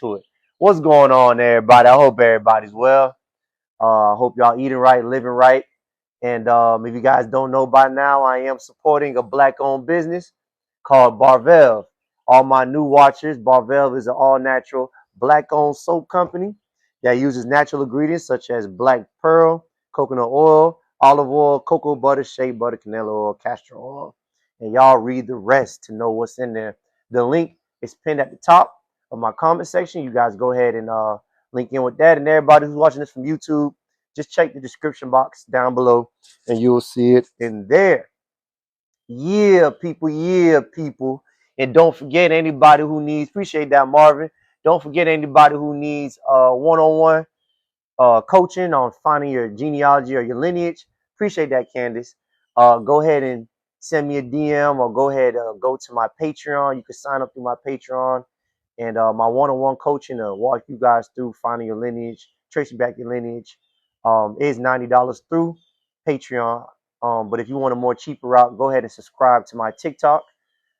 to it. What's going on, everybody? I hope everybody's well. I hope y'all eating right, living right. And if you guys don't know by now, I am supporting a black-owned business called Barvel. All my new watchers, Barvel is an all-natural black-owned soap company that uses natural ingredients such as black pearl, coconut oil, olive oil, cocoa butter, shea butter, canola oil, castor oil. And y'all read the rest to know what's in there. The link is pinned at the top of my comment section. You guys go ahead and link in with that. And everybody who's watching this from YouTube, just check the description box down below and you'll see it in there. Yeah, people. Yeah, people. And don't forget anybody who needs, appreciate that, Marvin. Don't forget anybody who needs one-on-one coaching on finding your genealogy or your lineage. Appreciate that, Candace. Go ahead and send me a DM or go ahead go to my Patreon. You can sign up through my Patreon and my one-on-one coaching to walk you guys through finding your lineage, tracing back your lineage is $90 through Patreon. But if you want a more cheaper route, go ahead and subscribe to my TikTok.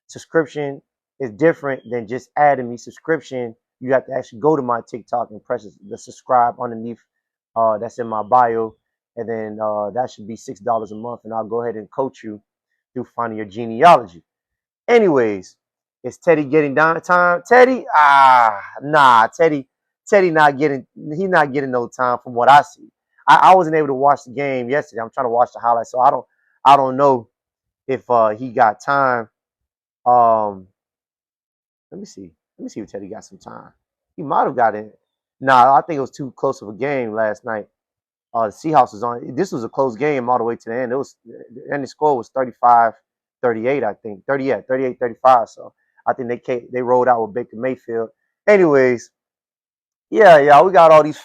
Subscription is different than just adding me. Subscription, you have to actually go to my TikTok and press the subscribe underneath. That's in my bio. And then that should be $6 a month. And I'll go ahead and coach you through finding your genealogy. Anyways, is Teddy getting down time? Teddy? Nah, Teddy not getting, he's not getting no time from what I see. I wasn't able to watch the game yesterday. I'm trying to watch the highlights, so I don't know if he got time. Let me see if Teddy got some time. He might have got in. Nah, I think it was too close of a game last night. The Seahawks was on. This was a close game all the way to the end. The ending score was 35-38, I think. 38-35. So I think they rolled out with Baker Mayfield. Anyways, yeah, we got all these,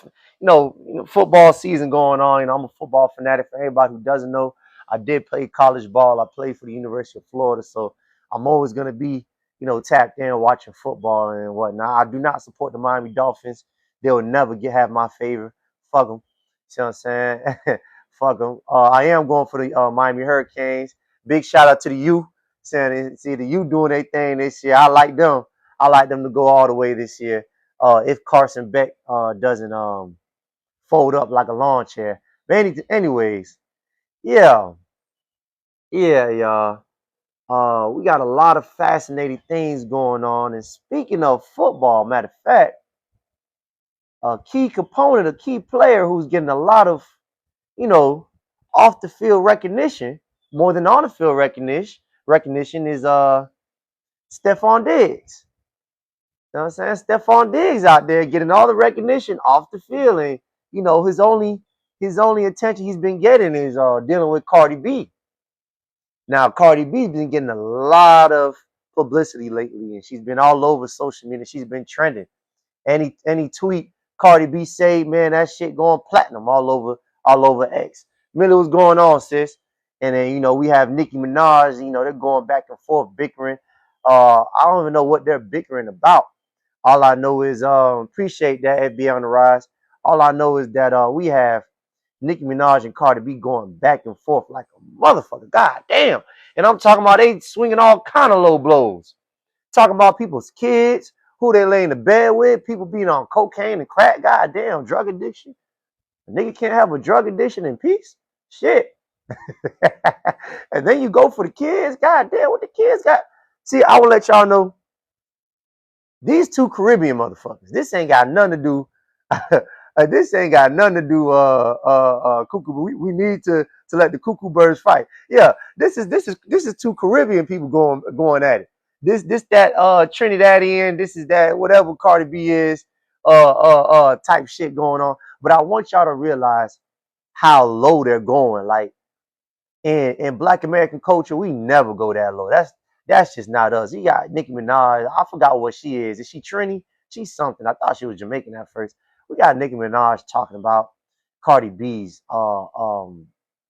football season going on. I'm a football fanatic. For anybody who doesn't know, I did play college ball. I played for the University of Florida, so I'm always gonna be, tapped in watching football and whatnot. I do not support the Miami Dolphins. They will never have my favor. Fuck them. See what I'm saying? Fuck them. I am going for the Miami Hurricanes. Big shout out to the U. See the U doing their thing this year. I like them. I like them to go all the way this year. If Carson Beck doesn't fold up like a lawn chair. But anyways, yeah, y'all. We got a lot of fascinating things going on. And speaking of football, matter of fact, a key component, a key player who's getting a lot of, off the field recognition, more than on the field recognition is Stephon Diggs. You know what I'm saying? Stephon Diggs out there getting all the recognition off the field, and his only attention he's been getting is dealing with Cardi B. Now Cardi B's been getting a lot of publicity lately, and she's been all over social media. She's been trending. Any tweet Cardi B say, man, that shit going platinum all over X. Really, what's going on, sis? And then we have Nicki Minaj. They're going back and forth bickering. I don't even know what they're bickering about. All I know is appreciate that FBI on the rise. All I know is that we have Nicki Minaj and Cardi B going back and forth like a motherfucker. God damn. And I'm talking about they swinging all kind of low blows. Talking about people's kids, who they lay in the bed with, people being on cocaine and crack. God damn, drug addiction. A nigga can't have a drug addiction in peace. Shit. And then you go for the kids. God damn, what the kids got. See, I will let y'all know. These two Caribbean motherfuckers. This ain't got nothing to do. This ain't got nothing to do. Cuckoo. We need to let the Cookoo Birds fight. Yeah, this is two Caribbean people going at it. This that Trinidadian. This is that whatever Cardi B is. Type shit going on. But I want y'all to realize how low they're going. Like in Black American culture, we never go that low. That's just not us. You got Nicki Minaj. I forgot what she is. Is she Trini? She's something. I thought she was Jamaican at first. We got Nicki Minaj talking about Cardi B's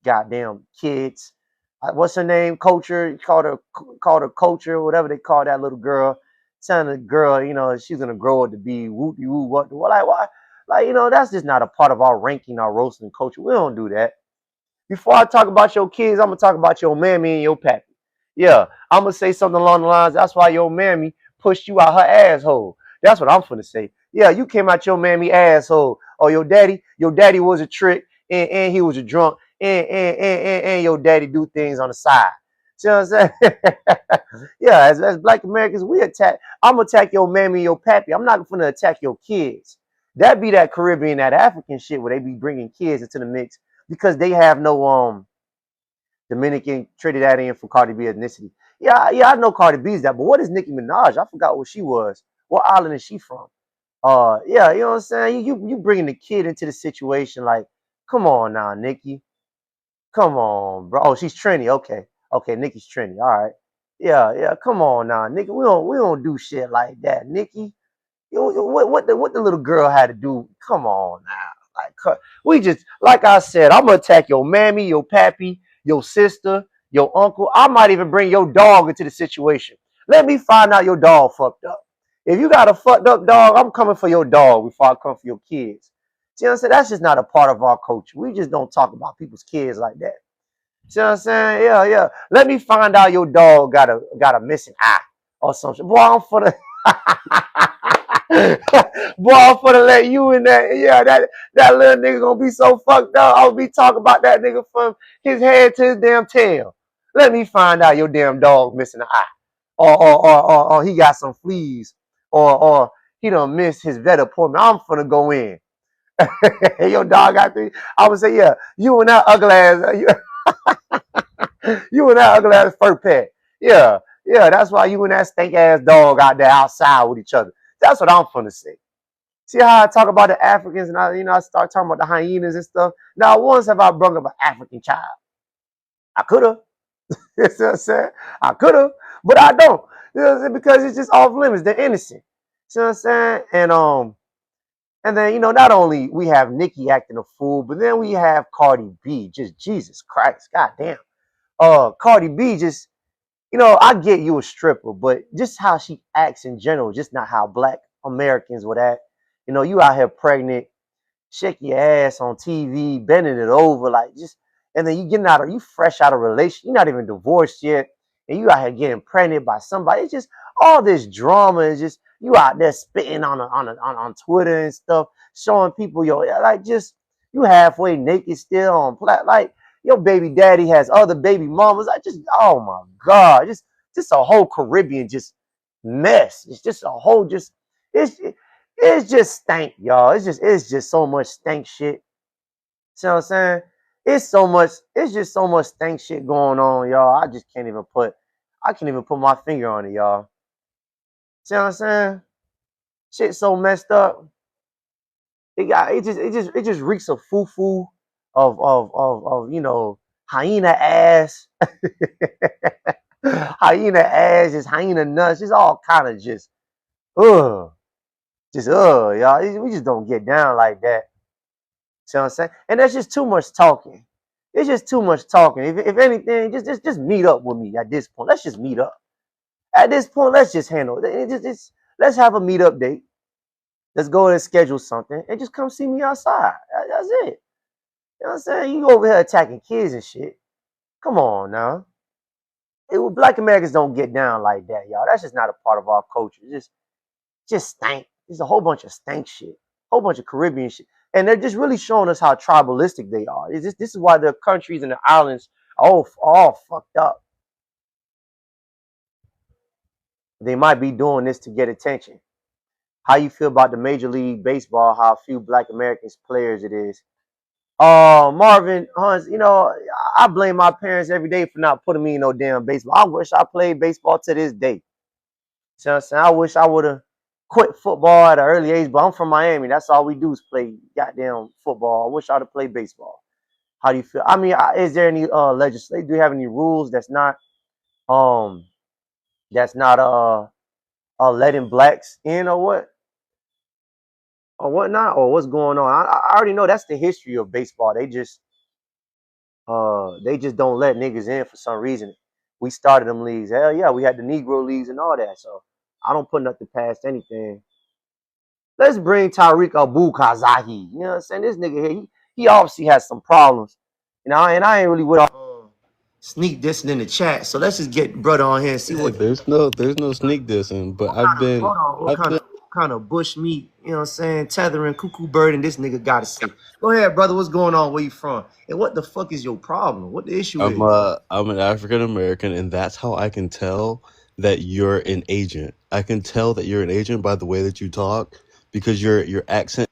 goddamn kids. What's her name? Culture. Called her Culture. Whatever they call that little girl. Telling the girl, she's gonna grow up to be whoopie woo. What? Like why? Like that's just not a part of our ranking, our roasting culture. We don't do that. Before I talk about your kids, I'm gonna talk about your mammy and your pappy. Yeah, I'm gonna say something along the lines. That's why your mammy pushed you out her asshole. That's what I'm finna say. Yeah, you came out your mammy asshole. Or your daddy was a trick and he was a drunk and your daddy do things on the side. See what I'm saying? Yeah, as black Americans, we attack. I'm gonna attack your mammy and your pappy. I'm not gonna attack your kids. That be that Caribbean, that African shit where they be bringing kids into the mix because they have no Dominican, Trinidadian from Cardi B ethnicity. Yeah, I know Cardi B's that, but what is Nicki Minaj? I forgot what she was. What island is she from? Yeah, you know what I'm saying? You bringing the kid into the situation like, come on now, Nicki. Come on, bro. Oh, she's Trini. Okay. Okay, Nicki's Trini. All right. Yeah. Come on now, Nicki. We don't do shit like that, Nicki. What the little girl had to do? Come on now. Like we just like I said, I'm gonna attack your mammy, your pappy, your sister, your uncle. I might even bring your dog into the situation. Let me find out your dog fucked up. If you got a fucked up dog, I'm coming for your dog before I come for your kids. See what I'm saying? That's just not a part of our culture. We just don't talk about people's kids like that. See what I'm saying? Yeah. Let me find out your dog got a missing eye or something. Boy, I'm for the boy, I'm for to let you in that. Yeah, that little nigga gonna be so fucked up. I'll be talking about that nigga from his head to his damn tail. Let me find out your damn dog missing an eye. Or he got some fleas. Or he done missed his vet appointment. I'm finna go in. Your dog got three. I would say, yeah, you and that ugly ass. You and that ugly ass fur pet. Yeah. That's why you and that stink ass dog out there outside with each other. That's what I'm finna say. See how I talk about the Africans and I start talking about the hyenas and stuff. Now, once have I brought up an African child? I could have. You know what I'm saying? I could have, but I don't. You know what I'm saying? Because it's just off limits. They're innocent. You know what I'm saying? And then not only we have Nicki acting a fool, but then we have Cardi B. Just Jesus Christ, goddamn. Cardi B just I get you a stripper, but just how she acts in general, just not how black Americans would act. You out here pregnant, shake your ass on TV, bending it over, like just, and then you fresh out of relation, you're not even divorced yet, and you out here getting pregnant by somebody. It's just all this drama is just you out there spitting on Twitter and stuff, showing people just you halfway naked still on like your baby daddy has other baby mamas. Oh my God, just a whole Caribbean just mess. It's just a whole it's just stank, y'all. It's just so much stank shit. See what I'm saying? It's just so much stank shit going on, y'all. I can't even put my finger on it, y'all. See what I'm saying? Shit so messed up. It just reeks of foo of hyena ass, hyena ass, just hyena nuts, just all kind of ugh, y'all. We just don't get down like that. See what I'm saying? And that's just too much talking. It's just too much talking. If anything, just meet up with me at this point. Let's just meet up. At this point, let's just handle it. Let's have a meetup date. Let's go and schedule something and just come see me outside. That's it. You know what I'm saying? You over here attacking kids and shit. Come on now. Black Americans don't get down like that, y'all. That's just not a part of our culture. Just stank. There's a whole bunch of stank shit. Whole bunch of Caribbean shit. And they're just really showing us how tribalistic they are. This is why the countries and the islands are all fucked up. They might be doing this to get attention. How you feel about the Major League Baseball, how few Black Americans players it is. Marvin Hunts, I blame my parents every day for not putting me in no damn baseball. I wish I played baseball to this day. See what I'm saying? I wish I would have quit football at an early age, but I'm from Miami. That's all we do is play goddamn football. I wish I'd have played baseball. How do you feel? I mean, is there any legislation? Do you have any rules that's not letting blacks in or what? Or whatnot, or what's going on? I already know that's the history of baseball. They just don't let niggas in for some reason. We started them leagues. Hell yeah, we had the Negro leagues and all that. So I don't put nothing past anything. Let's bring Tariq Abu Kazahi. You know what I'm saying? This nigga here, he obviously has some problems. And I ain't really with sneak dissing in the chat. So let's just get brother on here and see Hey, what. there's no sneak dissing, but What kind of kind of bush meat, you know what I'm saying, tethering Cookoo Bird, and this nigga got to say. Go ahead, brother. What's going on? Where you from? And what the fuck is your problem? What the issue is? I'm an African American, and that's how I can tell that you're an agent. I can tell that you're an agent by the way that you talk, because your accent.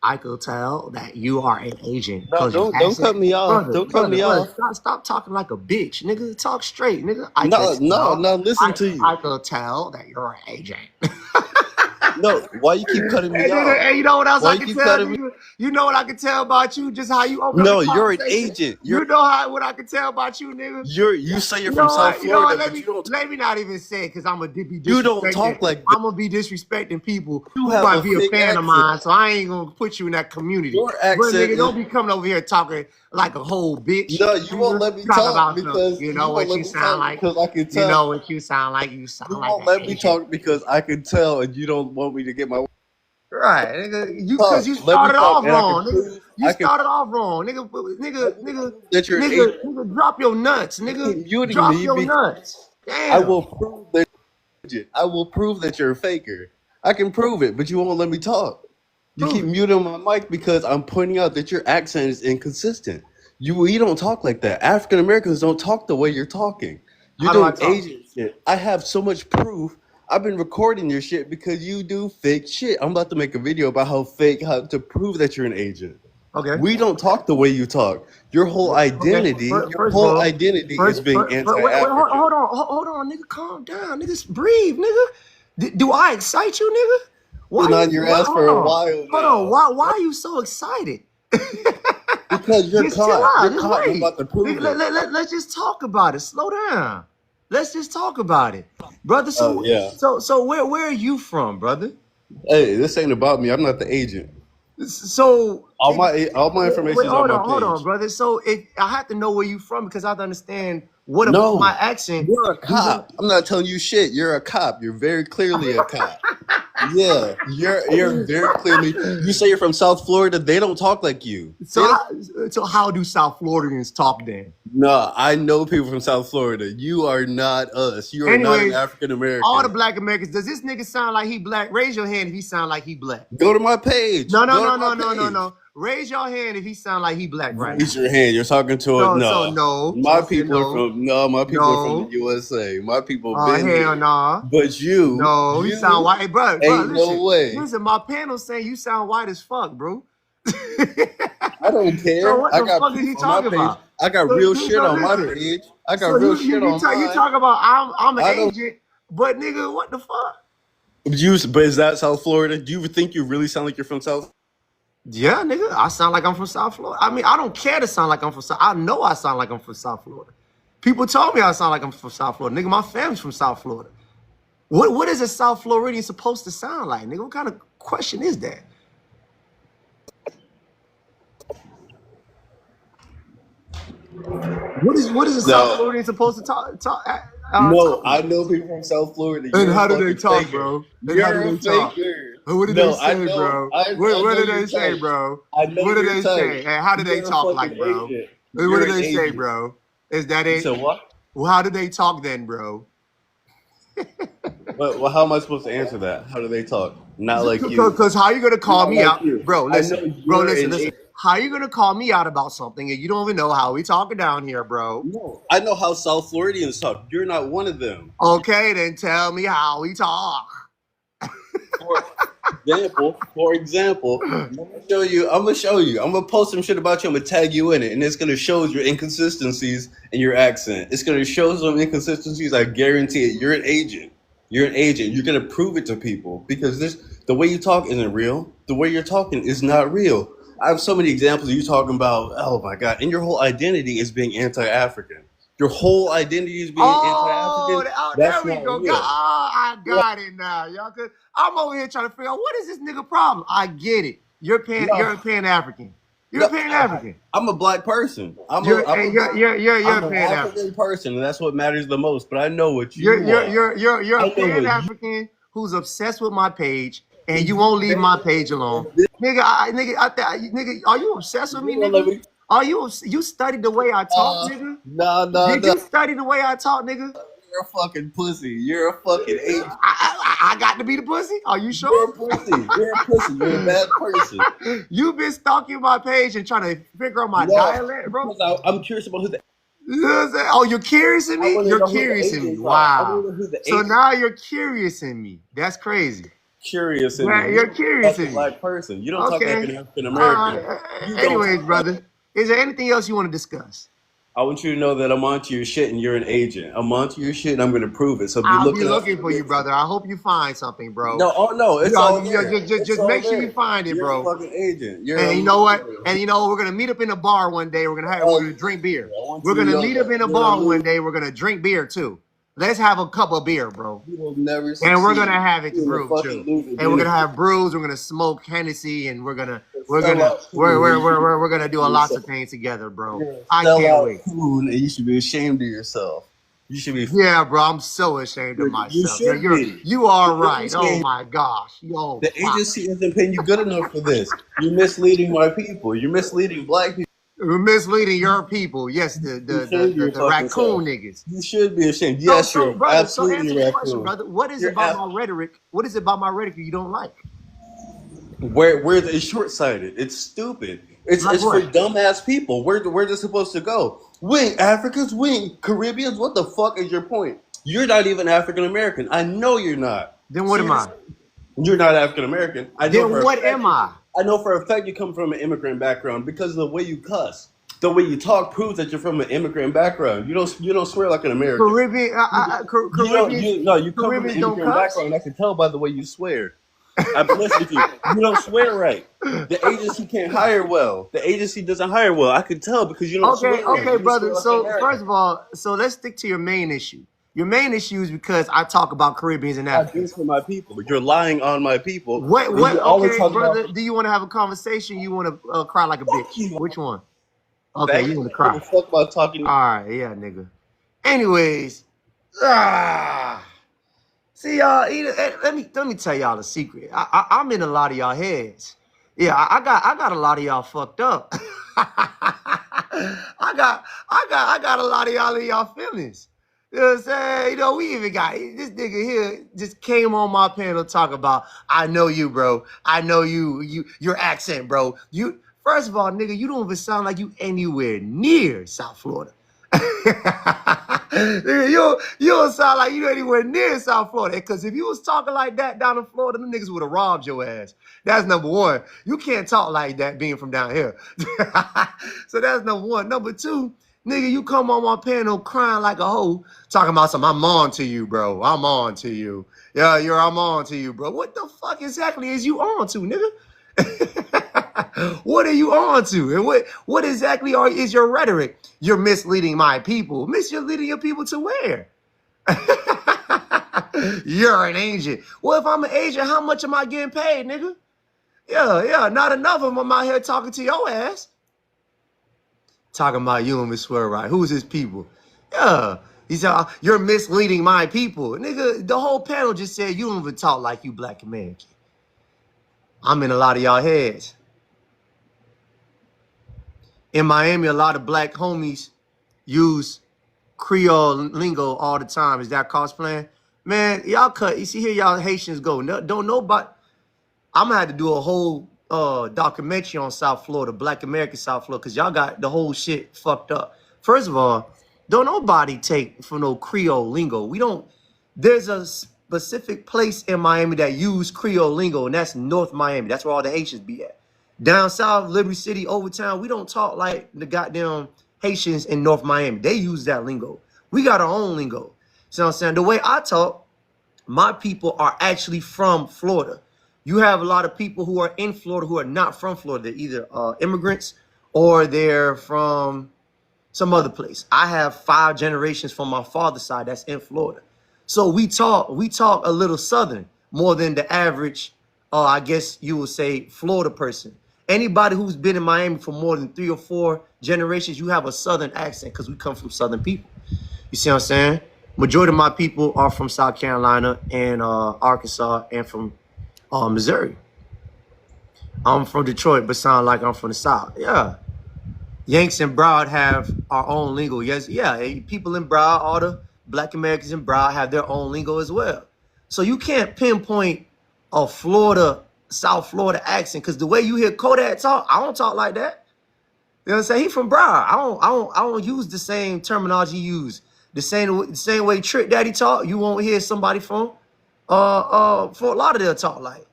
I could tell that you are an agent No, because your don't cut accent. me off. Brother, Don't cut me brother, off. stop talking like a bitch, nigga. Talk straight, nigga. I No, could no, tell. no. Listen to you. I could tell that you're an agent. No, why you keep cutting Hey, me nigga, off? hey, you know what else Why I you can keep tell, cutting me? nigga? You know what I can tell about you? Just how you open up No, the you're an conversation. agent. You know what I can tell about you, nigga? You say you're You from know South what? You know what? Florida, but you don't. Let me not even say it because I'm gonna be You don't disrespecting. talk like that. I'm gonna be disrespecting people You who have might a be a fake fan of accent. mine, so I ain't gonna put you in that community. Your But accent nigga, is. don't be coming over here talking like a whole bitch. No, you won't let me Talk talk about some. because You you know won't what let you me sound talk like. because I can You tell. know what you sound like. You sound You like won't an let me agent. talk because I can tell, and you don't want me to get my Right, nigga. You talk. because you Let me started talk, off and I can wrong, nigga. prove. You I can started off wrong, nigga. I Nigga, will nigga, prove that you're an nigga, agent. nigga, drop your nuts, You nigga. keep muting Drop me your because nuts. I Damn. will prove that you're an agent. I will prove that you're a faker. I can prove it, but you won't let me talk. You keep Prove it. muting my mic because I'm pointing out that your accent is inconsistent. You don't talk like that. African Americans don't talk the way you're talking. You're How do I doing talk? Asian shit. I have so much proof. I've been recording your shit because you do fake shit. I'm about to make a video about how to prove that you're an agent. Okay. We don't talk the way you talk. Your whole Okay. identity, your First of whole all, identity is being wait, anti-African. hold on, nigga. Calm down, nigga. Breathe, nigga. Do I excite you, nigga? Been on your ass for a while Hold on. now. Why are you so excited? Because you're Just chill caught. out. You're Just caught and I'm wait. about to prove it. Let's just talk about it. Slow down. Let's just talk about it, brother. Oh yeah. So where are you from, brother? Hey, this ain't about me. I'm not the agent. So All my information wait, is on my hold on, page. brother. So if I have to know where you from because I have to understand what about my No, accent. you're a cop. I'm not telling you shit. You're a cop. You're very clearly a cop. Yeah, you're very clearly. You say you're from South Florida. They don't talk like you. So how do South Floridians talk then? No, I know people from South Florida. You are not us. You are not an Anyways, African all the American. black Americans, does this nigga sound like he black? Raise your hand if he sound like he black. Go to my page. No. Go to my page. Raise your hand if he sound like he black right now. Raise your hand. You're talking to a So no. no. My So say people are no. from no. My people are from No. the USA. My people Oh been hell here. nah. But No, he sound white. Hey, bro, ain't no way. listen, my panel saying you sound white as fuck, bro. I don't So care. what I the got fuck is proof he on my talking page. about? I got real shit on my page. I got real shit on You mine. talk about I'm an I don't. agent, but nigga, what the fuck? But is that South Florida? Do you think you really sound like you're from South? Yeah, nigga, I sound like I'm from South Florida. I mean, I don't care to sound like I'm from South. I know I sound like I'm from South Florida. People told me I sound like I'm from South Florida. Nigga, my family's from South Florida. What is a South Floridian supposed to sound like, nigga? What kind of question is that? What is a South Floridian supposed to talk? No, I know people from South Florida. And You're how a do they fucking talk, faker. bro? And how You're do a they talk? faker. What did No, they say, bro? I What know did your they say, type. bro? I know What did your they type. say? And how do they You're a talk fucking like, bro? agent. What You're did an they say, agent. bro? Is that it? So what? Well, how did they talk then, bro? Well, how am I supposed to answer that? How do they talk? Not like you. Because how you gonna call Not me like out, you. bro? I know Listen, you're an listen. agent. How you gonna call me out about something and you don't even know how we talking down here, bro? No, I know how South Floridians talk. You're not one of them. Okay, then tell me how we talk. For example, I'm gonna show you. I'm gonna post some shit about you. I'm gonna tag you in it, and it's gonna show your inconsistencies in your accent. It's gonna show some inconsistencies. I guarantee it. You're an agent. You're an agent. You're gonna prove it to people because the way you talk isn't real. The way you're talking is not real. I have so many examples of you talking about. Oh my god! And your whole identity is being anti-African. Your whole identity is being anti-African. There That's we not go. real. I got it now, y'all. Cause I'm over here trying to figure out what is this nigga problem. I get it. You're No. Pan African. You're Pan African. I'm a black person. You're I'm an an Pan African. African person, and that's what matters the most. But I know what you are. You're I a know Pan what you. African who's obsessed with my page, and you won't leave my page alone, nigga. Nigga, are you obsessed with me, You won't let nigga? me. You studied the way I talk, nigga? No, no, Did no. you study the way I talk, nigga? You're a fucking pussy. You're a fucking Asian. I got to be the pussy? Are you You're sure? a pussy. You're a pussy. You're a bad person. You've been stalking my page and trying to figure out my No, dialect, bro. because I'm curious about who the. You know what I'm saying? Oh, you're curious in I me? want to You're know who the curious in me. Asians are. I want Wow. to know who the So Asian. now you're curious in me. That's crazy. Curious in Right, me. you're You curious talk like in a me. black person. You don't talk like an Okay. African All American. right. You don't Anyways, talk like. brother, is there anything else you want to discuss? I want you to know that I'm onto your shit and you're an agent. I'm onto your shit and I'm going to prove it. So be I'll be looking out looking for for you, this. brother. I hope you find something, bro. No, oh no, it's Yeah, all yeah, there. just, It's just all make sure you there. find it, You're a bro. fucking agent. You're And a you know what? loser. And you know we're gonna meet up in a bar one day. We're Oh, gonna drink beer. I want We're you to gonna know meet up that in a you're a bar one loser. day. We're gonna drink beer too. Let's have a cup of beer, bro. You will never And we're gonna succeed. have it You're a brewed fucking too. loser. And Being we're a gonna have brews. We're gonna smoke Hennessy, and we're gonna sellout coon, and you should we're gonna do a be lots yourself. of things together, bro. You're a I can't sellout wait. coon, and you should be ashamed of yourself. You should be. Yeah, bro. I'm so ashamed of You myself. should be. You are The right. Oh agency, my gosh. Yo, the fuck. agency isn't paying you good enough for this. You're misleading my people. You're misleading black people. We're misleading your people. Yes, You shame your the fucking raccoon self. niggas. You should be ashamed. Yes, So, you're brother, so answer absolutely the question, raccoon. brother. What is it You're about my rhetoric? What is it about my rhetoric you don't like? where it's short sighted. It's stupid. Like It's for what? dumbass people. Where they're supposed to go? Wing Africans, wing Caribbeans. What the fuck is your point? You're not even African American. I know you're not. Then So what am I? you're not African American. I know Then for a what fact. am I? I know for a fact you come from an immigrant background because of the way you cuss. The way you talk proves that you're from an immigrant background. You don't swear like an American. Caribbean, You come from an Caribbeans don't immigrant cuss. background. I can tell by the way you swear. I've listened to you. You don't swear right. The agency can't hire well. The agency doesn't hire well. I can tell because you don't Okay, swear right. okay, You just brother. swear like an So American. first of all, so let's stick to your main issue. Your main issue is because I talk about Caribbeans and I do Africans. for my people. You're lying on my people. What? And What? you always Okay, talk brother. about Do you want to have a conversation? You want to cry like a fuck bitch? you. Which one? Okay, you want to I don't cry. give a fuck about talking. All right, yeah, nigga. Anyways, ah, see y'all. Let me tell y'all a secret. I'm in a lot of y'all heads. Yeah, I got a lot of y'all fucked up. I got a lot of y'all in y'all feelings. You know what I'm saying? You know, we even got this nigga here just came on my panel talk about I know you, bro. I know your accent, bro. You first of all, nigga, you don't even sound like you anywhere near South Florida. Nigga, you don't sound like you anywhere near South Florida. Because if you was talking like that down in Florida, them niggas would have robbed your ass. That's number one. You can't talk like that being from down here. So that's number one. Number two, nigga, you come on my panel crying like a hoe, talking about some I'm on to you, bro. I'm on to you. Yeah, I'm on to you, bro. What the fuck exactly is you on to, nigga? What are you on to? And what exactly is your rhetoric? You're misleading my people. Misleading your people to where? You're an agent. Well, if I'm an agent, how much am I getting paid, nigga? Yeah, not enough of them. I'm out here talking to your ass. Talking about you and Miss Swear right. Who's his people? Yeah. He said, you're misleading my people. Nigga, the whole panel just said you don't even talk like you black American. I'm in a lot of y'all heads. In Miami, a lot of black homies use Creole lingo all the time. Is that cosplaying? Man, y'all cut. You see here, y'all Haitians go. No, don't nobody. I'm gonna have to do a whole documentary on South Florida, Black American South Florida, because y'all got the whole shit fucked up. First of all, don't nobody take from no Creole lingo. We don't. There's a specific place in Miami that use Creole lingo, and that's North Miami. That's where all the Haitians be at. Down south, Liberty City, Overtown, we don't talk like the goddamn Haitians in North Miami. They use that lingo. We got our own lingo. So I'm saying the way I talk, my people are actually from Florida. You have a lot of people who are in Florida who are not from Florida. They're either immigrants or they're from some other place. I have 5 generations from my father's side that's in Florida. So we talk a little Southern more than the average, I guess you would say, Florida person. Anybody who's been in Miami for more than 3 or 4 generations, you have a Southern accent because we come from Southern people. You see what I'm saying? Majority of my people are from South Carolina and Arkansas and from Missouri. I'm from Detroit, but sound like I'm from the South. Yeah. Yanks and Broward have our own lingo. Yes, yeah. People in Broward, all the Black Americans in Broward have their own lingo as well. So you can't pinpoint a Florida, South Florida accent, because the way you hear Kodak talk, I don't talk like that. You know what I'm saying? He from Broward. I don't use the same terminology he use. The same way Trick Daddy talk, you won't hear somebody from Fort Lauderdale talk like.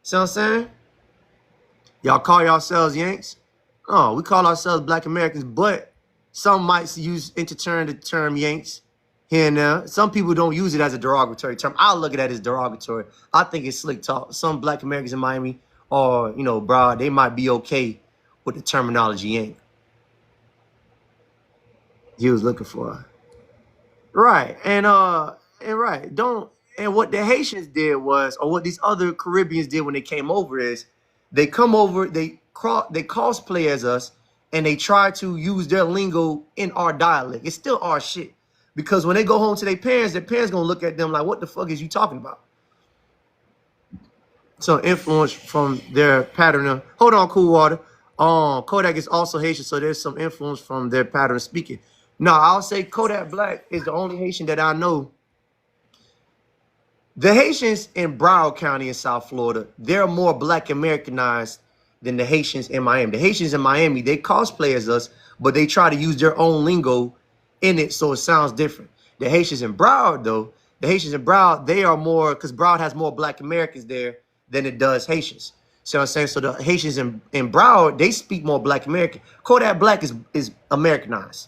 See what I'm saying? Y'all call yourselves Yanks? Oh, we call ourselves Black Americans, but some might interturn the term Yanks here and there. Some people don't use it as a derogatory term. I look at it as derogatory. I think it's slick talk. Some Black Americans in Miami or, you know, Broward, they might be okay with the terminology Yank. He was looking for. Right. And what the Haitians did was, or what these other Caribbeans did when they came over is they come over, they cosplay as us, and they try to use their lingo in our dialect. It's still our shit. Because when they go home to their parents gonna look at them like, what the fuck is you talking about? So influence from their pattern of, hold on, Cool Water. Kodak is also Haitian, so there's some influence from their pattern of speaking. No, I'll say Kodak Black is the only Haitian that I know. The Haitians in Broward County in South Florida, they're more Black Americanized than the Haitians in Miami. The Haitians in Miami, they cosplay as us, but they try to use their own lingo in it so it sounds different. The Haitians in Broward, though, they are more, because Broward has more Black Americans there than it does Haitians. See what I'm saying? So the Haitians in Broward, they speak more Black American. Kodak Black is Americanized.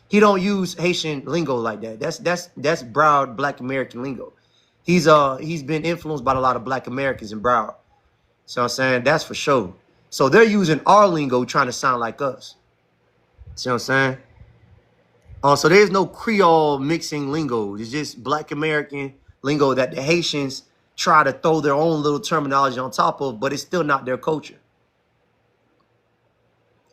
He don't use Haitian lingo like that. That's Broward Black American lingo. He's been influenced by a lot of Black Americans in Broward. So I'm saying that's for sure. So they're using our lingo trying to sound like us. See what I'm saying? So there's no Creole mixing lingo. It's just Black American lingo that the Haitians try to throw their own little terminology on top of, but it's still not their culture.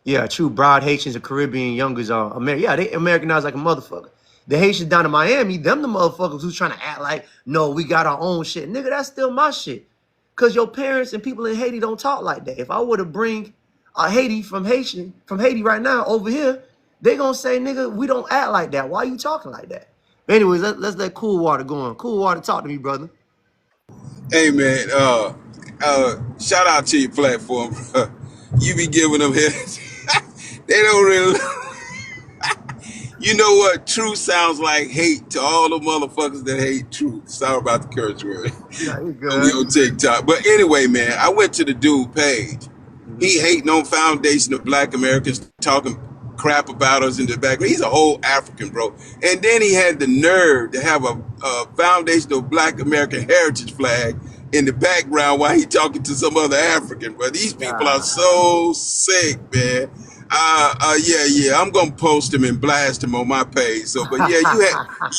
Yeah, true. Broad Haitians and Caribbean youngers are American. Yeah, they Americanized like a motherfucker. The Haitians down in Miami, them the motherfuckers who's trying to act like, no, we got our own shit. Nigga, that's still my shit. Because your parents and people in Haiti don't talk like that. If I were to bring a Haiti from Haiti right now over here, they gonna say, nigga, we don't act like that. Why are you talking like that? But anyways, let's let Cool Water go on. Cool Water, talk to me, brother. Hey man, shout out to your platform, bro. You be giving them heads. They don't really. You know what? Truth sounds like hate to all the motherfuckers that hate truth. Sorry about the curse word. Nah, you We on good. TikTok. But anyway, man, I went to the dude page. He hating on foundation of Black Americans, talking crap about us in the background. He's a whole African, bro. And then he had the nerve to have a foundation of Black American heritage flag in the background while he talking to some other African, bro. These people are so sick, man. Yeah. I'm gonna post them and blast them on my page. So, but yeah,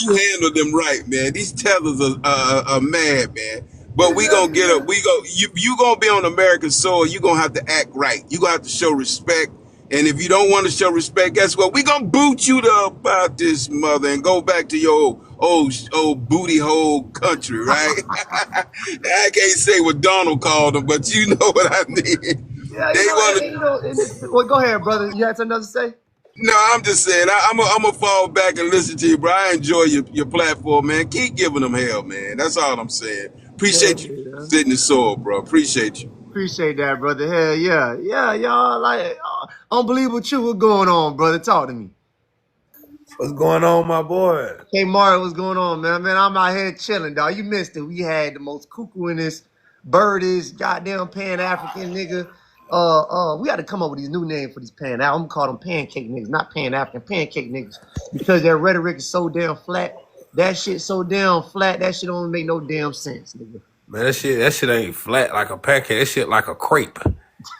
you handled them right, man. These tethers are mad, man. But we gonna get up. You gonna be on American soil. You gonna have to act right. You gonna have to show respect. And if you don't want to show respect, guess what? We gonna boot you up out this mother and go back to your old booty hole country, right? I can't say what Donald called them, but you know what I mean. Yeah, They want to. well, go ahead, brother. You had something else to say? No, I'm just saying. I'm gonna fall back and listen to you, bro. I enjoy your platform, man. Keep giving them hell, man. That's all I'm saying. Appreciate you Yeah. sitting the soil, bro. Appreciate you. Appreciate that, brother. Hell yeah. Yeah, y'all, like, unbelievable truth. What's going on, brother? Talk to me. What's going on, my boy? Hey, Mario, what's going on, man? Man, I'm out here chilling, dog. You missed it. We had the most cuckoo-innest, birdiest, goddamn Pan-African nigga. We got to come up with these new names for these I'm gonna call them pancake niggas, not Pan-African, pancake niggas. Because their rhetoric is so damn flat. That shit so damn flat, that shit don't make no damn sense, nigga. Man, that shit ain't flat like a pancake. That shit like a crepe.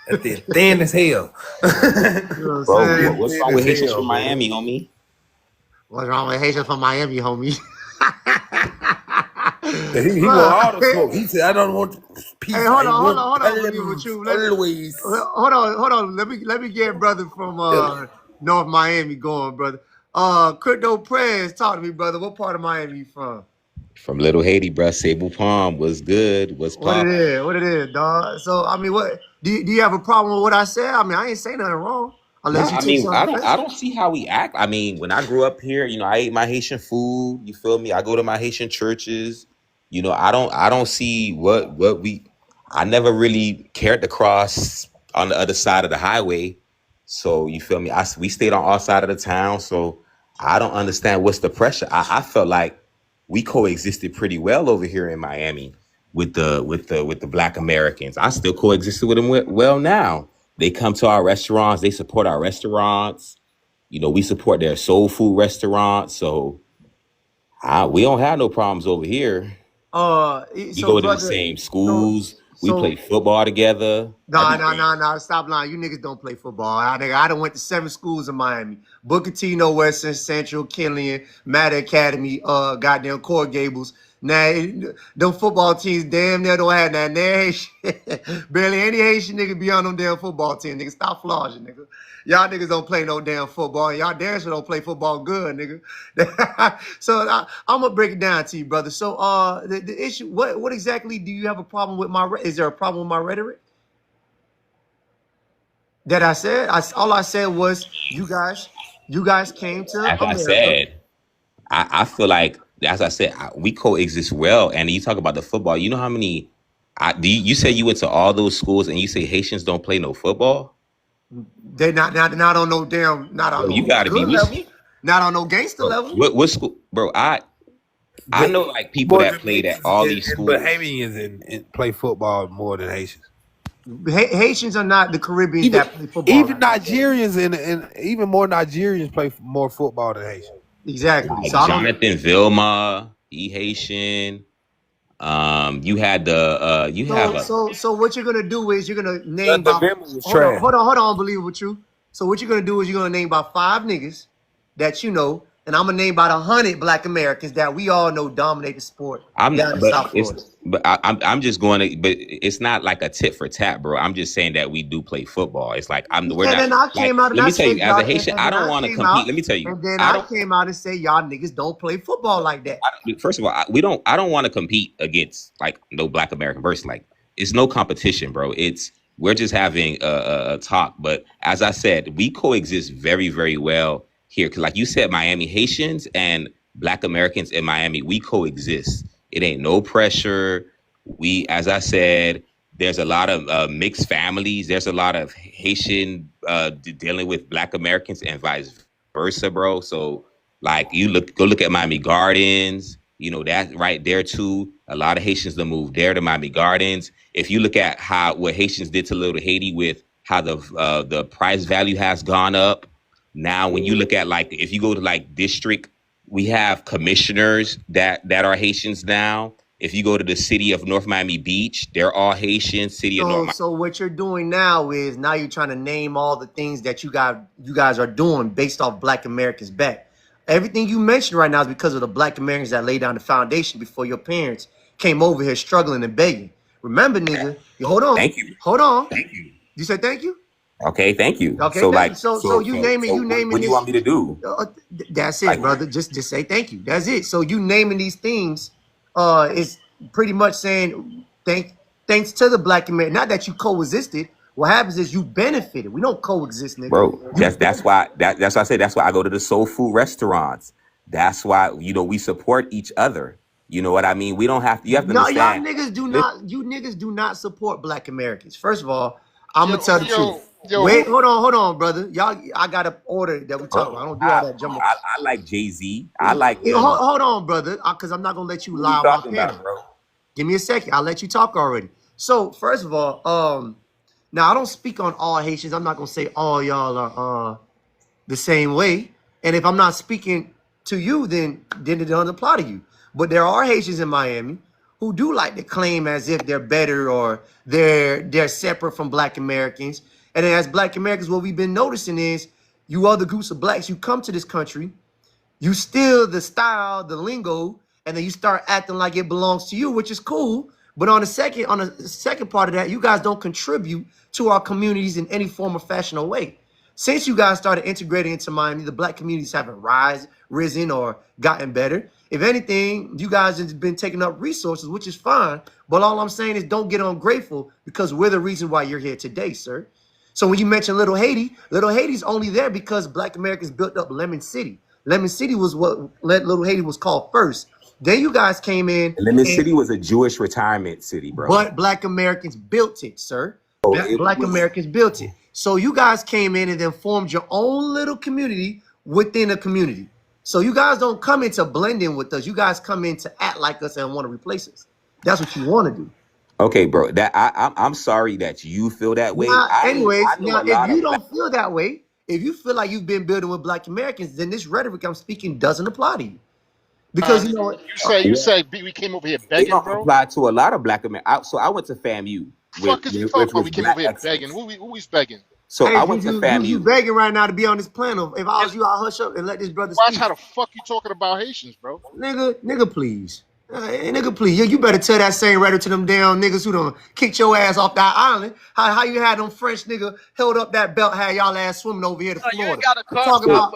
That thing thin as hell. You know what Bro, I'm saying? what's wrong with Haitians from Miami, homie? What's wrong with Haitians from Miami, homie? He want all the smoke. He said, I don't want peace. Hey, hold on. With you. Always. Hold on. Let me get brother from North Miami going, brother. Crypto Prez, talk to me, brother. What part of Miami you from? From Little Haiti, bruh. Sable Palm was good. What's What pop? it is, dog. So I mean, what do you have a problem with what I said? I mean, I ain't saying nothing wrong. No, unless you I take mean, some I offense. don't see how we act. I mean, when I grew up here, I ate my Haitian food. You feel me? I go to my Haitian churches. I don't see what we. I never really cared to cross on the other side of the highway. So you feel me? We stayed on our side of the town. So I don't understand what's the pressure. I felt like we coexisted pretty well over here in Miami with the Black Americans. I still coexisted with them well now. They come to our restaurants. They support our restaurants. We support their soul food restaurants. So we don't have no problems over here. We So go to the brother, same so schools. We play so football together. nah, nah, Everything. nah, nah. Stop lying. You niggas don't play football. I done went to 7 schools in Miami. Booker T, No Western, Central, Killian, Matter Academy, goddamn Coral Gables. Now, them football teams damn near don't have that. Barely any Haitian nigga be on them damn football team. Nigga, stop flogging, nigga. Y'all niggas don't play no damn football. Y'all damn sure don't play football good, nigga. So I'm gonna break it down to you, brother. So the issue, what exactly do you have a problem with is there a problem with my rhetoric? That I said, all I said was you guys came to As I America. said, I feel like, as I said, we coexist well. And you talk about the football. You know how many? You say you went to all those schools, and you say Haitians don't play no football. They not on no damn, not on Bro, you no got to be. good level, not on no gangster Bro, level. what school, bro? I The know like people more that played at Jamaicans all these and schools. Bahamians and play football more than Haitians. Haitians are not the Caribbeans Even that play football even like that. Nigerians and even more Nigerians play more football than Haitians. Exactly. So Like I don't. Jonathan Vilma, he Haitian. You have So what you're gonna do is you're gonna name Jonathan about. Vilma was Hold on, trash. hold on, hold on. Unbelievable truth. So what you're gonna do is you're gonna name about 5 niggas that you know, and I'm gonna name about 100 Black Americans that we all know dominate the sport I'm down not, in but South it's Florida. but I'm just going to, but it's not like a tit for tat, bro. I'm just saying that we do play football. It's like we're And not then I like. came out and Let I me tell said you, as a y'all, Haitian, and I then don't I want to came compete. out Let me tell you, and then I I don't. came out and said y'all niggas don't play football like that. First of all, we don't. I don't want to compete against like no Black American person. Like it's no competition, bro. We're just having a talk. But as I said, we coexist very very well here. Because like you said, Miami Haitians and Black Americans in Miami, we coexist. It ain't no pressure. As I said, there's a lot of mixed families. There's a lot of Haitian dealing with Black Americans and vice versa, bro. So like go look at Miami Gardens, that right there too. A lot of Haitians that moved there to Miami Gardens. If you look at what Haitians did to Little Haiti with how the price value has gone up. Now, when you look at like if you go to like district, we have commissioners that are Haitians now. If you go to the city of North Miami Beach, they're all Haitian. City of North So what you're doing now is now you're trying to name all the things that you guys are doing based off Black Americans back. Everything you mentioned right now is because of the Black Americans that laid down the foundation before your parents came over here struggling and begging. Remember, nigga, hold on, Thank you. hold on. Thank you. You said thank you? Okay, thank you. Okay, So thank you. like, So you naming what do you this. want me to do? That's it, Like, brother. Just say thank you. That's it. So you naming these things, is pretty much saying thanks to the Black American. Not that you coexisted. What happens is you benefited. We don't coexist, nigga. bro, You that's why I say that's why I go to the soul food restaurants. That's why we support each other. You know what I mean? We don't have you have to no, y'all understand. niggas do This, not. You niggas do not support Black Americans. First of all, I'm Yo, gonna tell the truth. who? Wait, hold on, brother. Y'all, I got an order that we talk about. I bro, don't do all that jumbo. I like Jay-Z. I like Hold on, brother, because I'm not gonna let you what are you lie on my talking panel. about, bro? Give me a second. I'll let you talk already. So first of all, now I don't speak on all Haitians. I'm not gonna say all y'all are the same way. And if I'm not speaking to you, then it doesn't apply to you. But there are Haitians in Miami who do like to claim as if they're better or they're separate from Black Americans. And then as Black Americans, what we've been noticing is you other groups of blacks, you come to this country, you steal the style, the lingo, and then you start acting like it belongs to you, which is cool. But on the second part of that, you guys don't contribute to our communities in any form or fashion or way. Since you guys started integrating into Miami, the Black communities haven't risen or gotten better. If anything, you guys have been taking up resources, which is fine. But all I'm saying is don't get ungrateful because we're the reason why you're here today, sir. So when you mention Little Haiti's only there because Black Americans built up Lemon City. Lemon City was what Little Haiti was called first. Then you guys came in. Lemon City was a Jewish retirement city, bro. But Black Americans built it, sir. Black Americans built it. So you guys came in and then formed your own little community within a community. So you guys don't come into blending with us. You guys come in to act like us and want to replace us. That's what you want to do. Okay, bro. I'm sorry that you feel that way. Anyways, if you don't feel that way, if you feel like you've been building with Black Americans, then this rhetoric I'm speaking doesn't apply to you. Because you know, you say we came over here begging, don't bro. Apply to a lot of Black Americans. So I went to FAMU. Fuck is you talking about? We came over here begging. Who's begging? So I went to FAMU. You begging right now to be on this panel. If I was you, I'll hush up and let this brother Watch speak. how the fuck you talking about Haitians, bro. Nigga, please. Nigga, please. You better tell that same rhetoric to them damn niggas who done kicked your ass off that island. How you had them French nigga held up that belt, had y'all ass swimming over here to Florida. You ain't got to talking about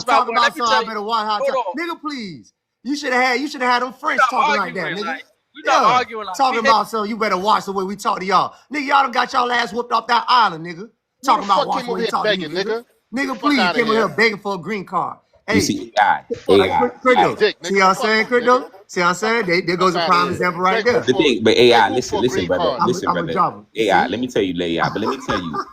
something. Hold on. Nigga, please. You should have had them French talking like that, nigga. We not arguing like talking about so you better watch the way we talk to y'all. Nigga, y'all done got y'all ass whooped off that island, nigga. Talking about watching we talk to you, nigga. Nigga, please came over here begging for a green card. Hey, see, Crypto. See what I'm saying, Crypto? See what I'm saying? There goes a prime example right there. The thing, but AI, listen, brother. Listen, brother. AI, let me tell you, AI, but let me tell you.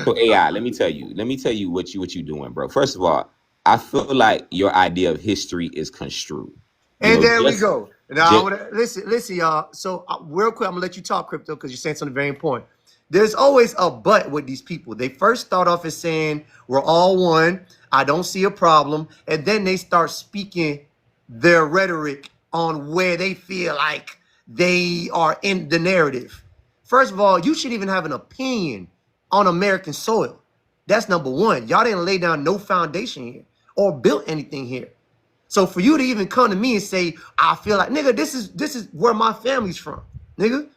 So AI, let me tell you what you doing, bro. First of all, I feel like your idea of history is construed. And there we go. Now, listen, y'all. So real quick, I'm gonna let you talk, Crypto, because you're saying something very important. There's always a but with these people. They first start off as saying, we're all one. I don't see a problem. And then they start speaking their rhetoric on where they feel like they are in the narrative. First of all, you should even have an opinion on American soil. That's number one. Y'all didn't lay down no foundation here or built anything here. So for you to even come to me and say, I feel like, nigga, this is where my family's from, nigga.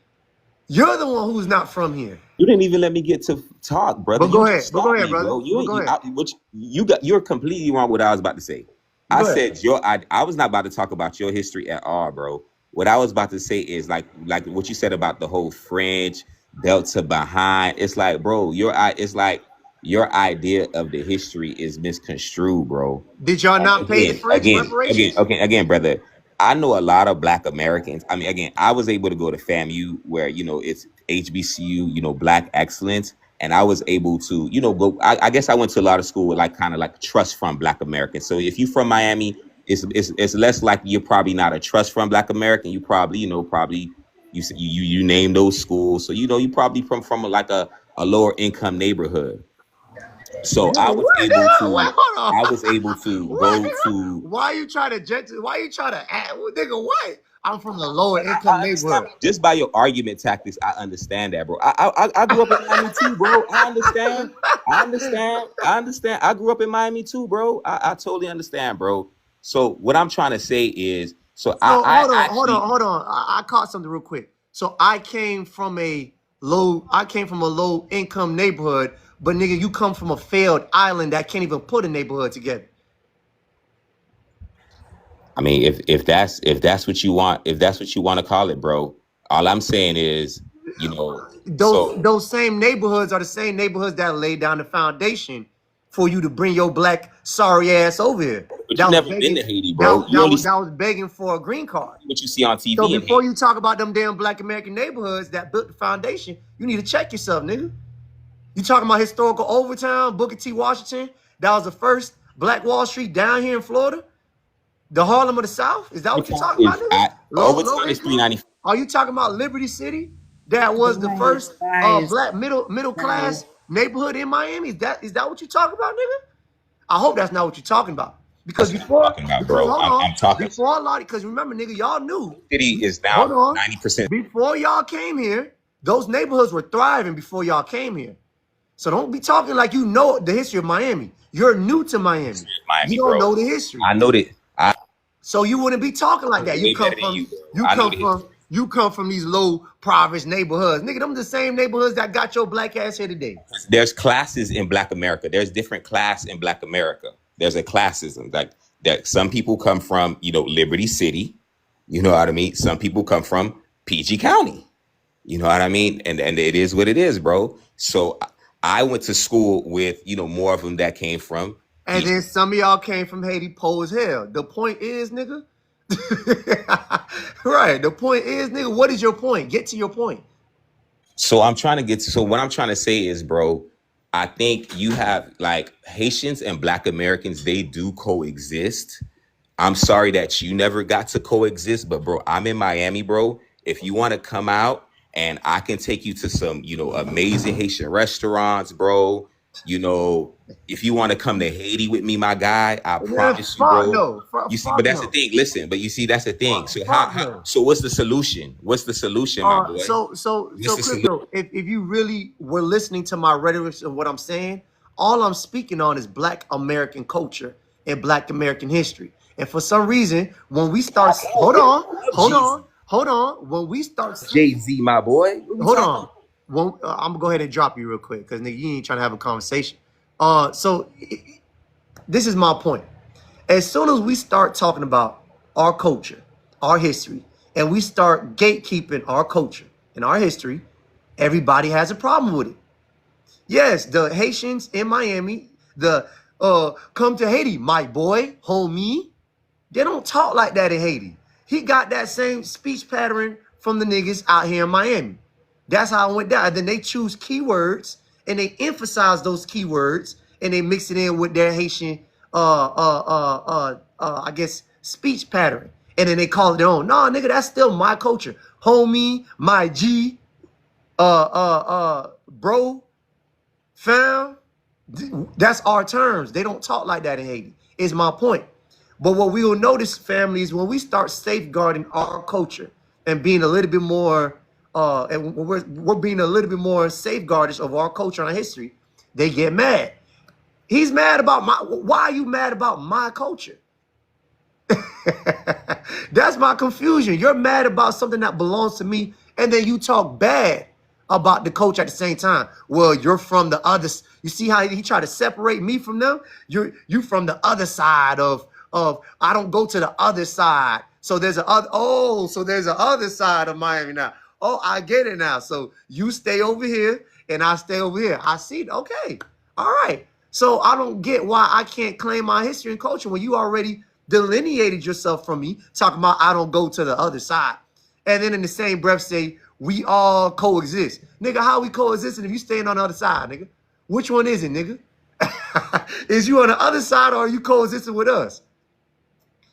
You're the one who's not from here. You didn't even let me get to talk, brother. But go ahead, brother. You're completely wrong with what I was about to say. I said I was not about to talk about your history at all, bro. What I was about to say is like what you said about the whole French Delta behind. It's like, bro, your idea of the history is misconstrued, bro. Did y'all not pay the French reparations? Again, brother. I know a lot of Black Americans. I mean, again, I was able to go to FAMU where, it's HBCU, Black excellence. And I was able to, go, I guess I went to a lot of school with kind of trust from Black Americans. So if you're from Miami, it's less like you're probably not a trust from Black American. You probably, you name those schools. So, you probably from a lower income neighborhood. So I was able to go to. Why are you trying to add? Nigga, what? I'm from the lower income neighborhood. Just by your argument tactics, I understand that, bro. I grew up in Miami too, bro. I understand. I grew up in Miami too, bro. I totally understand, bro. So what I'm trying to say is, hold on. I caught something real quick. So I came from a low income neighborhood. But nigga, you come from a failed island that can't even put a neighborhood together. I mean, if that's what you want, to call it, bro. All I'm saying is, those same neighborhoods are the same neighborhoods that laid down the foundation for you to bring your Black sorry ass over here. But you never been to Haiti, bro. That was begging for a green card. What you see on TV. So before you talk about them damn Black American neighborhoods that built the foundation, you need to check yourself, nigga. You talking about historical Overtown, Booker T. Washington? That was the first Black Wall Street down here in Florida? The Harlem of the South? Is that what you're talking about, nigga? Overtown is 390. Are you talking about Liberty City? That was the first Black middle class neighborhood in Miami? Is that what you're talking about, nigga? I hope that's not what you're talking about. Because before, because remember, nigga, y'all knew. City is now 90%. Before y'all came here, those neighborhoods were thriving before y'all came here. So don't be talking like you know the history of Miami. You're new to Miami. You don't know the history. I know that. So you wouldn't be talking like that. You come from these low impoverished neighborhoods. Nigga, them the same neighborhoods that got your Black ass here today. There's classes in Black America. There's different class in Black America. There's a classism that some people come from, Liberty City. You know what I mean? Some people come from PG County. You know what I mean? And it is what it is, bro. So I went to school with, more of them that came from And then some of y'all came from Haiti, poor as hell. The point is, nigga. Right. The point is, nigga, what is your point? Get to your point. So I'm trying to get to, so what I'm trying to say is, bro, I think you have like Haitians and Black Americans, they do coexist. I'm sorry that you never got to coexist, but bro, I'm in Miami, bro. If you want to come out and I can take you to some, amazing Haitian restaurants, bro. If you want to come to Haiti with me, my guy, I promise you, bro. No. You see, but that's the thing. Listen, but you see, that's the thing. So so what's the solution? What's the solution, my boy? So Crypto, if you really were listening to my rhetoric of what I'm saying, all I'm speaking on is Black American culture and Black American history. And for some reason, when we start, hold on. When we start, Jay-Z, my boy. Hold on. Well, I'm gonna go ahead and drop you real quick because nigga, you ain't trying to have a conversation. This is my point. As soon as we start talking about our culture, our history, and we start gatekeeping our culture and our history, everybody has a problem with it. Yes, the Haitians in Miami, come to Haiti, my boy, homie. They don't talk like that in Haiti. He got that same speech pattern from the niggas out here in Miami. That's how it went down. And then they choose keywords and they emphasize those keywords and they mix it in with their Haitian, I guess, speech pattern. And then they call it their own. Nah, nigga, that's still my culture. Homie, my G, bro, fam. That's our terms. They don't talk like that in Haiti, is my point. But what we will notice, family, is when we start safeguarding our culture and being a little bit more, and we're being a little bit more safeguarded of our culture and our history, they get mad. He's mad about why are you mad about my culture? That's my confusion. You're mad about something that belongs to me, and then you talk bad about the culture at the same time. Well, you're from the other. You see how he tried to separate me from them? You from the other side of I don't go to the other side. So there's a other. So there's a other side of Miami now. Oh, I get it now. So you stay over here and I stay over here. I see. Okay. All right. So I don't get why I can't claim my history and culture when you already delineated yourself from me, talking about I don't go to the other side. And then in the same breath say, we all coexist. Nigga, how we coexisting if you staying on the other side, nigga? Which one is it, nigga? Is you on the other side or are you coexisting with us?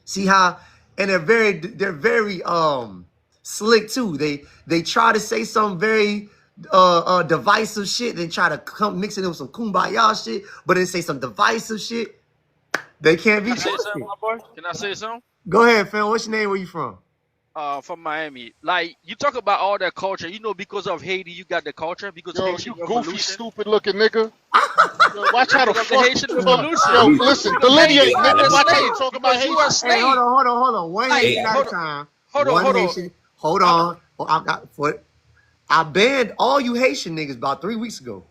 See how, and they're very slick too. They try to say some very divisive shit, then try to come mix it with some kumbaya shit, but then say some divisive shit. They can't be trusted. Can I say something? Go ahead, fam. What's your name? Where you from? From Miami. Like, you talk about all that culture, because of Haiti, you got the culture, because of Haitian you Revolution. goofy, stupid looking nigga. Yo, watch how the Because of the Haitian Revolution. Yo, listen, delineate, nigga. Watch how you talk about Because you are Haitian. Hey, hold on. One Haitian at a time. Hold on. I banned all you Haitian niggas about 3 weeks ago.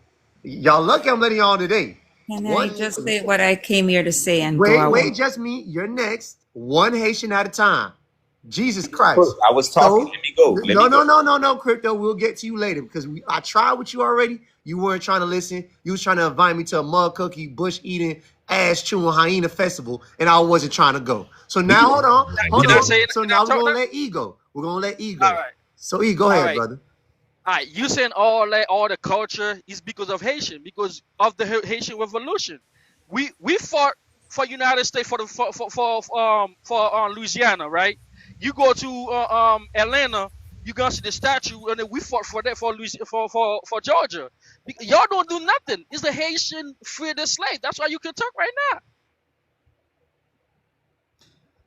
Y'all lucky I'm letting y'all today. Can I just say what I came here to say and wait, just me. You're next. One Haitian at a time. Jesus Christ. I was talking. Let me go. No, Crypto. We'll get to you later because I tried with you already. You weren't trying to listen. You was trying to invite me to a mud cookie, bush eating, ass chewing hyena festival, and I wasn't trying to go. So now hold on. So now we're gonna let E go. We're gonna let E go. All right. So E, go ahead, brother. All right, you saying all the culture is because of Haitian, because of the Haitian Revolution. We fought for United States for Louisiana, right? You go to Atlanta, you go see the statue, and then we fought for that for Georgia. Y'all don't do nothing. It's the Haitian freed the slave. That's why you can talk right now.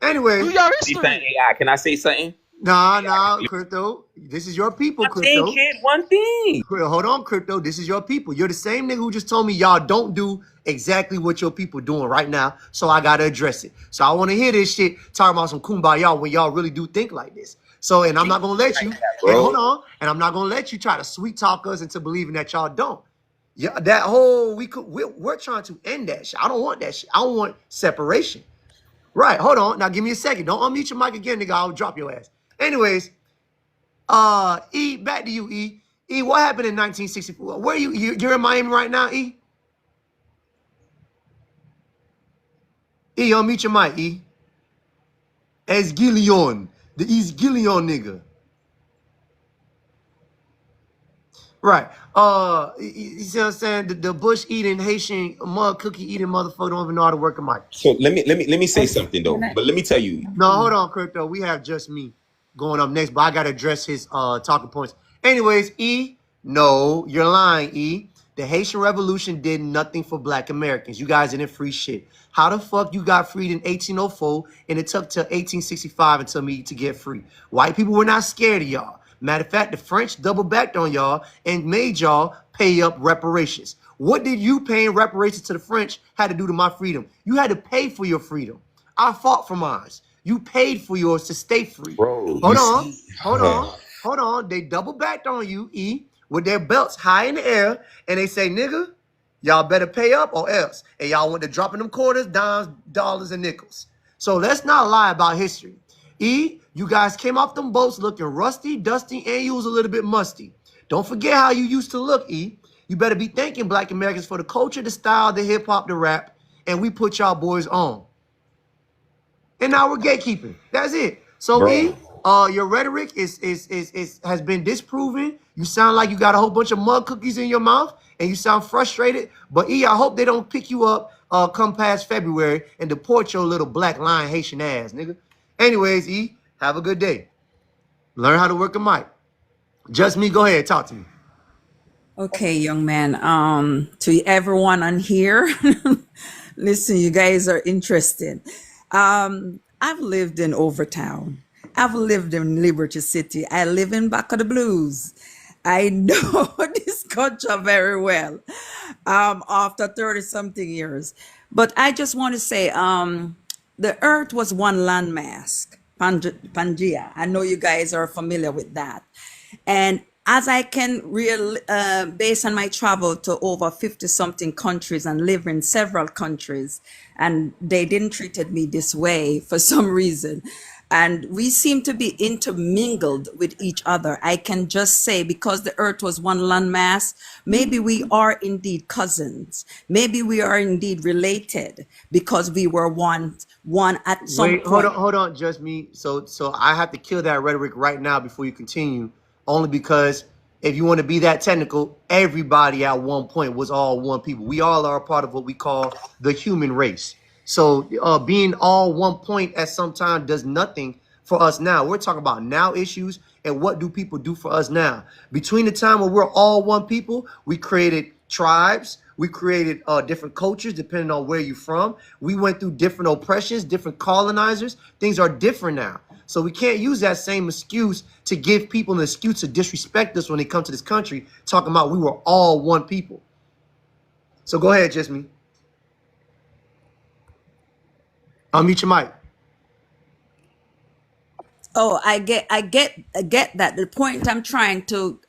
Anyway, do your history. AI. Can I say something? Nah, Crypto. This is your people, Crypto. One thing. Hold on, Crypto. This is your people. You're the same nigga who just told me y'all don't do exactly what your people doing right now, so I gotta address it. So I want to hear this shit talking about some kumbaya when y'all really do think like this. So, and I'm not gonna let you. Hold on, and I'm not gonna let you try to sweet talk us into believing that y'all don't. Yeah, that whole we're trying to end that shit. I don't want that shit. I don't want separation. Right? Hold on. Now give me a second. Don't unmute your mic again, nigga. I'll drop your ass. Anyways, E, back to you, E. E, what happened in 1964? Where you're in Miami right now, E? E, unmute your mic, E. As Gillion, the East Gillion nigga. Right. You see what I'm saying? The bush eating Haitian mug cookie eating motherfucker don't even know how to work a mic. So let me say something though. But let me tell you. No, hold on, Crypto. We have just me going up next, but I gotta address his talking points. Anyways, E, no, you're lying, E. The Haitian Revolution did nothing for Black Americans. You guys didn't free shit. How the fuck you got freed in 1804 and it took till 1865 until me to get free? White people were not scared of y'all. Matter of fact, the French double backed on y'all and made y'all pay up reparations. What did you paying reparations to the French had to do to my freedom? You had to pay for your freedom. I fought for mine. You paid for yours to stay free. Bro, Hold on. They double backed on you, E, with their belts high in the air, and they say, nigga, y'all better pay up or else. And y'all went to dropping them quarters, dimes, dollars, and nickels. So let's not lie about history. E, you guys came off them boats looking rusty, dusty, and you was a little bit musty. Don't forget how you used to look, E. You better be thanking Black Americans for the culture, the style, the hip-hop, the rap, and we put y'all boys on. And now we're gatekeeping. That's it. So, bro. E, your rhetoric has been disproven. You sound like you got a whole bunch of mud cookies in your mouth, and you sound frustrated. But E, I hope they don't pick you up come past February and deport your little black lion Haitian ass, nigga. Anyways, E, have a good day. Learn how to work a mic. Just me, go ahead, talk to me. Okay, young man. To everyone on here, listen, you guys are interested. I've lived in Overtown. I've lived in Liberty City. I live in Back of the Blues. I know this culture very well after 30-something years. But I just want to say, the earth was one landmass, Pangea. I know you guys are familiar with that. And as I can based on my travel to over 50-something countries and live in several countries, and they didn't treated me this way for some reason. And we seem to be intermingled with each other. I can just say, because the earth was one landmass, maybe we are indeed cousins. Maybe we are indeed related because we were one at some point. Hold on, just me. So I have to kill that rhetoric right now before you continue, only because if you want to be that technical, everybody at one point was all one people. We all are a part of what we call the human race. So being all one point at some time does nothing for us now. We're talking about now issues and what do people do for us now. Between the time where we're all one people, we created tribes. We created different cultures depending on where you're from. We went through different oppressions, different colonizers. Things are different now. So we can't use that same excuse to give people an excuse to disrespect us when they come to this country, talking about we were all one people. So go ahead, Just me. Unmute your mic. Oh, I get that. The point I'm trying to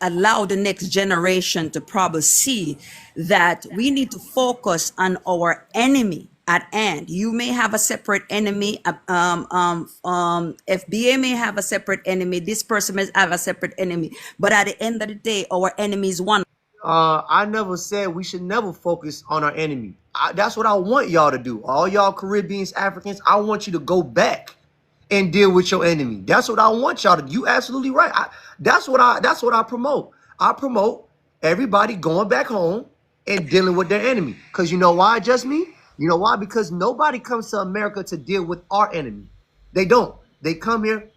allow the next generation to probably see that we need to focus on our enemy at hand. You may have a separate enemy. FBA may have a separate enemy. This person may have a separate enemy. But at the end of the day, our enemy is one. I never said we should never focus on our enemy. That's what I want y'all to do. All y'all Caribbeans, Africans, I want you to go back and deal with your enemy. That's what I want y'all to do. You absolutely right. That's what I promote. I promote everybody going back home and dealing with their enemy. Because you know why, Just me? You know why? Because nobody comes to America to deal with our enemy. They don't. They come here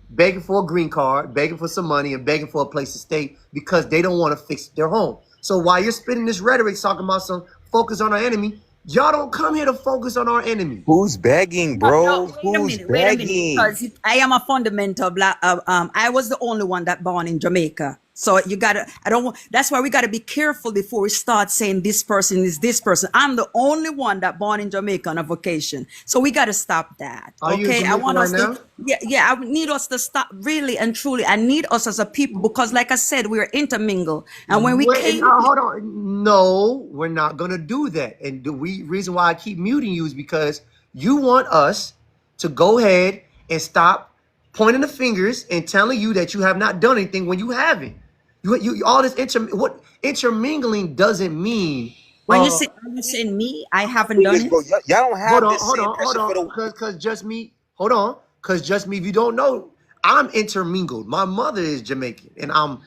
begging for a green card, begging for some money, and begging for a place to stay because they don't want to fix their home. So while you're spitting this rhetoric talking about some focus on our enemy, y'all don't come here to focus on our enemy. Who's begging, bro? No, Who's begging? Because I am a fundamental black. I was the only one that born in Jamaica. So you gotta. That's why we gotta be careful before we start saying this person is this person. I'm the only one that born in Jamaica on a vacation. So we gotta stop that. Are you in Jamaica I want us right now? Yeah. I need us to stop. Really and truly, I need us as a people because, like I said, we are intermingled. And when we came, hold on. No, we're not gonna do that. And the reason why I keep muting you is because you want us to go ahead and stop pointing the fingers and telling you that you have not done anything when you haven't. You all this intermingling doesn't mean. When you say, are you saying me? I haven't done Because, it. bro, y'all don't have this same Hold pressure for on, the. cause just me. Hold on, cause just me. If you don't know, I'm intermingled. My mother is Jamaican, and I'm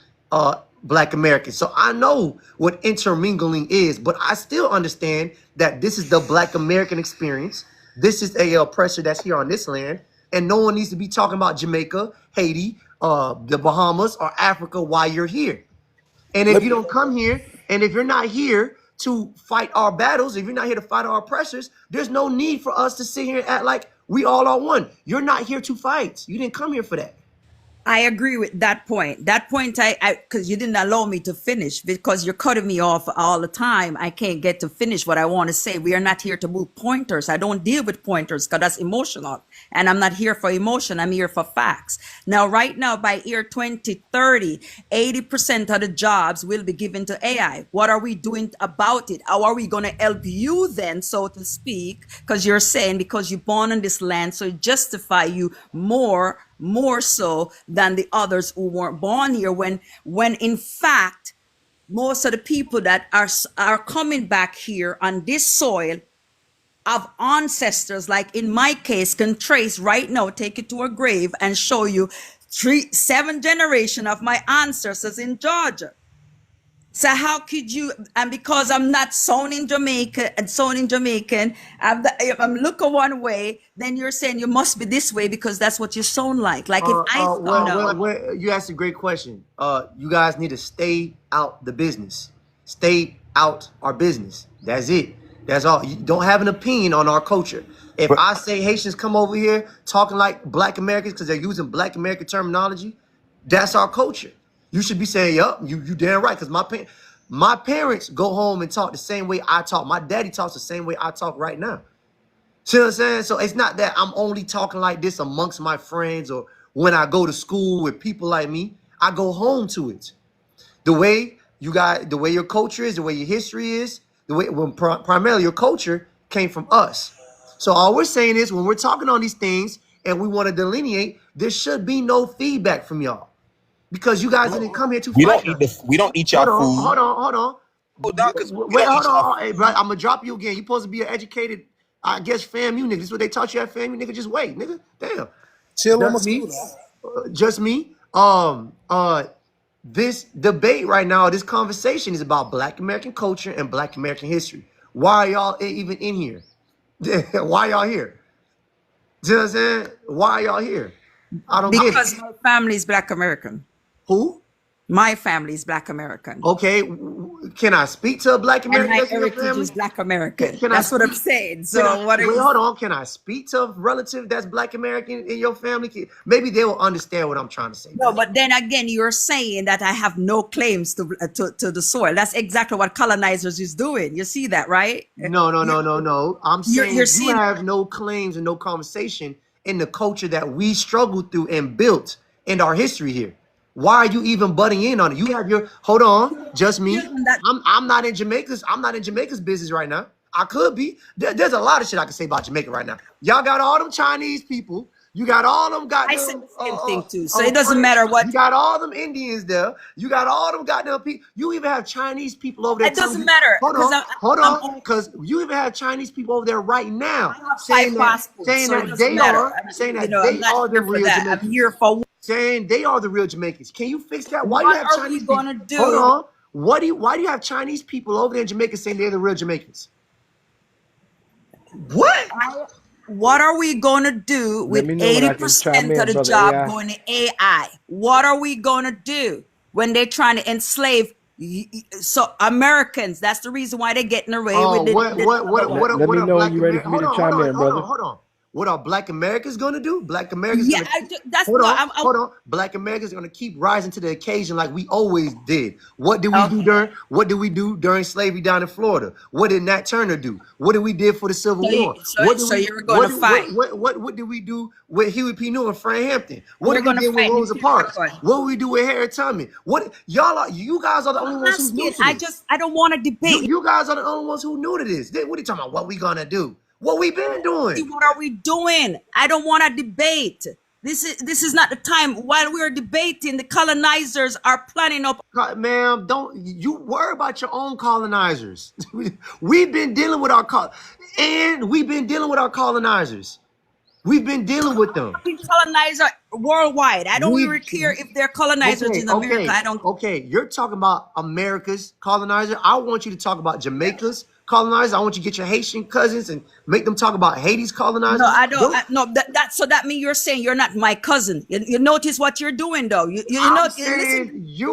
Black American, so I know what intermingling is. But I still understand that this is the Black American experience. This is a oppressor that's here on this land, and no one needs to be talking about Jamaica, Haiti, the Bahamas, or Africa while you're here. And if you don't come here, and if you're not here to fight our battles, if you're not here to fight our oppressors, there's no need for us to sit here and act like we all are one. You're not here to fight. You didn't come here for that. I agree with that point. That point, because you didn't allow me to finish because you're cutting me off all the time. I can't get to finish what I want to say. We are not here to move pointers. I don't deal with pointers because that's emotional. And I'm not here for emotion. I'm here for facts. Now, right now, by year 2030, 80% of the jobs will be given to AI. What are we doing about it? How are we going to help you then, so to speak? Because you're saying because you're born on this land, so it justify you more so than the others who weren't born here, when in fact most of the people that are coming back here on this soil of ancestors, like in my case, can trace right now, take it to a grave and show you 7 generations of my ancestors in Georgia. So how could you, and because I'm not sounding Jamaican, I'm looking one way, then you're saying you must be this way because that's what you sound like. Like if I you asked a great question. You guys need to stay out the business. Stay out our business. That's it. That's all. You don't have an opinion on our culture. If I say Haitians come over here talking like Black Americans because they're using Black American terminology, that's our culture. You should be saying, yup, you damn right. Because my parents go home and talk the same way I talk. My daddy talks the same way I talk right now. See what I'm saying? So it's not that I'm only talking like this amongst my friends or when I go to school with people like me. I go home to it. The way your culture is, the way your history is, the way primarily your culture came from us. So all we're saying is when we're talking on these things and we want to delineate, there should be no feedback from y'all. Because you guys didn't come here to fight us. We don't eat y'all food. Hold on. Wait, hold on. Hey, bro, I'm gonna drop you again. You supposed to be an educated, I guess, FAMU nigga. This is what they taught you at FAMU, nigga. Just wait, nigga. Damn. Chill on my school. Just me. This debate right now, this conversation is about Black American culture and Black American history. Why are y'all even in here? Why y'all here? You know what I'm saying? Why are y'all here? I don't get it. Because my family is Black American. Who? My family is Black American. Okay, can I speak to a Black American? And my heritage is Black American. Can that's what I'm saying. So wait, hold on. Can I speak to a relative that's Black American in your family? Maybe they will understand what I'm trying to say. No, but then again, you're saying that I have no claims to the soil. That's exactly what colonizers is doing. You see that, right? No. I'm saying you have no claims and no conversation in the culture that we struggled through and built in our history here. Why are you even butting in on it? You have your hold on, just me. I'm not in Jamaica's. I'm not in Jamaica's business right now. I could be. There's a lot of shit I can say about Jamaica right now. Y'all got all them Chinese people. You got all them goddamn. I said the same thing too. So it doesn't matter what. You got all them Indians there. You got all them goddamn people. You even have Chinese people over there. It doesn't matter. Hold on, because you even have Chinese people over there right now saying that they are the real Jamaicans. I'm here for. Saying they are the real Jamaicans. Can you fix that? Why do you have Chinese people? Hold on. Why do you have Chinese people over there in Jamaica saying they're the real Jamaicans? What are we gonna do with 80% of the job going to AI? What are we gonna do when they're trying to enslave Americans? That's the reason why they're getting away with it. Let me know when you're ready for me to chime in, brother. Hold on. What are Black Americans gonna do? Black Americans. Yeah, hold on. Black Americans are gonna keep rising to the occasion like we always did. What did we do during slavery down in Florida? What did Nat Turner do? What did we did for the Civil War? You're going to fight. What did we do with Huey P. Newton and Fred Hampton? What did we do with Rosa Parks? What did we do with Harriet Tubman? You guys are the only ones who knew to this. I don't want to debate. You guys are the only ones who knew to this. What are you talking about? What we gonna do? What we been doing? What are we doing? I don't want to debate. This is not the time. While we're debating, the colonizers are planning up. Ma'am, don't you worry about your own colonizers. We've been dealing with our colonizers. We've been dealing with them. Colonizer worldwide. I don't really care if they're colonizers in America. I don't. Okay, you're talking about America's colonizer. I want you to talk about Jamaica's colonizer. I want you to get your Haitian cousins and make them talk about Haiti's colonizer. No, I don't. No, so that means you're saying you're not my cousin. You notice what you're doing, though. You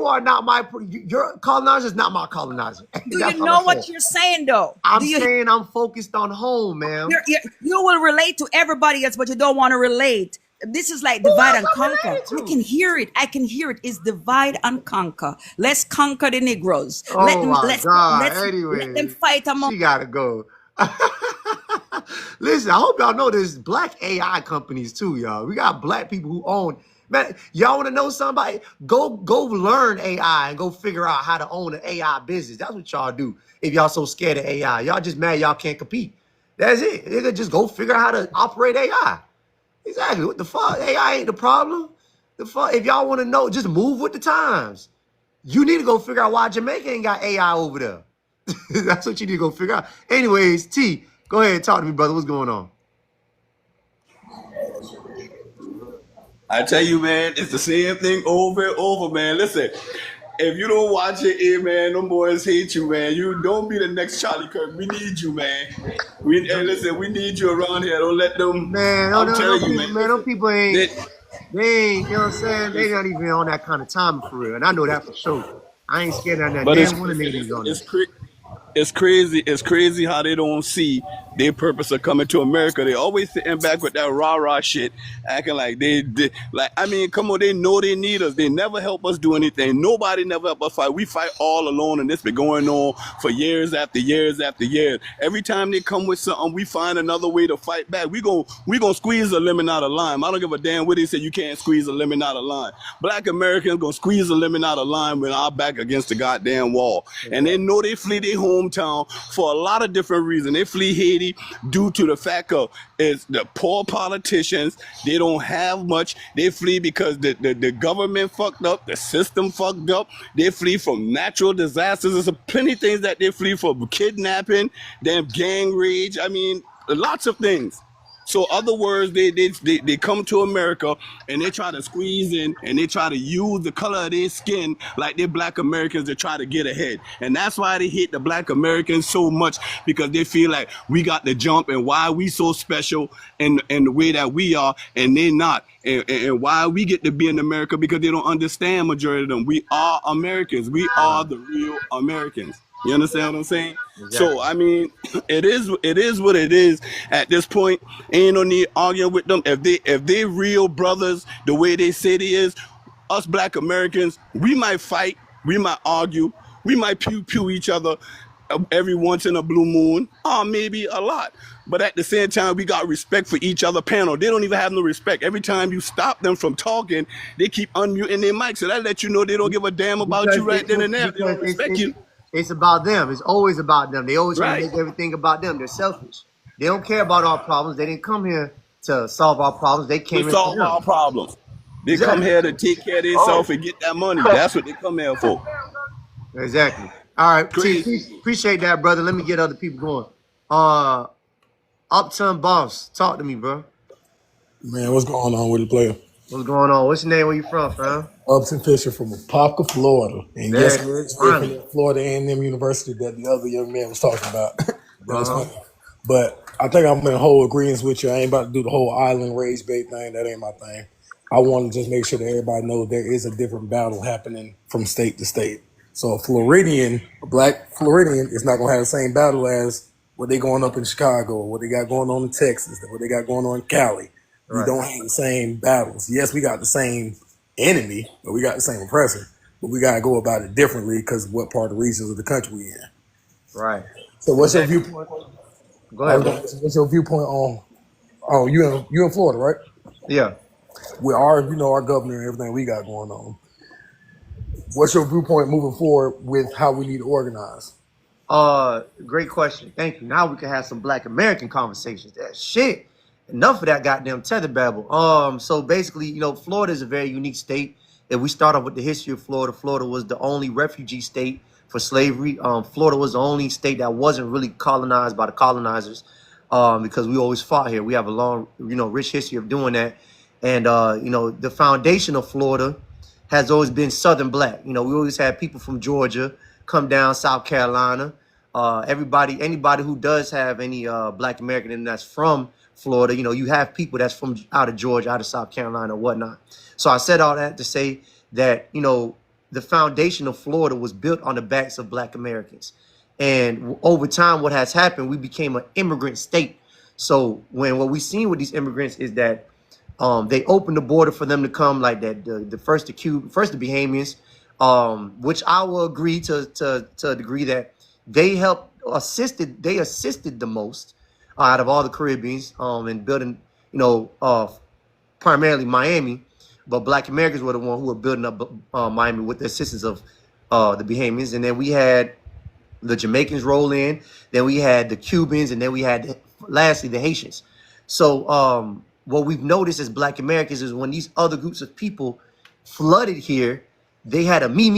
are not my. Your colonizer is not my colonizer. Do you know what you're saying, though? I'm saying I'm focused on home, man. You will relate to everybody else, but you don't want to relate. This is like divide and conquer. I can hear it. It's divide and conquer. Let's conquer the Negroes. Let them fight among. She gotta go. Listen, I hope y'all know there's black AI companies too, y'all. We got black people who own. Man, y'all want to know somebody? Go learn AI and go figure out how to own an AI business. That's what y'all do. If y'all so scared of AI, y'all just mad y'all can't compete. That's it. They just go figure out how to operate AI. Exactly. What the fuck? AI ain't the problem. The fuck? If y'all want to know, just move with the times. You need to go figure out why Jamaica ain't got AI over there. That's what you need to go figure out. Anyways, T, go ahead and talk to me, brother. What's going on? I tell you, man, it's the same thing over and over, man. Listen, if you don't watch it, man, them boys hate you, man. You don't be the next Charlie Kirk. We need you, man. We need you around here. Don't let them. Man, I'm telling you, man. Them people ain't. They ain't. You know what I'm saying? They not even on that kind of time for real, and I know that for sure. I ain't scared of that. But Damn, one of niggas on that. It's crazy. It's crazy how they don't see their purpose of coming to America. They always sitting back with that rah-rah shit, acting like they like, I mean, come on, they know they need us. They never help us do anything. Nobody never help us fight. We fight all alone, and it's been going on for years after years after years. Every time they come with something, we find another way to fight back. We gonna squeeze a lemon out of lime. I don't give a damn what they say. You can't squeeze a lemon out of lime. Black Americans gonna squeeze a lemon out of lime when our back against the goddamn wall. And they know they flee their hometown for a lot of different reasons. They flee Haiti due to the fact of it's the poor politicians. They don't have much. They flee because the government fucked up, the system fucked up. They flee from natural disasters. There's plenty of things that they flee from: kidnapping, damn gang rage. I mean, lots of things. So other words, they come to America and they try to squeeze in and they try to use the color of their skin like they're black Americans to try to get ahead. And that's why they hate the black Americans so much, because they feel like we got the jump and why we so special in the way that we are and they're not. And why we get to be in America, because they don't understand majority of them. We are Americans. We are the real Americans. You understand what I'm saying? Exactly. So, I mean, it is what it is at this point. Ain't no need arguing with them. If they real brothers, the way they say they is, us black Americans, we might fight, we might argue, we might pew each other every once in a blue moon, or maybe a lot. But at the same time, we got respect for each other panel. They don't even have no respect. Every time you stop them from talking, they keep unmuting their mic. So that lets you know they don't give a damn about you right then and there. They don't respect you. It's about them. It's always about them. They always try to make everything about them. They're selfish. They don't care about our problems. They didn't come here to solve our problems. They came here to solve our problems. They come here to take care of themselves and get that money. That's what they come here for. Exactly. All right. Appreciate that, brother. Let me get other people going. Upton Boss, talk to me, bro. Man, what's going on with the player? What's going on? What's your name? Where you from, fam? Upton Fisher from Apopka, Florida. And yes, it's from Florida A&M University that the other young man was talking about. That's funny. But I think I'm in whole agreement with you. I ain't about to do the whole island rage bait thing. That ain't my thing. I want to just make sure that everybody knows there is a different battle happening from state to state. So a black Floridian is not going to have the same battle as what they going up in Chicago, or what they got going on in Texas, what they got going on in Cali. We don't have the same battles. Yes, we got the same enemy, but we got the same oppressor. But we got to go about it differently because of what part of the regions of the country we in. Right. So what's your viewpoint? Go ahead. What's your viewpoint on? Oh, you in Florida, right? Yeah. With our governor and everything we got going on. What's your viewpoint moving forward with how we need to organize? Great question. Thank you. Now we can have some Black American conversations. That shit. Enough of that goddamn tether babble. So basically, Florida is a very unique state. If we start off with the history of Florida, Florida was the only refugee state for slavery. Florida was the only state that wasn't really colonized by the colonizers, because we always fought here. We have a long, rich history of doing that. And, the foundation of Florida has always been Southern black. We always had people from Georgia come down, South Carolina. Anybody who does have any Black American and that's from Florida, you have people that's from out of Georgia, out of South Carolina, or whatnot. So I said all that to say that, the foundation of Florida was built on the backs of Black Americans. And over time, what has happened, we became an immigrant state. So what we've seen with these immigrants is that they opened the border for them to come, like that. The first the Bahamians, which I will agree to a degree that they assisted the most out of all the Caribbeans in building, primarily Miami. But Black Americans were the one who were building up Miami with the assistance of the Bahamians. And then we had the Jamaicans roll in, then we had the Cubans, and then we had, lastly, the Haitians. So what we've noticed as Black Americans is when these other groups of people flooded here, they had a me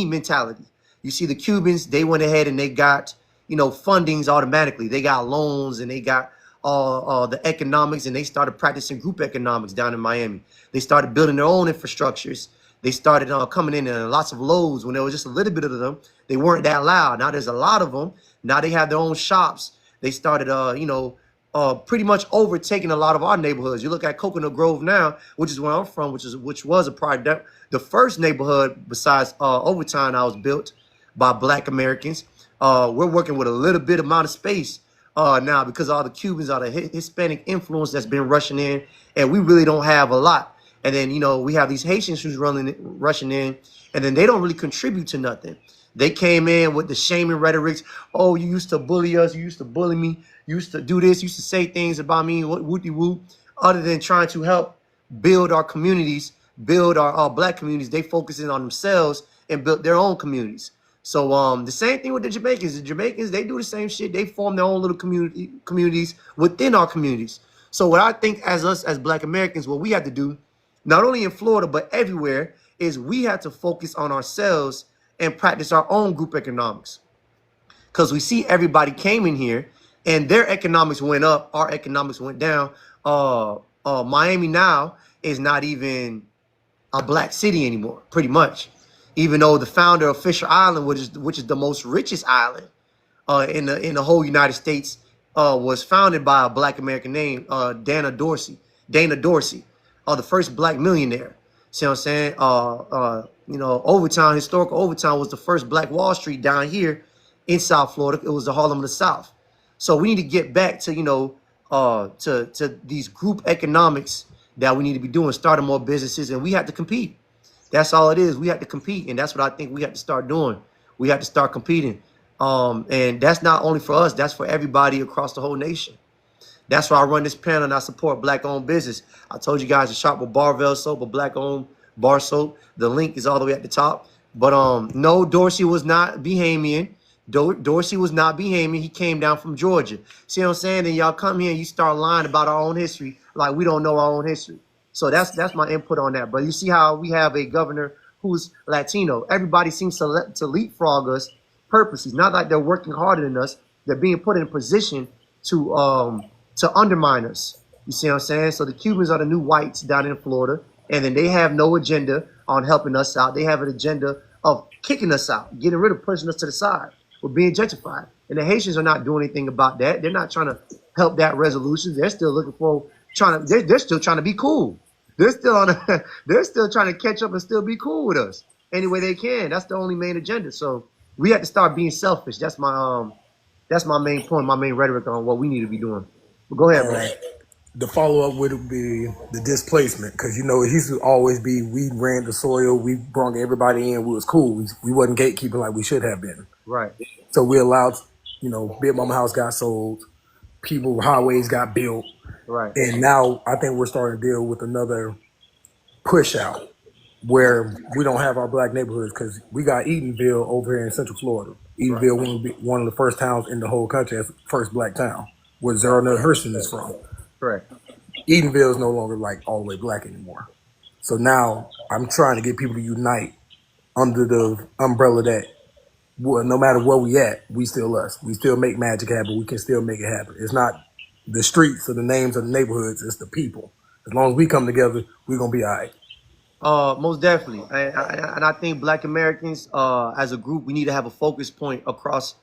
mentality. You see, the Cubans, they went ahead and they got, fundings automatically. They got loans and they got the economics, and they started practicing group economics down in Miami. They started building their own infrastructures. They started coming in lots of loads. When there was just a little bit of them, they weren't that loud. Now there's a lot of them. Now they have their own shops. They started, pretty much overtaking a lot of our neighborhoods. You look at Coconut Grove now, which is where I'm from, which was a project. The first neighborhood besides Overtown I was built by Black Americans. We're working with a little bit amount of space now because all the Cubans, all the Hispanic influence that's been rushing in, and we really don't have a lot. And then, we have these Haitians who's rushing in, and then they don't really contribute to nothing. They came in with the shaming rhetorics. Oh, you used to bully us. You used to bully me. You used to do this. You used to say things about me. Whoop-de-whoop. Other than trying to help build our communities, build our Black communities, they focusing on themselves and built their own communities. So the same thing with the Jamaicans. The Jamaicans, they do the same shit. They form their own little communities within our communities. So what I think as us, as Black Americans, what we have to do, not only in Florida, but everywhere, is we have to focus on ourselves and practice our own group economics. Because we see everybody came in here and their economics went up, our economics went down. Miami now is not even a Black city anymore, pretty much. Even though the founder of Fisher Island, which is the most richest island in the whole United States, was founded by a Black American named Dana Dorsey, the first Black millionaire. See what I'm saying? Historical Overtown was the first Black Wall Street down here in South Florida. It was the Harlem of the South. So we need to get back to, to these group economics that we need to be doing, starting more businesses, and we have to compete. That's all it is. We have to compete, and that's what I think we have to start doing. We have to start competing. And that's not only for us, that's for everybody across the whole nation. That's why I run this panel and I support Black-owned business. I told you guys to shop with Barvell soap, a Black-owned bar soap. The link is all the way at the top. But no, Dorsey was not Bahamian. Dorsey was not Bahamian. He came down from Georgia. See what I'm saying? And y'all come here and you start lying about our own history like we don't know our own history. So that's my input on that. But you see how we have a governor who's Latino. Everybody seems to leapfrog us purposely. Not like they're working harder than us. They're being put in a position to undermine us. You see what I'm saying? So the Cubans are the new whites down in Florida, and then they have no agenda on helping us out. They have an agenda of kicking us out, getting rid of, pushing us to the side. We're being gentrified. And the Haitians are not doing anything about that. They're not trying to help that resolution. They're still looking for they're still trying to be cool. They're still they're still trying to catch up and still be cool with us any way they can. That's the only main agenda. So we have to start being selfish. That's my main point, my main rhetoric on what we need to be doing. But go ahead, man. The follow-up would be the displacement, because it used to always be we ran the soil, we brought everybody in, we was cool. We wasn't gatekeeping like we should have been. Right. So we allowed, Big Mama House got sold, highways got built. Right. And now I think we're starting to deal with another push out where we don't have our Black neighborhoods, because we got Eatonville over here in Central Florida. Eatonville will be one of the first towns in the whole country as first Black town, where Zerona Hurston is from. Correct. Edenville is no longer like all the way black anymore. So now I'm trying to get people to unite under the umbrella that no matter where we at, we still us. We still make magic happen. We can still make it happen. It's not the streets or the names of the neighborhoods. It's the people. As long as we come together, we're going to be all right. Most definitely, and I think Black Americans, as a group, we need to have a focus point across,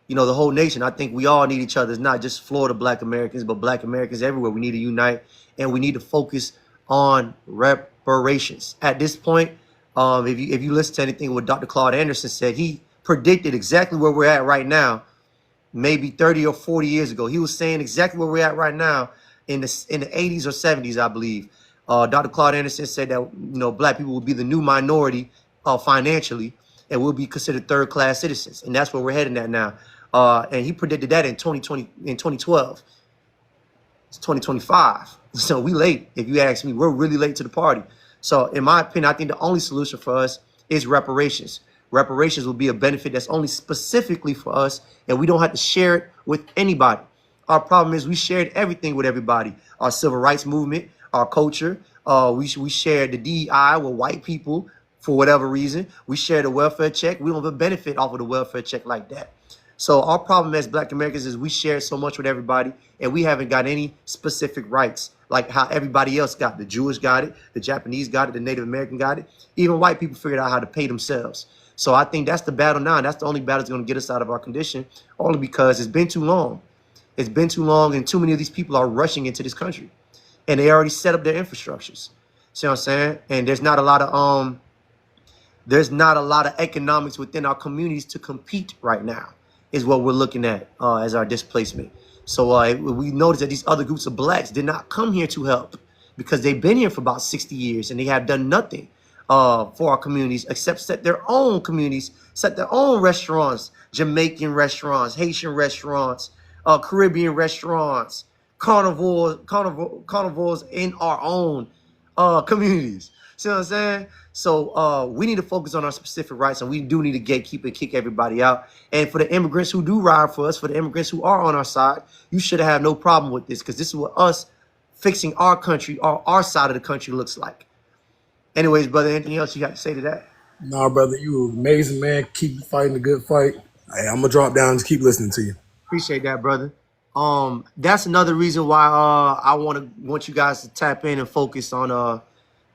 the whole nation. I think we all need each other. It's not just Florida Black Americans, but Black Americans everywhere. We need to unite, and we need to focus on reparations. At this point, if you listen to anything what Dr. Claude Anderson said, he predicted exactly where we're at right now, maybe 30 or 40 years ago. He was saying exactly where we're at right now in the 80s or 70s, I believe. Dr. Claude Anderson said that Black people will be the new minority financially, and will be considered third-class citizens, and that's where we're heading at now. And he predicted that in 2012. It's 2025, so we late. If you ask me, we're really late to the party. So, in my opinion, I think the only solution for us is reparations. Reparations will be a benefit that's only specifically for us, and we don't have to share it with anybody. Our problem is we shared everything with everybody. Our civil rights movement, our culture. We shared the DEI with white people for whatever reason. We shared the welfare check. We don't have a benefit off of the welfare check like that. So our problem as Black Americans is we share so much with everybody, and we haven't got any specific rights like how everybody else got. The Jewish got it, the Japanese got it, the Native American got it. Even white people figured out how to pay themselves. So I think that's the battle now. And that's the only battle that's going to get us out of our condition, only because it's been too long. It's been too long, and too many of these people are rushing into this country. And they already set up their infrastructures. See what I'm saying? And there's not a lot of economics within our communities to compete right now, is what we're looking at as our displacement. So we noticed that these other groups of Blacks did not come here to help because they've been here for about 60 years and they have done nothing for our communities except set their own communities, set their own restaurants, Jamaican restaurants, Haitian restaurants, Caribbean restaurants, carnivores in our own communities. See what I'm saying? So we need to focus on our specific rights, and we do need to gatekeep and kick everybody out. And for the immigrants who do ride for us, for the immigrants who are on our side, you should have no problem with this, because this is what us fixing our country, or our side of the country, looks like. Anyways, brother, anything else you got to say to that? Nah, brother, you amazing, man. Keep fighting the good fight. Hey, I'm gonna drop down and just keep listening to you. Appreciate that, brother. That's another reason why I want you guys to tap in and focus on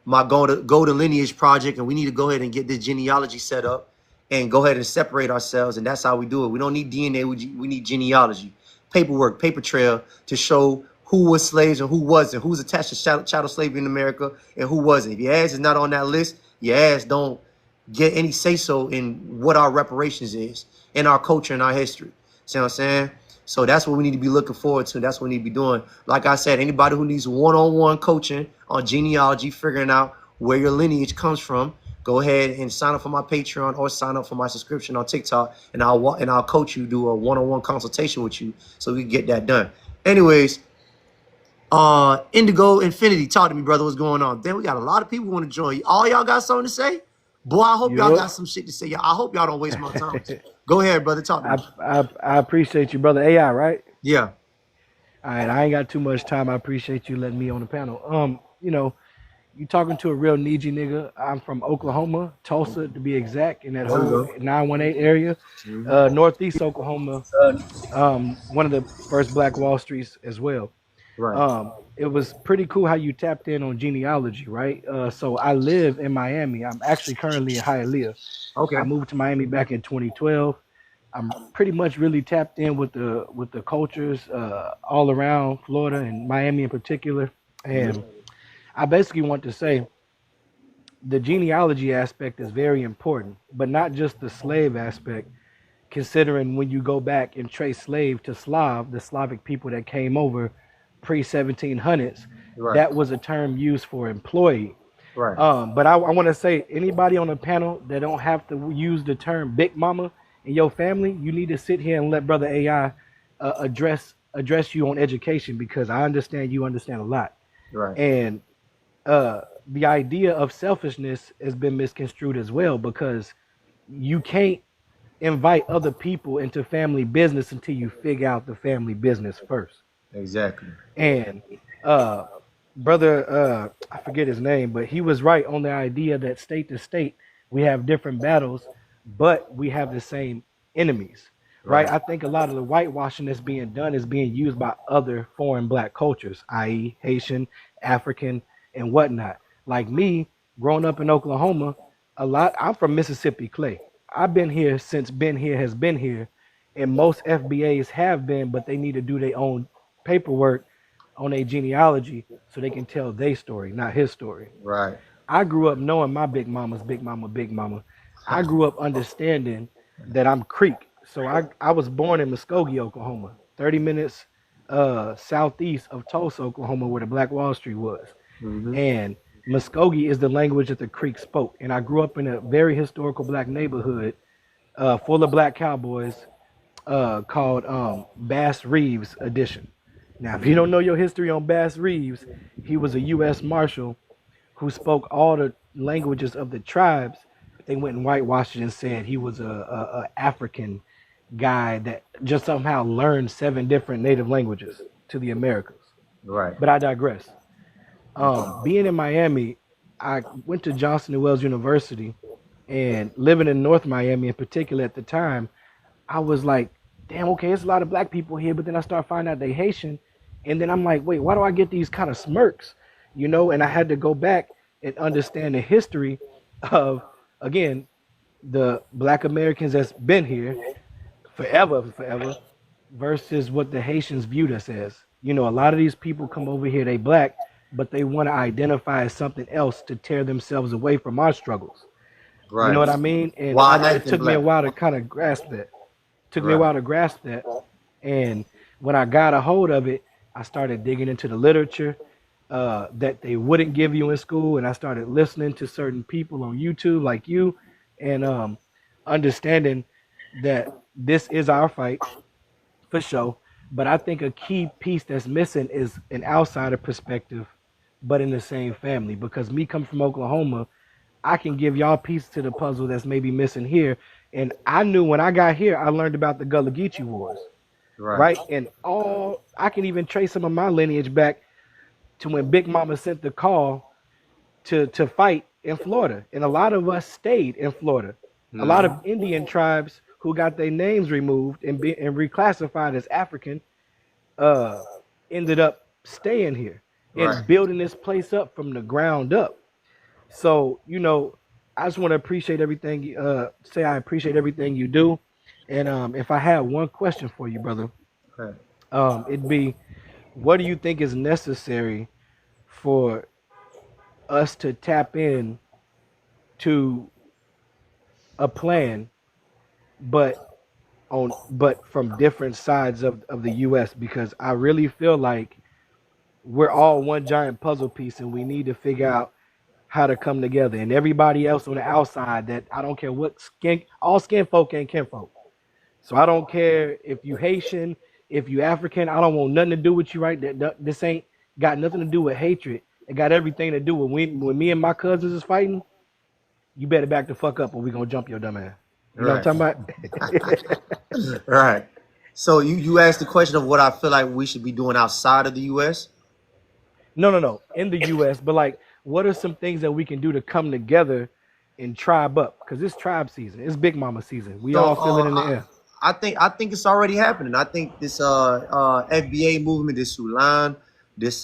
my go to lineage project, and we need to go ahead and get this genealogy set up and go ahead and separate ourselves, and that's how we do it. We don't need DNA, we need genealogy, paperwork, paper trail to show who was slaves and who wasn't, who was attached to chattel slavery in America and who wasn't. If your ass is not on that list, your ass don't get any say-so in what our reparations is, in our culture and our history. See what I'm saying? So that's what we need to be looking forward to. That's what we need to be doing. Like I said, anybody who needs one-on-one coaching on genealogy, figuring out where your lineage comes from, go ahead and sign up for my Patreon or sign up for my subscription on TikTok, and I'll coach you, do a one-on-one consultation with you so we can get that done. Anyways, Indigo Infinity, talk to me, brother. What's going on? Then we got a lot of people want to join. All y'all got something to say? Boy, I hope y'all got some shit to say. I hope y'all don't waste my time. Go ahead, brother. Talk to me. I appreciate you, brother. AI, right? Yeah. All right. I ain't got too much time. I appreciate you letting me on the panel. You talking to a real Niji nigga. I'm from Oklahoma, Tulsa to be exact, in that whole 918 area, Northeast Oklahoma. One of the first Black Wall Streets as well. Right. It was pretty cool how you tapped in on genealogy, right? So I live in Miami. I'm actually currently in Hialeah. Okay. I moved to Miami back in 2012. I'm pretty much really tapped in with the cultures all around Florida and Miami in particular. And I basically want to say the genealogy aspect is very important, but not just the slave aspect, considering when you go back and trace slave to Slav, the Slavic people that came over pre-1700s, that was a term used for employee. Right. But I want to say, anybody on the panel that don't have to use the term Big Mama in your family, you need to sit here and let Brother AI address you on education, because I understand you understand a lot. Right. And the idea of selfishness has been misconstrued as well, because you can't invite other people into family business until you figure out the family business first. Exactly. And brother, I forget his name, but he was right on the idea that state to state we have different battles, but we have the same enemies. Right? Right. I think a lot of the whitewashing that's being done is being used by other foreign black cultures, i.e., Haitian, African, and whatnot. Like me, growing up in Oklahoma, I'm from Mississippi Clay. I've been here since been here has been here, and most FBAs have been, but they need to do their own paperwork on a genealogy so they can tell their story, not his story. Right. I grew up knowing my big mama's big mama, big mama. I grew up understanding that I'm Creek. So I was born in Muskogee, Oklahoma, 30 minutes southeast of Tulsa, Oklahoma, where the Black Wall Street was. Mm-hmm. And Muskogee is the language that the Creek spoke. And I grew up in a very historical black neighborhood full of black cowboys called Bass Reeves Edition. Now, if you don't know your history on Bass Reeves, he was a U.S. Marshal who spoke all the languages of the tribes. They went and whitewashed it and said he was a African guy that just somehow learned 7 different native languages to the Americas. Right. But I digress. Being in Miami, I went to Johnson & Wales University, and living in North Miami in particular at the time, I was like, damn, okay, there's a lot of black people here, but then I start finding out they Haitian, and then I'm like, wait, why do I get these kind of smirks? You know, and I had to go back and understand the history of, again, the black Americans that's been here forever, versus what the Haitians viewed us as. You know, a lot of these people come over here, they black, but they want to identify as something else to tear themselves away from our struggles. Right. You know what I mean? And it took me a while to kind of grasp that. And when I got a hold of it, I started digging into the literature that they wouldn't give you in school, and I started listening to certain people on YouTube like you, and understanding that this is our fight for sure. But I think a key piece that's missing is an outsider perspective, but in the same family. Because me coming from Oklahoma, I can give y'all pieces to the puzzle that's maybe missing here. And I knew when I got here, I learned about the Gullah Geechee Wars, right? And I can even trace some of my lineage back to when Big Mama sent the call to fight in Florida. And a lot of us stayed in Florida. A lot of Indian tribes who got their names removed and reclassified as African ended up staying here and building this place up from the ground up. So, you know, I just want to appreciate everything, I appreciate everything you do. And if I had one question for you, brother, it'd be, what do you think is necessary for us to tap in to a plan, but from different sides of the U.S.? Because I really feel like we're all one giant puzzle piece, and we need to figure out how to come together. And everybody else on the outside, that I don't care what skin, all skin folk ain't kinfolk. So I don't care if you Haitian, if you African, I don't want nothing to do with you, right? This ain't got nothing to do with hatred. It got everything to do with when me and my cousins is fighting, you better back the fuck up or we gonna jump your dumb ass. You know what I'm talking about? Right. So you asked the question of what I feel like we should be doing outside of the U.S.? No. In the U.S., but like, what are some things that we can do to come together and tribe up? Because it's tribe season. It's Big Mama season. We all feel it in the air. I think it's already happening. I think this FBA movement, this soulaan, this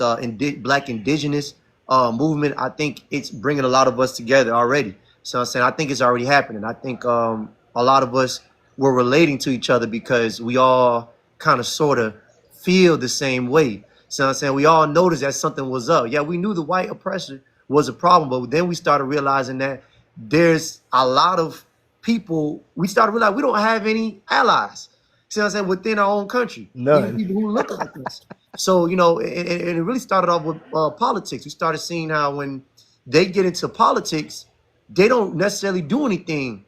Black Indigenous movement, I think it's bringing a lot of us together already. So I'm saying I think it's already happening. I think a lot of us were relating to each other because we all kind of sort of feel the same way. So I'm saying we all noticed that something was up. Yeah, we knew the white oppression was a problem, but then we started realizing that there's a lot of people. We started realizing we don't have any allies. See what I'm saying? Within our own country, even people who look like us. So you know, and it really started off with politics. We started seeing how when they get into politics, they don't necessarily do anything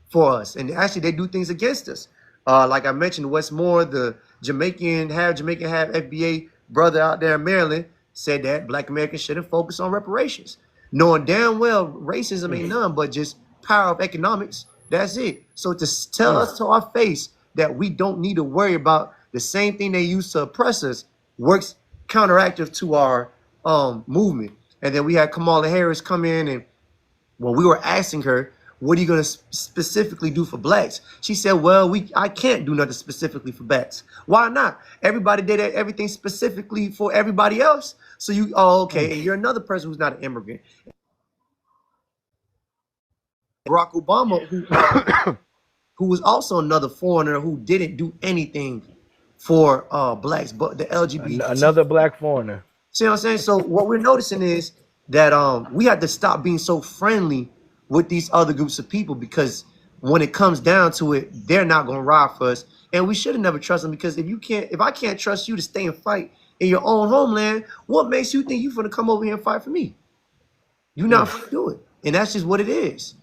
for us, and actually they do things against us. Like I mentioned, Westmore, the Jamaican half FBA brother out there in Maryland, said that Black Americans shouldn't focus on reparations, knowing damn well racism ain't none but just power of economics. That's it. So to tell us to our face that we don't need to worry about the same thing they used to oppress us, works counteractive to our movement. And then we had Kamala Harris come in, and when we were asking her, what are you going to specifically do for blacks? She said, well, I can't do nothing specifically for blacks. Why not? Everybody did everything specifically for everybody else. So okay, and you're another person who's not an immigrant. Barack Obama, who was also another foreigner who didn't do anything for blacks, but the LGBT. Another black foreigner. See what I'm saying? So what we're noticing is that we have to stop being so friendly with these other groups of people, because when it comes down to it, they're not going to ride for us. And we should have never trusted them, because if I can't trust you to stay and fight in your own homeland, what makes you think you're going to come over here and fight for me? You're not going to do it. And that's just what it is.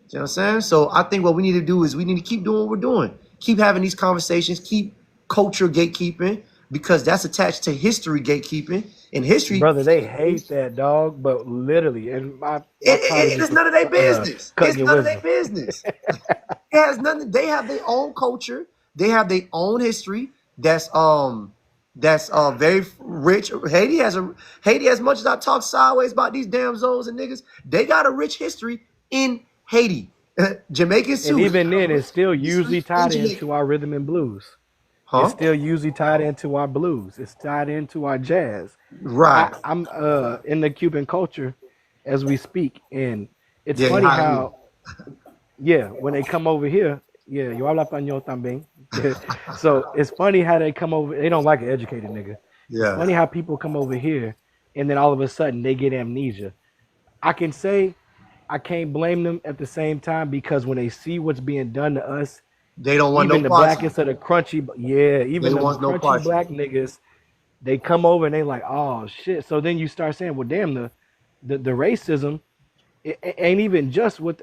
You know what I'm saying? So I think what we need to do is we need to keep doing what we're doing. Keep having these conversations, keep culture gatekeeping, because that's attached to history gatekeeping. And history, brother, they hate that, dog. But literally, and it's none of their business. It's none of their business. It has nothing. They have their own culture. They have their own history. That's very rich. Haiti, as much as I talk sideways about these damn Zoes and niggas, they got a rich history in Haiti. Jamaicans too. And even then, it's still usually tied into our rhythm and blues. Huh? It's still usually tied into our blues. It's tied into our jazz. Right. I'm in the Cuban culture as we speak, and it's funny how, when they come over here, yo hablo español también. So it's funny how they come over. They don't like an educated nigga. Yeah. It's funny how people come over here, and then all of a sudden they get amnesia. I can say I can't blame them at the same time, because when they see what's being done to us, they don't want even no the blackest of the crunchy, even the crunchy black niggas, they come over and they like, oh shit. So then you start saying, well, damn, the racism, it ain't even just with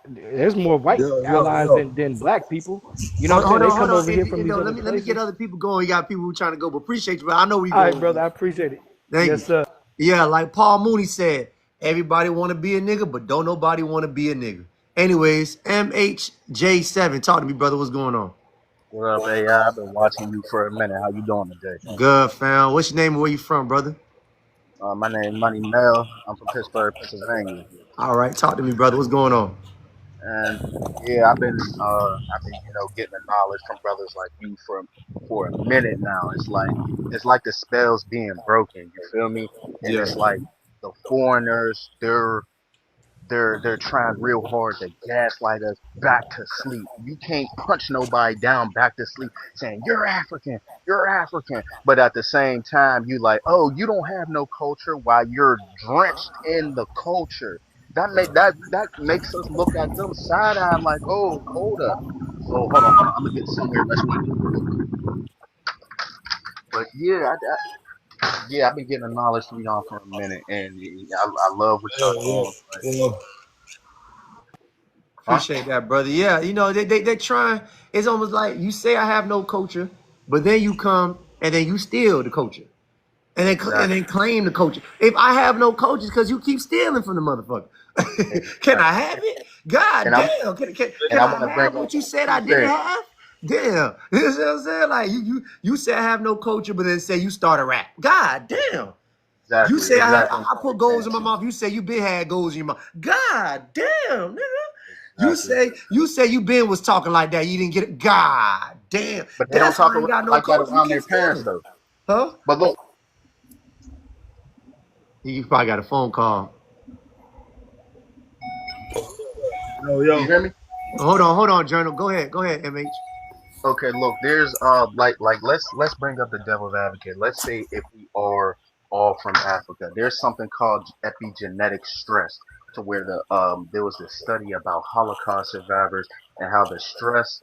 there's more white allies than black people. You know what I'm saying? They come over here from these other places. Let me get other people going. You got people who trying to go, but appreciate you. But I know we. All right, brother, I appreciate it. Thank you, sir. Yeah, like Paul Mooney said, everybody want to be a nigga, but don't nobody want to be a nigga. Anyways, MHJ7, talk to me, brother. What's going on? What up, AI? I've been watching you for a minute. How you doing today? Good, fam. What's your name and where you from, brother? My name is Money Mel. I'm from Pittsburgh, Pennsylvania. All right, talk to me, brother. What's going on? And yeah, I've been getting the knowledge from brothers like you for a minute now. It's like the spell's being broken. You feel me? And it's like the foreigners, they're trying real hard to gaslight us back to sleep. You can't punch nobody down back to sleep saying you're African, but at the same time you like, oh, you don't have no culture, while you're drenched in the culture. That makes us look at them side eye like, oh, hold up. So hold on, I'm gonna get somewhere. But yeah, I've been getting the knowledge from y'all for a minute, and I love what y'all doing. Appreciate that, brother. Yeah, they're trying. It's almost like you say I have no culture, but then you come and then you steal the culture, and then claim the culture. If I have no culture, because you keep stealing from the motherfucker. Can I have it? God damn! Can I have what you said I didn't have? Damn, you know what I'm saying? Like you say I have no culture, but then say you start a rap. God damn. Exactly, you say I put goals in my mouth. You say you been had goals in your mouth. God damn, nigga. You say you been was talking like that. You didn't get it. God damn. But they don't talk like that around their parents though. Huh? But look, you probably got a phone call. Yo, you hear me? Hold on, Journal. Go ahead, MH. Okay, look, there's let's bring up the devil's advocate. Let's say if we are all from Africa, there's something called epigenetic stress, to where there was this study about Holocaust survivors and how the stress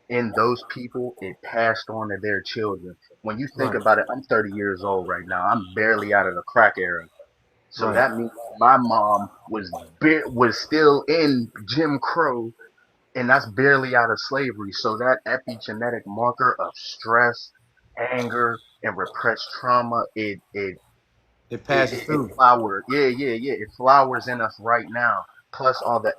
in those people, it passed on to their children. When you think about it, I'm 30 years old right now. I'm barely out of the crack era. So that means my mom was still in Jim Crow, and that's barely out of slavery. So that epigenetic marker of stress, anger, and repressed trauma, it passes through. It flowers. It flowers in us right now. Plus all the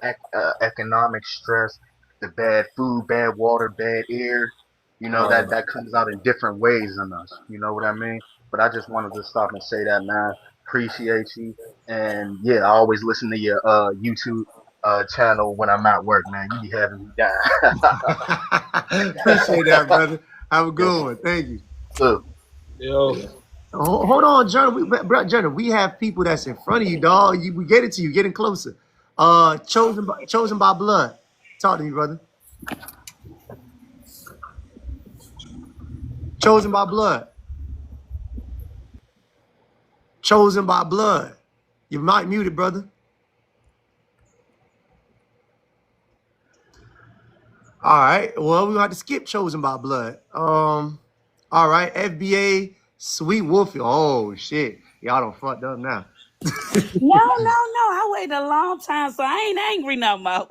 economic stress, the bad food, bad water, bad air. You know, that comes out in different ways in us. You know what I mean? But I just wanted to stop and say that, man. Appreciate you. And yeah, I always listen to your YouTube channel when I'm at work, man. You be having me down. Appreciate that, brother. Have a Yeah, good one. Thank you. too. Yo. Hold on, Jonah. We have people that's in front of you, dog. We get it to you. Getting closer. Chosen by blood. Talk to me, brother. Chosen by blood. Chosen by blood. You might mute it, brother. All right. Well, we gonna have to skip chosen by blood. All right. FBA Sweet Wolfie. Oh shit. Y'all done fucked up now. No. I waited a long time, so I ain't angry no more.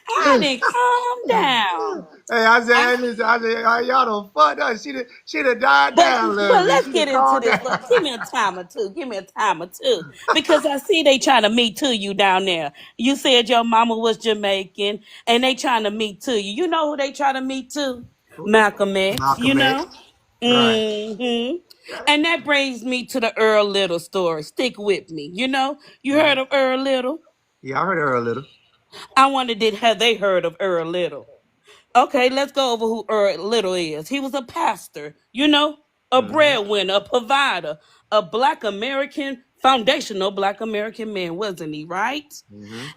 I didn't calm down. Hey, I said, y'all done fucked up. She done died down a little But bit. let's She get done into calmed this. down. Look, give me a time or two. Because I see they trying to meet to you down there. You said your mama was Jamaican, and they trying to meet to you. You know who they trying to meet to? Malcolm X, you Malcolm X. know? Right. And that brings me to the Earl Little story. Stick with me. You know? You heard of Earl Little? Yeah, I heard her a little. I wondered, have they heard of Earl Little? Okay, let's go over who Earl Little is. He was a pastor, you know, a breadwinner, a provider, a Black American, foundational Black American man, wasn't he, right?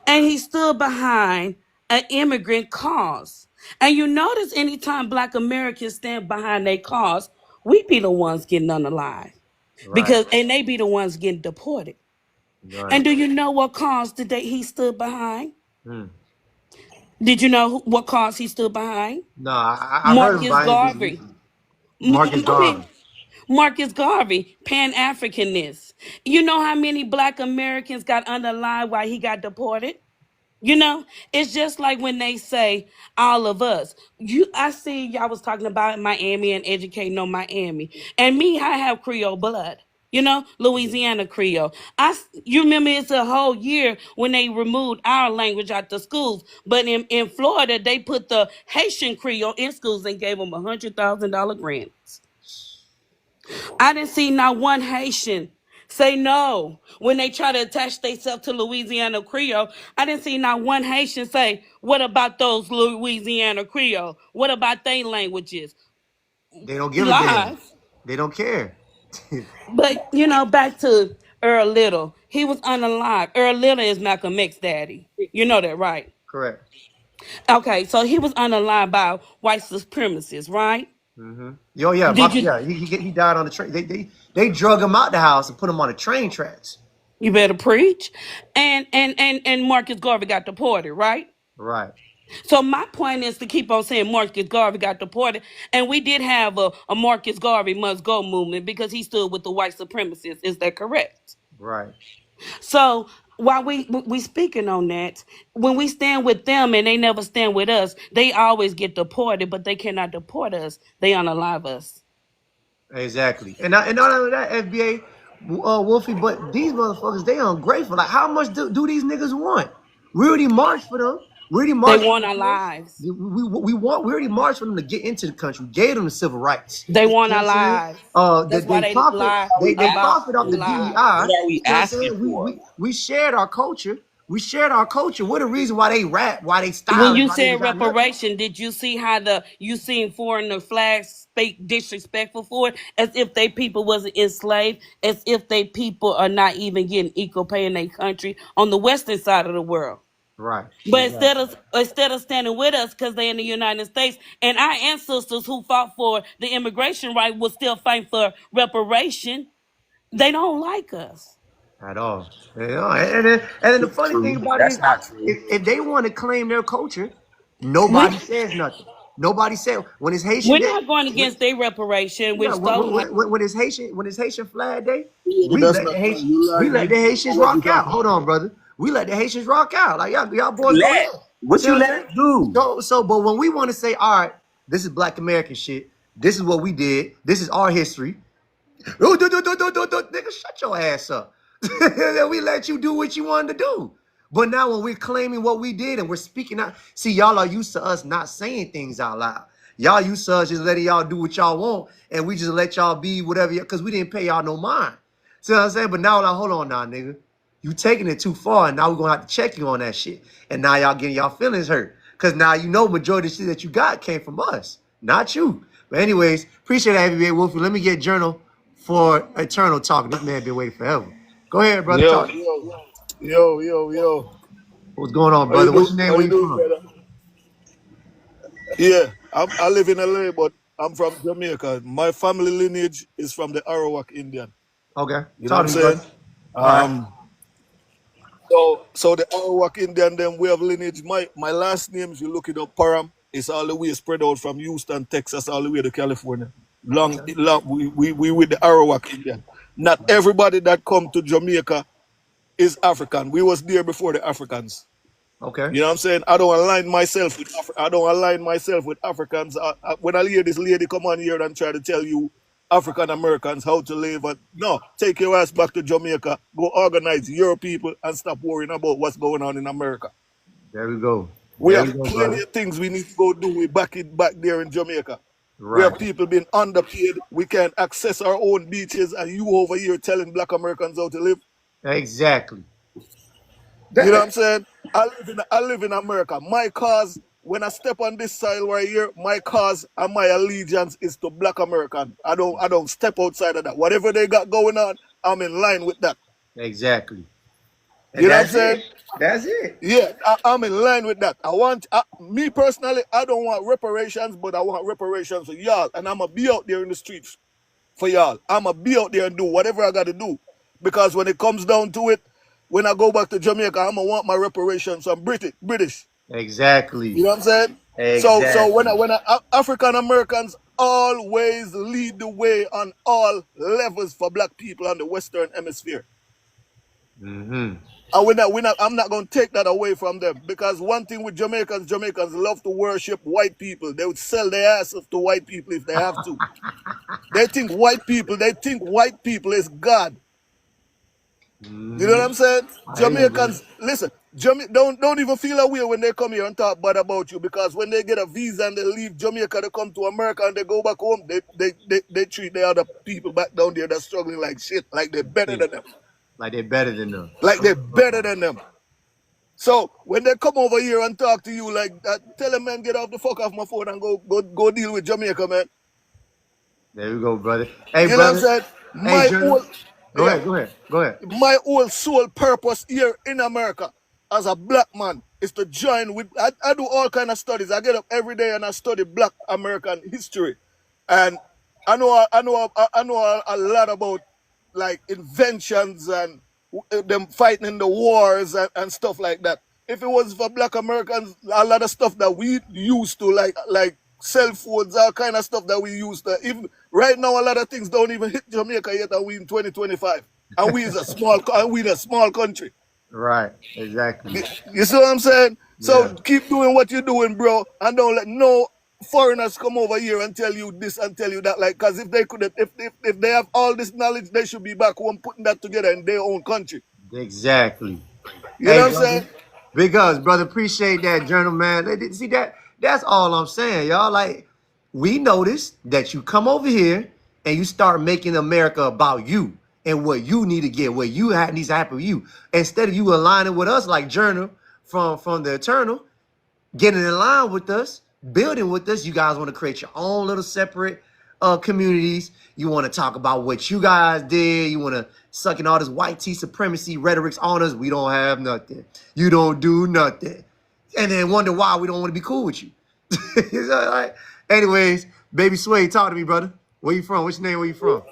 And he stood behind an immigrant cause. And you notice anytime Black Americans stand behind their cause, we be the ones getting unalive. Right. And they be the ones getting deported. Right. And do you know what cause he stood behind? Hmm. Did you know what cause he stood behind? No, I heard him Marcus buying just Garvey. recently. Marcus Garvey. Marcus Garvey, Pan-Africanist. You know how many Black Americans got unalive while he got deported? You know, it's just like when they say all of us. I see y'all was talking about Miami and educating on Miami. And me, I have Creole blood. You know, Louisiana Creole. You remember it's a whole year when they removed our language out the schools. But in Florida, they put the Haitian Creole in schools and gave them $100,000 grants. I didn't see not one Haitian say no when they try to attach themselves to Louisiana Creole. I didn't see not one Haitian say, what about those Louisiana Creole? What about their languages? They don't give a damn. Lies. They don't care. But, you know, back to Earl Little. He was unalive. Earl Little is Malcolm X's daddy. You know that, right? Correct. Okay, so he was unalive by white supremacists, right? Yo, yeah, Did you? he died on the train. They drug him out the house and put him on the train tracks. You better preach. And Marcus Garvey got deported, right? Right. So my point is to keep on saying Marcus Garvey got deported. And we did have a Marcus Garvey must go movement because he stood with the white supremacists. Is that correct? Right. So while we speaking on that, when we stand with them and they never stand with us, they always get deported, but they cannot deport us. They unalive us. Exactly. And not only that, FBA, Wolfie, but these motherfuckers, they ungrateful. Like, how much do these niggas want? We already marched for them. We already They marched want for our them. lives. We already marched for them to get into the country. We gave them the civil rights. They want You know our what I'm lives. saying? That's why they lie They about profit off the lives. DEI. What are we You know what I'm asking saying? for? We shared our culture. We shared our culture. What the reason why they rap, why they style When it, you why they said got nothing? reparation, did you see how you seen foreigner flags speak disrespectful for it, as if they people wasn't enslaved, as if they people are not even getting equal pay in their country on the western side of the world. Right. But Exactly. instead of standing with us because they're in the United States, and our ancestors who fought for the immigration right will still fight for reparation, they don't like us. At all. You know, and then the funny thing about it That's is, not true. if they want to claim their culture, nobody says nothing. Nobody said when it's Haitian We're Day. not going against their reparation. We're Yeah, stolen. when it's Haitian Flag Day, Yeah, but that's not funny. You we like let the niggas Haitians know what we rock out. talking Hold about. on, brother. We let the Haitians rock out. Like y'all boys go ahead. What See you what I'm let saying? them do? But when we want to say, all right, this is Black American shit. This is what we did. This is our history. Nigga, shut your ass up. We let you do what you wanted to do. But now when we're claiming what we did and we're speaking out, see, y'all are used to us not saying things out loud. Y'all used to us just letting y'all do what y'all want, and we just let y'all be whatever, because we didn't pay y'all no mind. See what I'm saying? But now, like, hold on now, nigga. You taking it too far, and now we're gonna have to check you on that shit. And now y'all getting y'all feelings hurt. Because now you know majority of the shit that you got came from us, not you. But anyways, appreciate that, Heavyweight Wolfie. Let me get Journal for Eternal talking. This man been waiting forever. Go ahead, brother. Yo, Talk. yo. What's going on, How you brother? do? What's your name? How Where you you doing, from? brother? Yeah, I live in LA, but I'm from Jamaica. My family lineage is from the Arawak Indian. Okay. You know what Talk I'm to me, saying? brother. All right. So the Arawak Indian, them we have lineage. My last name, if you look it up, Param, is all the way spread out from Houston, Texas, all the way to California. Long, Okay. we with the Arawak Indian. Not everybody that come to Jamaica is African. We was there before the Africans. Okay. You know what I'm saying? I don't align myself with Africans. When I hear this lady come on here and try to tell you African Americans how to live, no, take your ass back to Jamaica, go organize your people, and stop worrying about what's going on in America. There we go. We There we have go, plenty brother. of things we need to go do. We back there in Jamaica. We Right. have people being underpaid. We can't access our own beaches, and you over here telling Black Americans how to live. Exactly. You know what I'm saying? I live in America. My cause, when I step on this soil right here, my cause and my allegiance is to Black American. I don't step outside of that. Whatever they got going on, I'm in line with that. Exactly. And You know what I'm that's saying? it. That's it. Yeah, I'm in line with that. Me personally, I don't want reparations, but I want reparations for y'all. And I'm going to be out there in the streets for y'all. I'm going to be out there and do whatever I got to do. Because when it comes down to it, when I go back to Jamaica, I'm going to want my reparations from British. Exactly. You know what I'm saying? So Exactly. African Americans always lead the way on all levels for Black people on the Western Hemisphere. Mm-hmm. And I'm not going to take that away from them, because one thing with Jamaicans love to worship white people. They would sell their asses to white people if they have to. They think white people is God. You know what I'm saying? I hear you, brother. Jamaicans, listen, don't even feel away when they come here and talk bad about you, because when they get a visa and they leave Jamaica, they come to America and they go back home, they treat the other people back down there that's struggling like shit, like they're better than them. Like they're better than them. Like they're better than them. So when they come over here and talk to you like that, tell them, man, get off the fuck off my phone and go deal with Jamaica, man. There we go, brother. Hey, You know what I'm brother. saying? Hey, My Journal. whole Go yeah, ahead. Go ahead. Go ahead. my whole sole purpose here in America as a Black man is to join with. I do all kind of studies. I get up every day and I study Black American history, and I know a lot about like inventions and them fighting in the wars and stuff like that. If it was for Black Americans, a lot of stuff that we used to like cell phones, all kind of stuff that we used to. Even right now, a lot of things don't even hit Jamaica yet, and we in 2025, and we is a small country. Right. Exactly. You see what I'm saying? So Yeah. keep doing what you're doing, bro, and don't let no foreigners come over here and tell you this and tell you that. Like, because if they could, if they have all this knowledge, they should be back home putting that together in their own country. Exactly. You know Hey, what I'm saying? brother. Big ups, brother. Appreciate that, Journal, man. See that? That's all I'm saying, y'all. Like, we noticed that you come over here and you start making America about you and what you need to get, what needs to happen with you. Instead of you aligning with us, like Journal from the Eternal, getting in line with us, building with us. You guys want to create your own little separate communities. You want to talk about what you guys did. You want to suck in all this white tea supremacy rhetorics on us. We don't have nothing. You don't do nothing. And then wonder why we don't want to be cool with you. Like, anyways, Baby Sway, talk to me, brother. Where you from? What's your name? Where you from?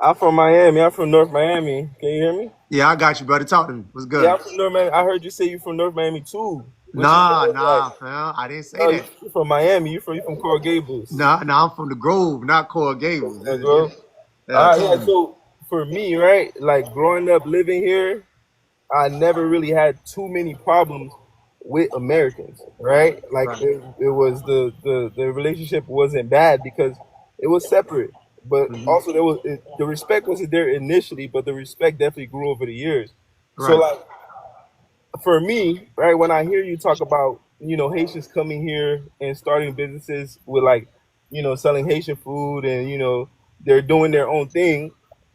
I'm from Miami. I'm from North Miami. Can you hear me? Yeah, I got you, brother. Talk to me. What's good? Yeah, I'm from North Miami. I heard you say you from North Miami too. Nah, fam. I didn't say No, that. you from Miami. You from Coral Gables. Nah, I'm from the Grove, not Coral Gables. Grove. Yeah. So for me, right, like growing up living here, I never really had too many problems with Americans, right? Like it was the relationship wasn't bad because it was separate, but also the respect wasn't there initially, but the respect definitely grew over the years. So like for me, right, when I hear you talk about, Haitians coming here and starting businesses with like, selling Haitian food and, they're doing their own thing.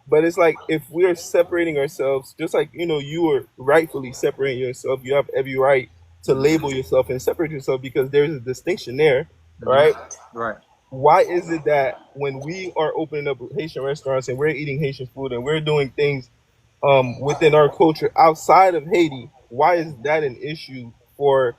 But it's like if we're separating ourselves, just like, you are rightfully separating yourself, you have every right to label yourself and separate yourself because there's a distinction there, right? Right. Why is it that when we are opening up Haitian restaurants and we're eating Haitian food and we're doing things within our culture outside of Haiti, why is that an issue for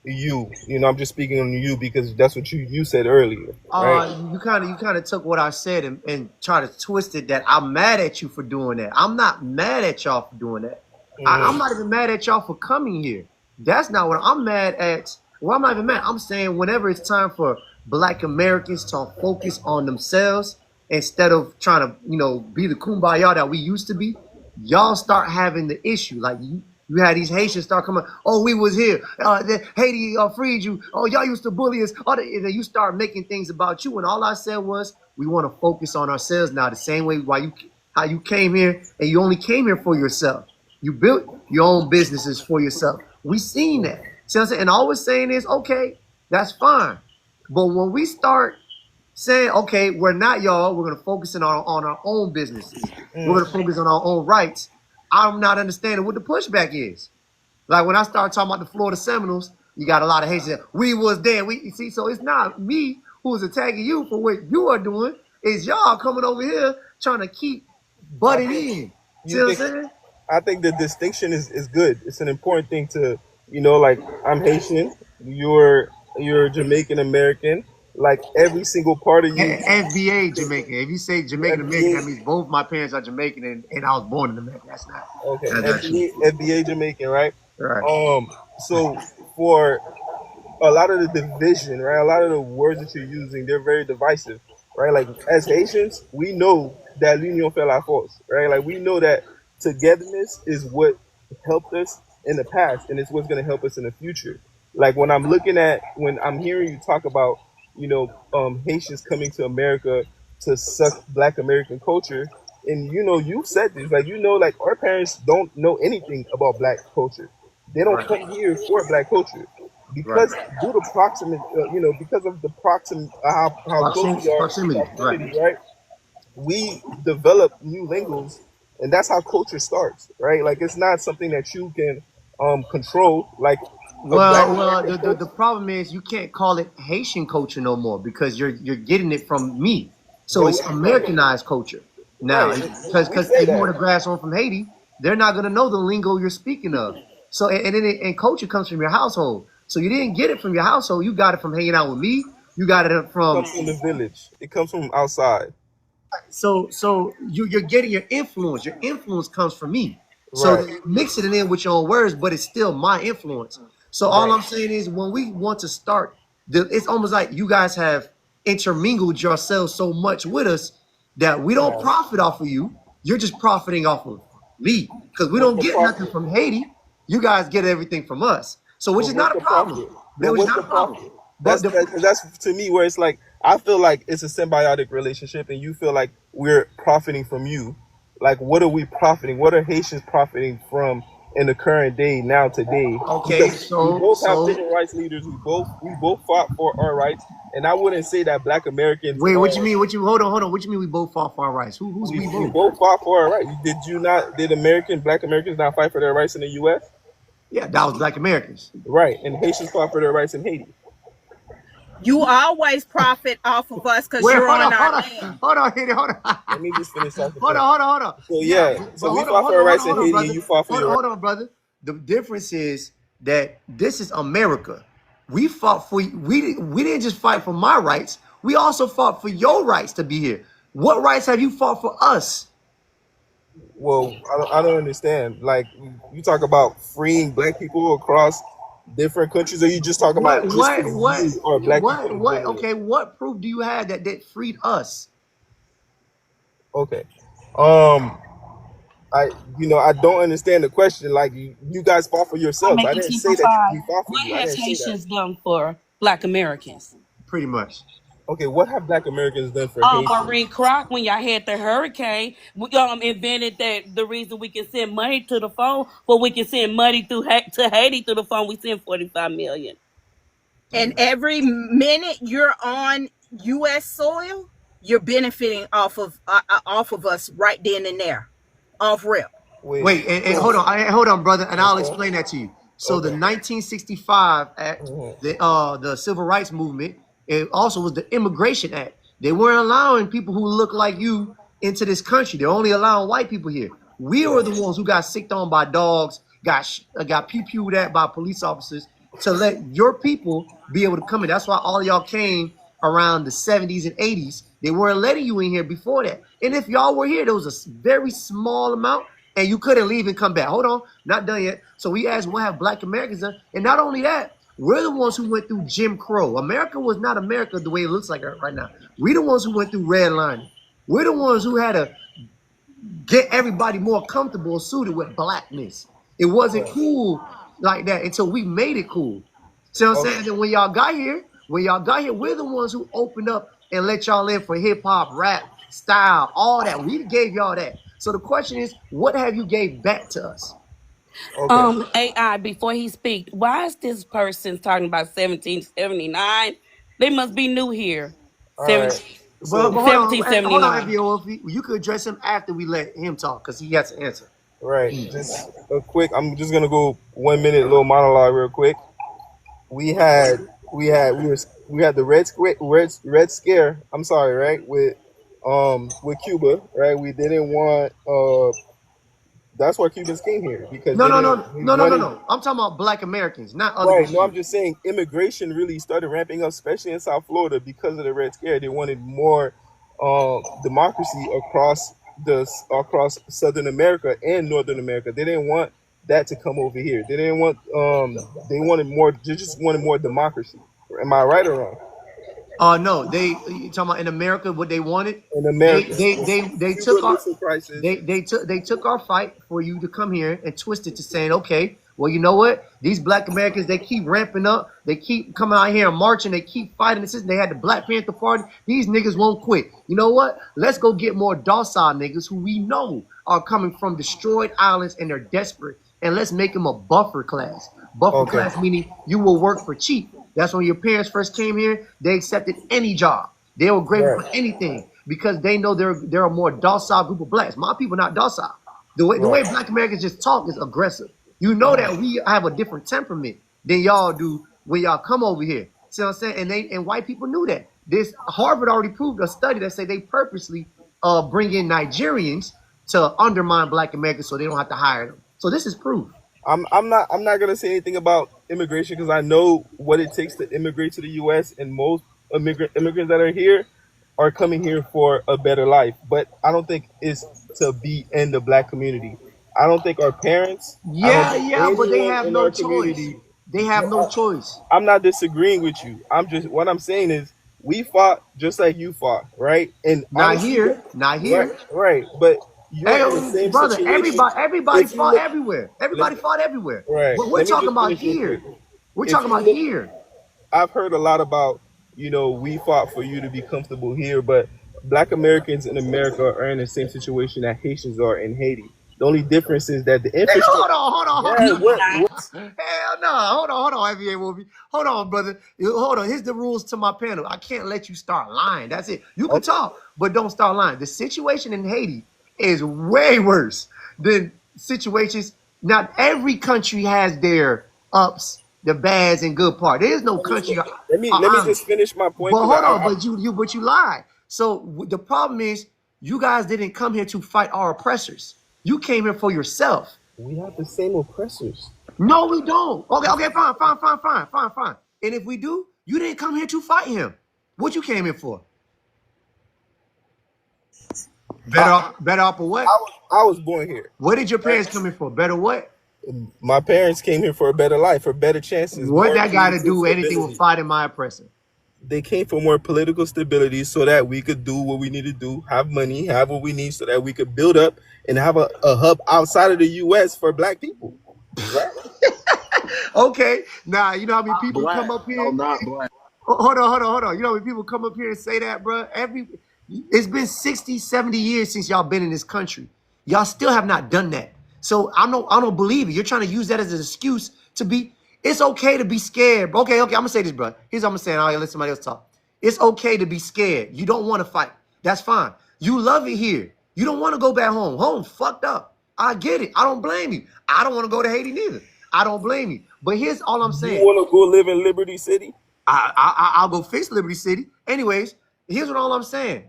you? I'm just speaking on you because that's what you said earlier, right? You kind of took what I said and tried to twist it that I'm mad at you for doing that. I'm not mad at y'all for doing that. I'm not even mad at y'all for coming here. That's not what I'm mad at. Well, I'm not even mad. I'm saying whenever it's time for Black Americans to focus on themselves instead of trying to, be the kumbaya that we used to be, y'all start having the issue. Like you had these Haitians start coming, oh, we was here. Haiti freed you. Oh, y'all used to bully us. And then you start making things about you. And all I said was, we want to focus on ourselves now, the same way how you came here and you only came here for yourself. You built your own businesses for yourself. We seen that. See what I'm saying? And all we're saying is, okay, that's fine. But when we start saying, okay, we're not y'all, we're going to focus on our own businesses. We're going to focus on our own rights. I'm not understanding what the pushback is. Like when I start talking about the Florida Seminoles, you got a lot of Haitians. We was there. You see, so it's not me who's attacking you for what you are doing. It's y'all coming over here trying to keep butting in. See what I'm saying? I think the distinction is good. It's an important thing to, like I'm Haitian, you're Jamaican American. Like every single part of you. FBA Jamaican. If you say Jamaican American, that means both my parents are Jamaican and I was born in America. That's not okay. That's FBA Jamaican, right? Right. So for a lot of the division, right? A lot of the words that you're using, they're very divisive, right? Like as Haitians, we know that l'union fait la force, right? Like we know that togetherness is what helped us in the past, and it's what's going to help us in the future. Like when I'm hearing you talk about, Haitians coming to America to suck Black American culture, and you said this, like like our parents don't know anything about Black culture. They don't come here for Black culture because due to proximity, because of the how close we are, proximity, right? We develop new lingos, and that's how culture starts, right? Like it's not something that you can control. Like the problem is you can't call it Haitian culture no more because you're getting it from me. So it's Americanized culture now. Because if you want to grab someone from Haiti, they're not gonna know the lingo you're speaking of. So and culture comes from your household. So you didn't get it from your household. You got it from hanging out with me. You got it from. It comes from the village. It comes from outside. So you're getting your influence. Your influence comes from me. So mixing it in with your own words, but it's still my influence. So all I'm saying is when we want to start, it's almost like you guys have intermingled yourselves so much with us that we don't profit off of you. You're just profiting off of me because we don't get nothing from Haiti. You guys get everything from us. So which is not a problem. Which is not a problem. That's to me where it's like I feel like it's a symbiotic relationship, and you feel like we're profiting from you. Like, what are we profiting? What are Haitians profiting from in the current day now today? Okay, because we both have different rights leaders. We both fought for our rights, and I wouldn't say that Black Americans. Wait, what you mean? Hold on. What you mean we both fought for our rights? Who's we both? We both fought for our rights. Did Black Americans not fight for their rights in the U.S.? Yeah, that was Black Americans. Right, and Haitians fought for their rights in Haiti. You always profit off of us because you're on our land. Hold on. Let me just finish off. Hold on. So so we fought for our rights in Haiti, and you fought for your rights. Hold on, brother. The difference is that this is America. We fought for we didn't just fight for my rights. We also fought for your rights to be here. What rights have you fought for us? Well, I don't understand. Like you talk about freeing Black people across different countries, or you just talk about or Black people? Okay, what proof do you have that freed us? Okay, I don't understand the question. Like you guys fought for yourselves. I didn't say that we fought for you. What has Haitians done for Black Americans? Pretty much. Okay, what have Black Americans done for Haiti? Maureen Croc, when y'all had the hurricane, we invented that the reason we can send money to the phone, but we can send money to Haiti through the phone. We send 45 million. And every minute you're on U.S. soil, you're benefiting off of us right then and there, off rip. Wait, and hold on, brother, and I'll explain that to you. So the 1965 Act, the Civil Rights Movement, it also was the Immigration Act. They weren't allowing people who look like you into this country. They're only allowing white people here. We were the ones who got sicked on by dogs, got pew-pewed at by police officers to let your people be able to come in. That's why all y'all came around the 70s and 80s. They weren't letting you in here before that. And if y'all were here, there was a very small amount, and you couldn't leave and come back. Hold on, not done yet. So we asked, what have Black Americans done? And not only that, we're the ones who went through Jim Crow. America was not America the way it looks like right now. We're the ones who went through redlining. We're the ones who had to get everybody more comfortable suited with blackness. It wasn't cool like that until we made it cool. See what I'm saying? And when y'all got here, we're the ones who opened up and let y'all in for hip hop, rap, style, all that. We gave y'all that. So the question is, what have you gave back to us? AI, before he speaks, why is this person talking about 1779? They must be new here. But hold on, 1779. FBO, you could address him after we let him talk because he has to answer. Right. Just a quick. I'm just gonna go 1 minute little monologue real quick. We had the Red Scare. I'm sorry, right? With Cuba, right? We didn't want that's why Cubans came here because no. I'm talking about Black Americans, not other right. people. No, I'm just saying immigration really started ramping up, especially in South Florida, because of the Red Scare. They wanted more democracy across Southern America and Northern America. They didn't want that to come over here. They didn't want they wanted more. They just wanted more democracy. Am I right or wrong? No, you talking about in America what they wanted? In America, they took our fight for you to come here and twist it to saying, okay, well, you know what? These Black Americans, they keep ramping up. They keep coming out here and marching. They keep fighting the system. They had the Black Panther Party. These niggas won't quit. You know what? Let's go get more docile niggas who we know are coming from destroyed islands and they're desperate. And let's make them a buffer class. Buffer class meaning you will work for cheap. That's when your parents first came here. They accepted any job. They were grateful for anything because they know they're a more docile group of blacks. My people not docile. The way Black Americans just talk is aggressive. You know that we have a different temperament than y'all do when y'all come over here. See what I'm saying? And white people knew that. This Harvard already proved a study that say they purposely bring in Nigerians to undermine Black Americans so they don't have to hire them. So this is proof. I'm not gonna say anything about immigration because I know what it takes to immigrate to the U.S. and most immigrants that are here are coming here for a better life. But I don't think it's to be in the Black community. I don't think our parents. But they have no choice. They have no choice. I'm not disagreeing with you. What I'm saying is we fought just like you fought, right? And not here. Right. But brother, everybody fought everywhere. Everybody fought everywhere. Right. But we're talking about here. We're talking about here. I've heard a lot about, we fought for you to be comfortable here, but Black Americans in America are in the same situation that Haitians are in Haiti. The only difference is that the infrastructure. Hold on. Hell no. Hold on, FBA Wolfie. Hold on, brother. Hold on. Here's the rules to my panel. I can't let you start lying. That's it. You can talk, but don't start lying. The situation in Haiti is way worse than situations. Not every country has their ups, the bads, and good part. There is no country. Let me just finish my point. But hold on, but you lied. So the problem is, you guys didn't come here to fight our oppressors. You came here for yourself. We have the same oppressors. No, we don't. Okay, fine. And if we do, you didn't come here to fight him. What you came here for? Better off or what? I was born here. What did your parents come here for? Better what? My parents came here for a better life, for better chances. What that got to do with anything with fighting my oppressor? They came for more political stability so that we could do what we need to do, have money, have what we need so that we could build up and have a hub outside of the U.S. for Black people. Right? Okay. Now, you know how many people come up here? No, not Black. Hold on. You know when people come up here and say that, bro, it's been 60, 70 years since y'all been in this country. Y'all still have not done that. So I don't believe it. You're trying to use that as an excuse to be. It's okay to be scared. Okay. I'm gonna say this, bro. Here's what I'm saying. I'll let somebody else talk. It's okay to be scared. You don't want to fight. That's fine. You love it here. You don't want to go back home. Home fucked up. I get it. I don't blame you. I don't want to go to Haiti neither. I don't blame you. But here's all I'm saying. You want to go live in Liberty City? I'll go fix Liberty City. Anyways, here's what all I'm saying.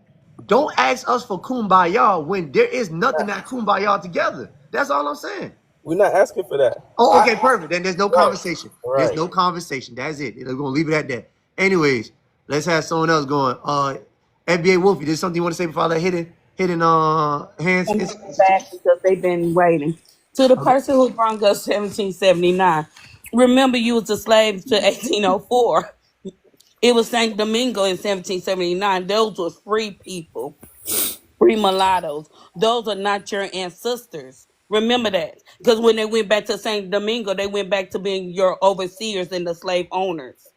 Don't ask us for kumbaya when there is nothing that kumbaya together. That's all I'm saying. We're not asking for that. Oh, okay, perfect. Then there's no conversation. Right. There's no conversation. That's it. We're gonna leave it at that. Anyways, let's have someone else going. NBA Wolfie, there's something you want to say before I let hidden hands? I'm back because they've been waiting. To the person who brung us 1779, remember you was a slave to 1804. It was Saint Domingo in 1779. Those were free people, free mulattoes. Those are not your ancestors. Remember that. Because when they went back to Saint Domingo, they went back to being your overseers and the slave owners.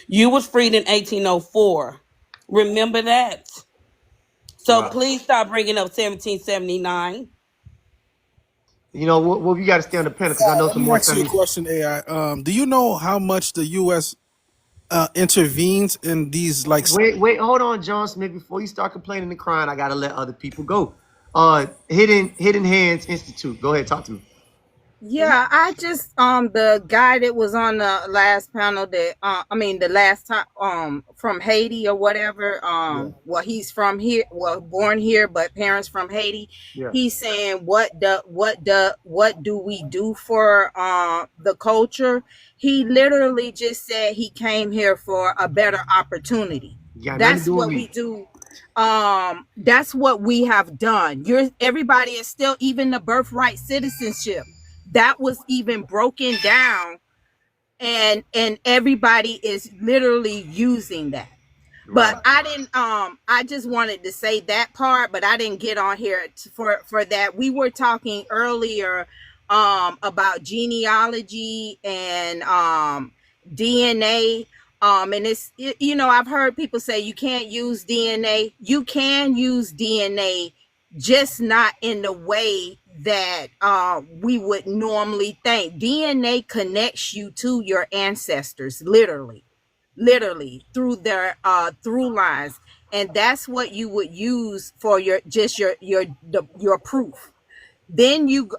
You was freed in 1804. Remember that. So please stop bringing up 1779. You know, Wolf, you got to stay on the panel because I know Let some me more ask you a question, AI. Do you know how much the U.S. Intervenes in these like? Wait, hold on, John Smith. Before you start complaining and crying, I gotta let other people go. Hidden Hands Institute. Go ahead, talk to me. Yeah, I just the guy that was on the last panel that the last time from Haiti or whatever, well, he's from here, well, born here but parents from Haiti. He's saying what do we do for the culture? He literally just said he came here for a better opportunity. That's what we do. That's what we have done. Everybody is still, even the birthright citizenship, that was even broken down, and everybody is literally using that. But I didn't I just wanted to say that part, but I didn't get on here for that. We were talking earlier about genealogy and DNA, and it's I've heard people say you can't use DNA. You can use DNA, just not in the way that we would normally think. DNA connects you to your ancestors, literally through their through lines, and that's what you would use for your proof. Then you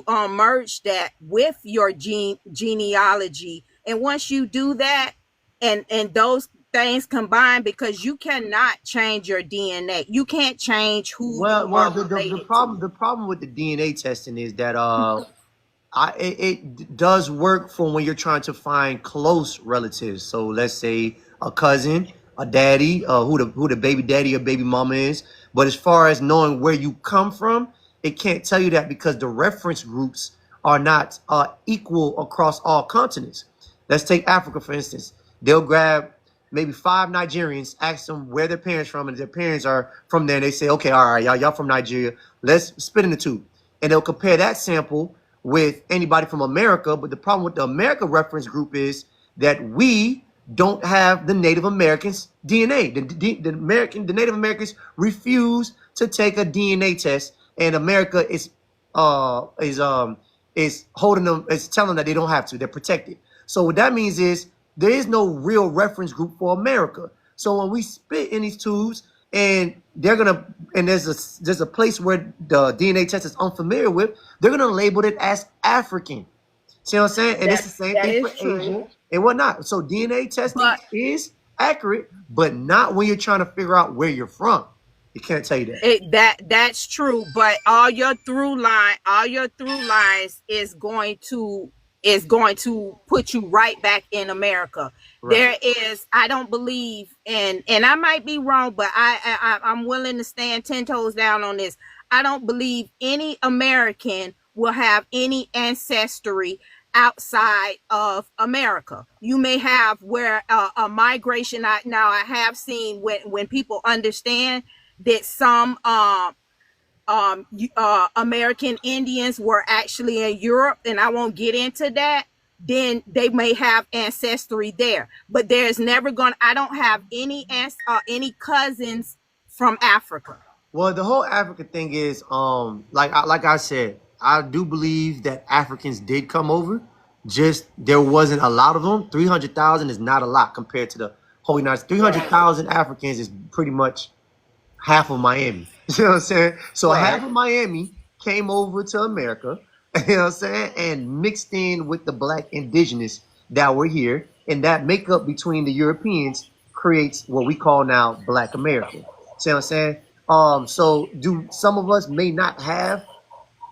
merge that with your genealogy, and once you do that, and those things combine, because you cannot change your DNA. You can't change who you are related to. The problem with the DNA testing is that it does work for when you're trying to find close relatives. So let's say a cousin, a daddy, who the baby daddy or baby mama is. But as far as knowing where you come from, it can't tell you that because the reference groups are not equal across all continents. Let's take Africa, for instance. They'll grab maybe 5 Nigerians, ask them where their parents from, and their parents are from there. And they say, okay, all right, y'all from Nigeria. Let's spit in the tube. And they'll compare that sample with anybody from America. But the problem with the America reference group is that we don't have the Native Americans' DNA. The Native Americans refuse to take a DNA test, and America is holding them, is telling them that they don't have to. They're protected. So what that means is there is no real reference group for America. So when we spit in these tubes, and there's a place where the DNA test is unfamiliar with, they're gonna label it as African. See what I'm saying? And it's the same thing for Asia and whatnot. So DNA testing is accurate, but not when you're trying to figure out where you're from. It can't tell you that. That's true, but all your through lines is going to put you right back in America. Right. I don't believe, and I might be wrong, but I'm willing to stand 10 toes down on this. I don't believe any American will have any ancestry outside of America. You may have where a migration. Now I have seen when people understand that some American Indians were actually in Europe, and I won't get into that. then they may have ancestry there. But there's never gonna. I don't have any cousins from Africa. Well, the whole Africa thing is, like I said, I do believe that Africans did come over. Just there wasn't a lot of them. 300,000 is not a lot compared to the whole United States. 300,000 Africans is pretty much half of Miami. You know what I'm saying? So half of Miami came over to America, you know what I'm saying, and mixed in with the black indigenous that were here, and that makeup between the Europeans creates what we call now Black America. See what I'm saying? So do some of us may not have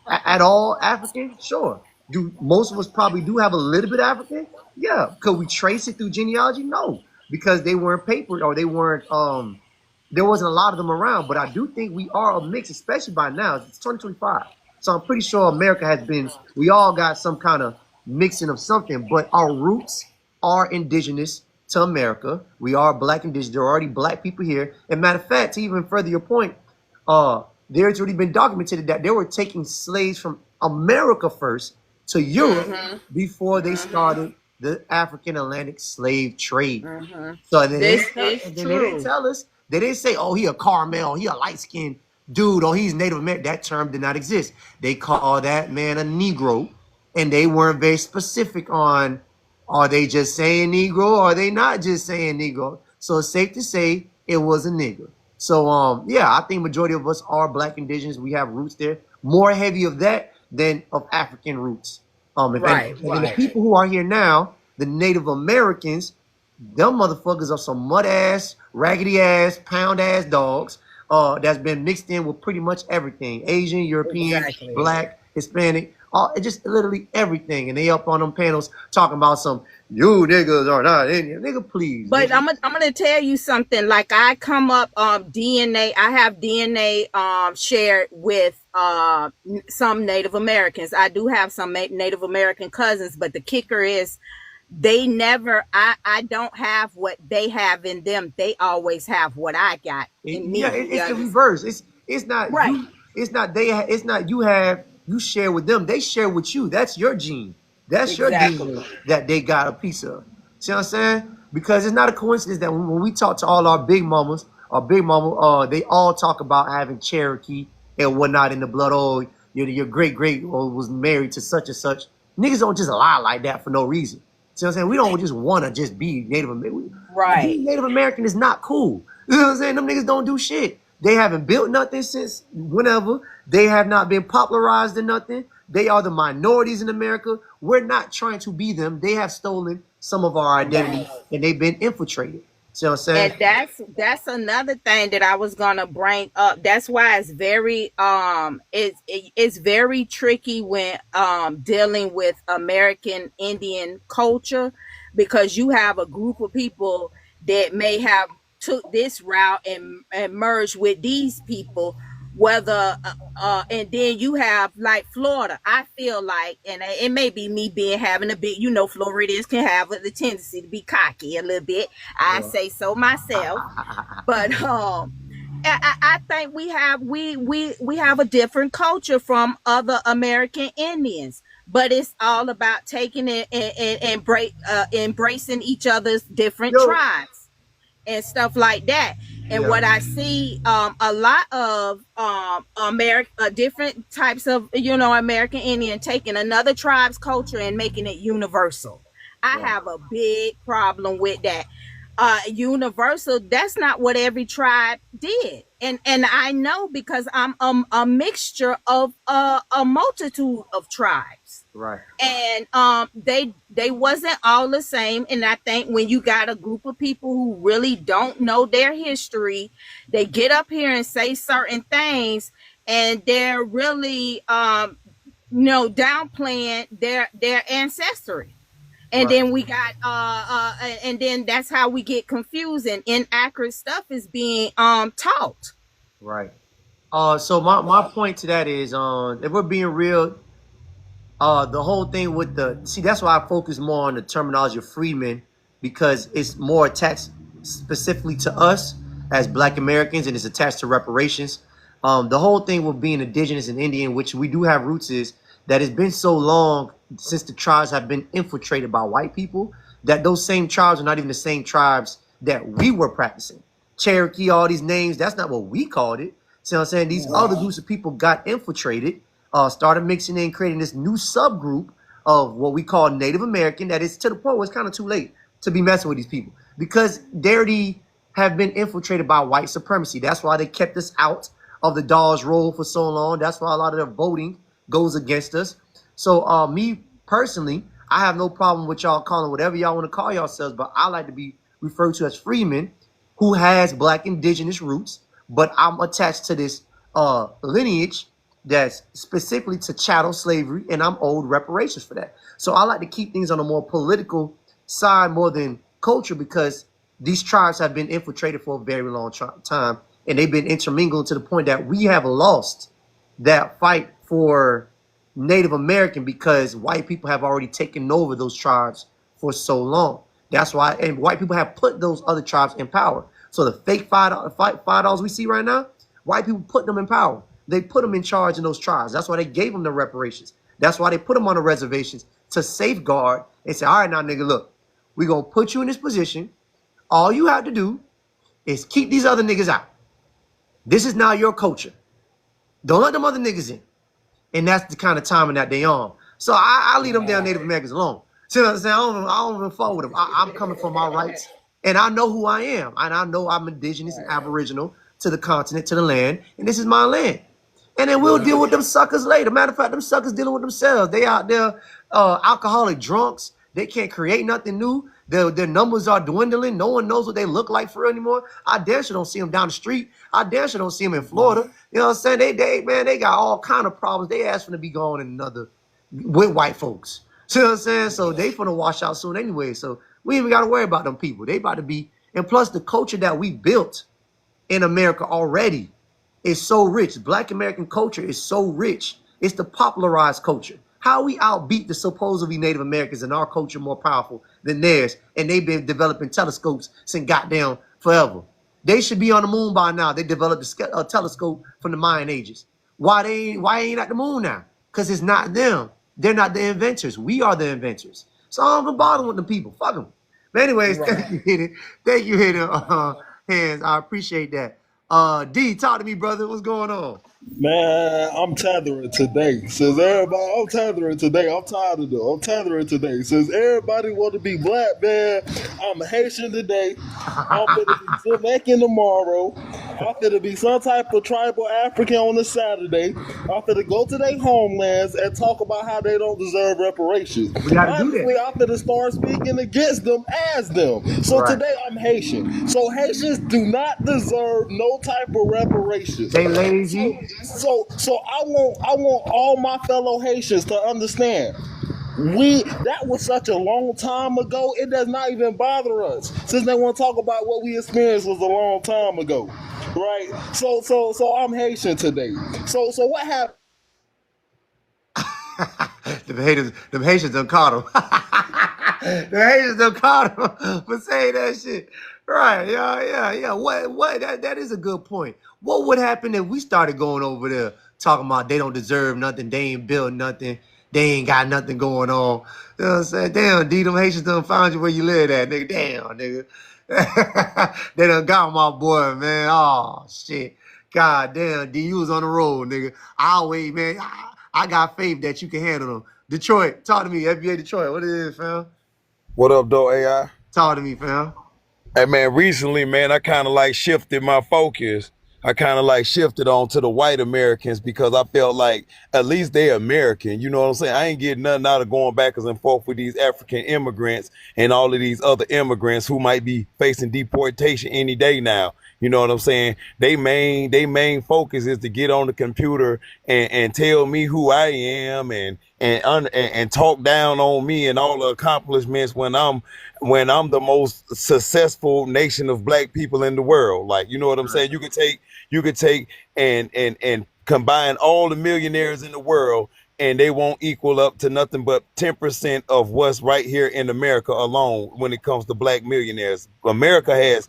at all African? Sure. Do most of us probably do have a little bit African? Yeah. Could we trace it through genealogy? No, because they weren't papered or they weren't there wasn't a lot of them around, but I do think we are a mix, especially by now. It's 2025. So I'm pretty sure America has been, we all got some kind of mixing of something, but our roots are indigenous to America. We are black indigenous. There are already black people here. And matter of fact, to even further your point, there's already been documented that they were taking slaves from America first to Europe before they started the African Atlantic slave trade. So and then they didn't tell us. They didn't say, oh, he a Carmel, he a light-skinned dude, or he's Native American. That term did not exist. They call that man a Negro, and they weren't very specific on, are they just saying Negro, or are they not just saying Negro? So it's safe to say it was a nigger. So, yeah, I think majority of us are black indigenous. We have roots there. More heavy of that than of African roots. And the people who are here now, the Native Americans, them motherfuckers are some mud-ass, raggedy-ass, pound-ass dogs that's been mixed in with pretty much everything. Asian, European, black, Hispanic, just literally everything. And they up on them panels talking about some, you niggas are not Indian. Nigga, please. But I'm gonna tell you something. Like I come up DNA, I have DNA shared with some Native Americans. I do have some Native American cousins, but the kicker is they never, I don't have what they have in them. They always have what I got in me. Yeah, it's the reverse. It's not right. It's not you share with them. They share with you. That's your gene. That's your gene that they got a piece of. See what I'm saying? Because it's not a coincidence that when we talk to all our big mamas, they all talk about having Cherokee and whatnot in the blood. Oh, your great was married to such and such. Niggas don't just lie like that for no reason. See what I'm saying? We don't just want to just be Native American. Right. Being Native American is not cool. You know what I'm saying? Them niggas don't do shit. They haven't built nothing since whenever. They have not been popularized in nothing. They are the minorities in America. We're not trying to be them. They have stolen some of our identity and they've been infiltrated. See what I'm saying? And that's another thing that I was gonna bring up. That's why it's very it's very tricky when dealing with American Indian culture, because you have a group of people that may have took this route and merged with these people, whether and then you have like Florida. I feel like, and it may be me being having a bit, Floridians can have the tendency to be cocky a little bit. I say so myself, but I think we have a different culture from other American Indians, but it's all about taking it and embracing each other's different tribes and stuff like that. And what I see a lot of different types of American Indian taking another tribe's culture and making it universal. I have a big problem with that. Universal, that's not what every tribe did, and I know because I'm a mixture of a multitude of tribes, right? And they wasn't all the same. And I think when you got a group of people who really don't know their history, they get up here and say certain things, and they're really downplaying their ancestry. And then we got and then that's how we get confused and inaccurate stuff is being taught. Right. So my point to that is if we're being real, the whole thing with that's why I focus more on the terminology of freedmen, because it's more attached specifically to us as Black Americans and it's attached to reparations. The whole thing with being indigenous and Indian, which we do have roots, is that it's been so long since the tribes have been infiltrated by white people, that those same tribes are not even the same tribes that we were practicing. Cherokee, all these names, that's not what we called it. See what I'm saying? These other groups of people got infiltrated, started mixing in, creating this new subgroup of what we call Native American, that is to the point where it's kind of too late to be messing with these people because they already have been infiltrated by white supremacy. That's why they kept us out of the Dawes Roll for so long. That's why a lot of their voting goes against us. So me personally, I have no problem with y'all calling whatever y'all want to call yourselves, but I like to be referred to as freeman who has black indigenous roots, but I'm attached to this lineage that's specifically to chattel slavery, and I'm owed reparations for that. So I like to keep things on a more political side more than culture because these tribes have been infiltrated for a very long time, and they've been intermingled to the point that we have lost that fight for Native American because white people have already taken over those tribes for so long. That's why, and white people have put those other tribes in power. So the fake $5 we see right now, white people put them in power. They put them in charge in those tribes. That's why they gave them the reparations. That's why they put them on the reservations to safeguard and say, all right, now, nigga, look, we're going to put you in this position. All you have to do is keep these other niggas out. This is now your culture. Don't let them other niggas in. And that's the kind of timing that they on. So I leave them damn Native Americans alone. See what I'm saying? I don't even fuck with them. I'm coming for my rights. And I know who I am. And I know I'm indigenous and aboriginal to the continent, to the land. And this is my land. And then we'll deal with them suckers later. Matter of fact, them suckers dealing with themselves. They out there alcoholic drunks. They can't create nothing new. Their numbers are dwindling. No one knows what they look like for real anymore. I damn sure don't see them down the street. I damn sure don't see them in Florida. You know what I'm saying? They got all kind of problems. They ask for to be going in another with white folks. See what I'm saying? So they finna wash out soon anyway. So we ain't even got to worry about them people. They about to be, and plus the culture that we built in America already is so rich. Black American culture is so rich. It's the popularized culture. How we outbeat the supposedly Native Americans and our culture more powerful than theirs, and they've been developing telescopes since goddamn forever. They should be on the moon by now. They developed a telescope from the Mayan ages. Why ain't at the moon now? Because it's not them. They're not the inventors. We are the inventors. So I don't even bother with the people. Fuck them. But anyways, thank you, Hidden. Thank you, Hidden Hands. I appreciate that. D, talk to me, brother. What's going on? Man, I'm tethering today. Says everybody, I'm tethering today. I'm tired of it. I'm tethering today. Says everybody want to be black, man. I'm Haitian today. I'm going to be Jamaican tomorrow. I'm going to be some type of tribal African on a Saturday. I'm going to go to their homelands and talk about how they don't deserve reparations. We got to do Honestly, that. I'm going to start speaking against them as them. So Right. today I'm Haitian. So Haitians do not deserve no type of reparations. They lazy. So I want all my fellow Haitians to understand. That was such a long time ago. It does not even bother us since they want to talk about what we experienced was a long time ago, right? So I'm Haitian today. So what happened? The Haitians done caught him. The Haitians done caught him for saying that shit. Right? Yeah. What? That is a good point. What would happen if we started going over there talking about they don't deserve nothing, they ain't built nothing, they ain't got nothing going on? You know what I'm saying? Damn, D, them Haitians done found you where you live at, nigga. Damn, nigga. They done got my boy, man. Oh, shit. God damn, D, you was on the road, nigga. I'll wait, man. I got faith that you can handle them. Detroit, talk to me. FBA Detroit, what it is, fam? What up, though, AI? Talk to me, fam. Hey, man, recently, man, I kind of like shifted my focus. I kind of like shifted on to the white Americans because I felt like at least they American. You know what I'm saying? I ain't getting nothing out of going backwards and forth with these African immigrants and all of these other immigrants who might be facing deportation any day now. You know what I'm saying? They main focus is to get on the computer and tell me who I am and talk down on me and all the accomplishments when I'm the most successful nation of black people in the world. Like, you know what I'm saying? You could take and combine all the millionaires in the world and they won't equal up to nothing but 10% of what's right here in America alone when it comes to black millionaires. America has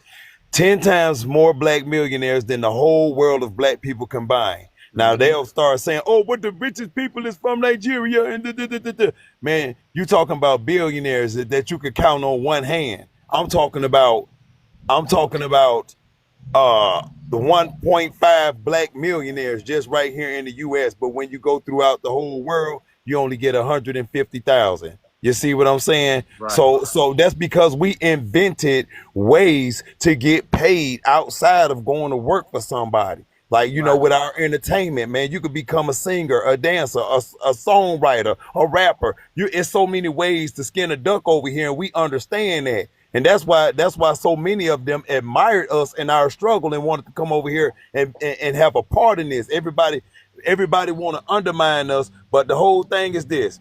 10 times more black millionaires than the whole world of black people combined. Now they'll start saying, "Oh, but the richest people is from Nigeria," and man, you talking about billionaires that you could count on one hand. I'm talking about the 1.5 black millionaires just right here in the U.S. But when you go throughout the whole world, you only get 150,000. You see what I'm saying? Right. So that's because we invented ways to get paid outside of going to work for somebody. Like, you know, with our entertainment, man, you could become a singer, a dancer, a songwriter, a rapper. It's so many ways to skin a duck over here, and we understand that. And that's why so many of them admired us in our struggle and wanted to come over here and have a part in this. Everybody want to undermine us, but the whole thing is this.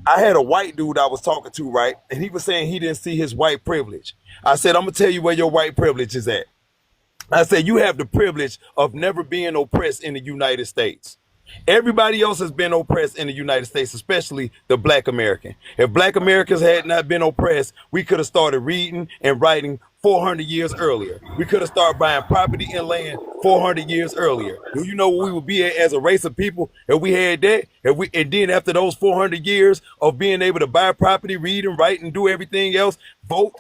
I had a white dude I was talking to, right? And he was saying he didn't see his white privilege. I said, I'm gonna tell you where your white privilege is at. I said, you have the privilege of never being oppressed in the United States. Everybody else has been oppressed in the United States, especially the black American. If black Americans had not been oppressed, we could have started reading and writing 400 years earlier. We could have started buying property and land 400 years earlier. Do you know what we would be as a race of people if we had that? And then after those 400 years of being able to buy property, read and write and do everything else, vote,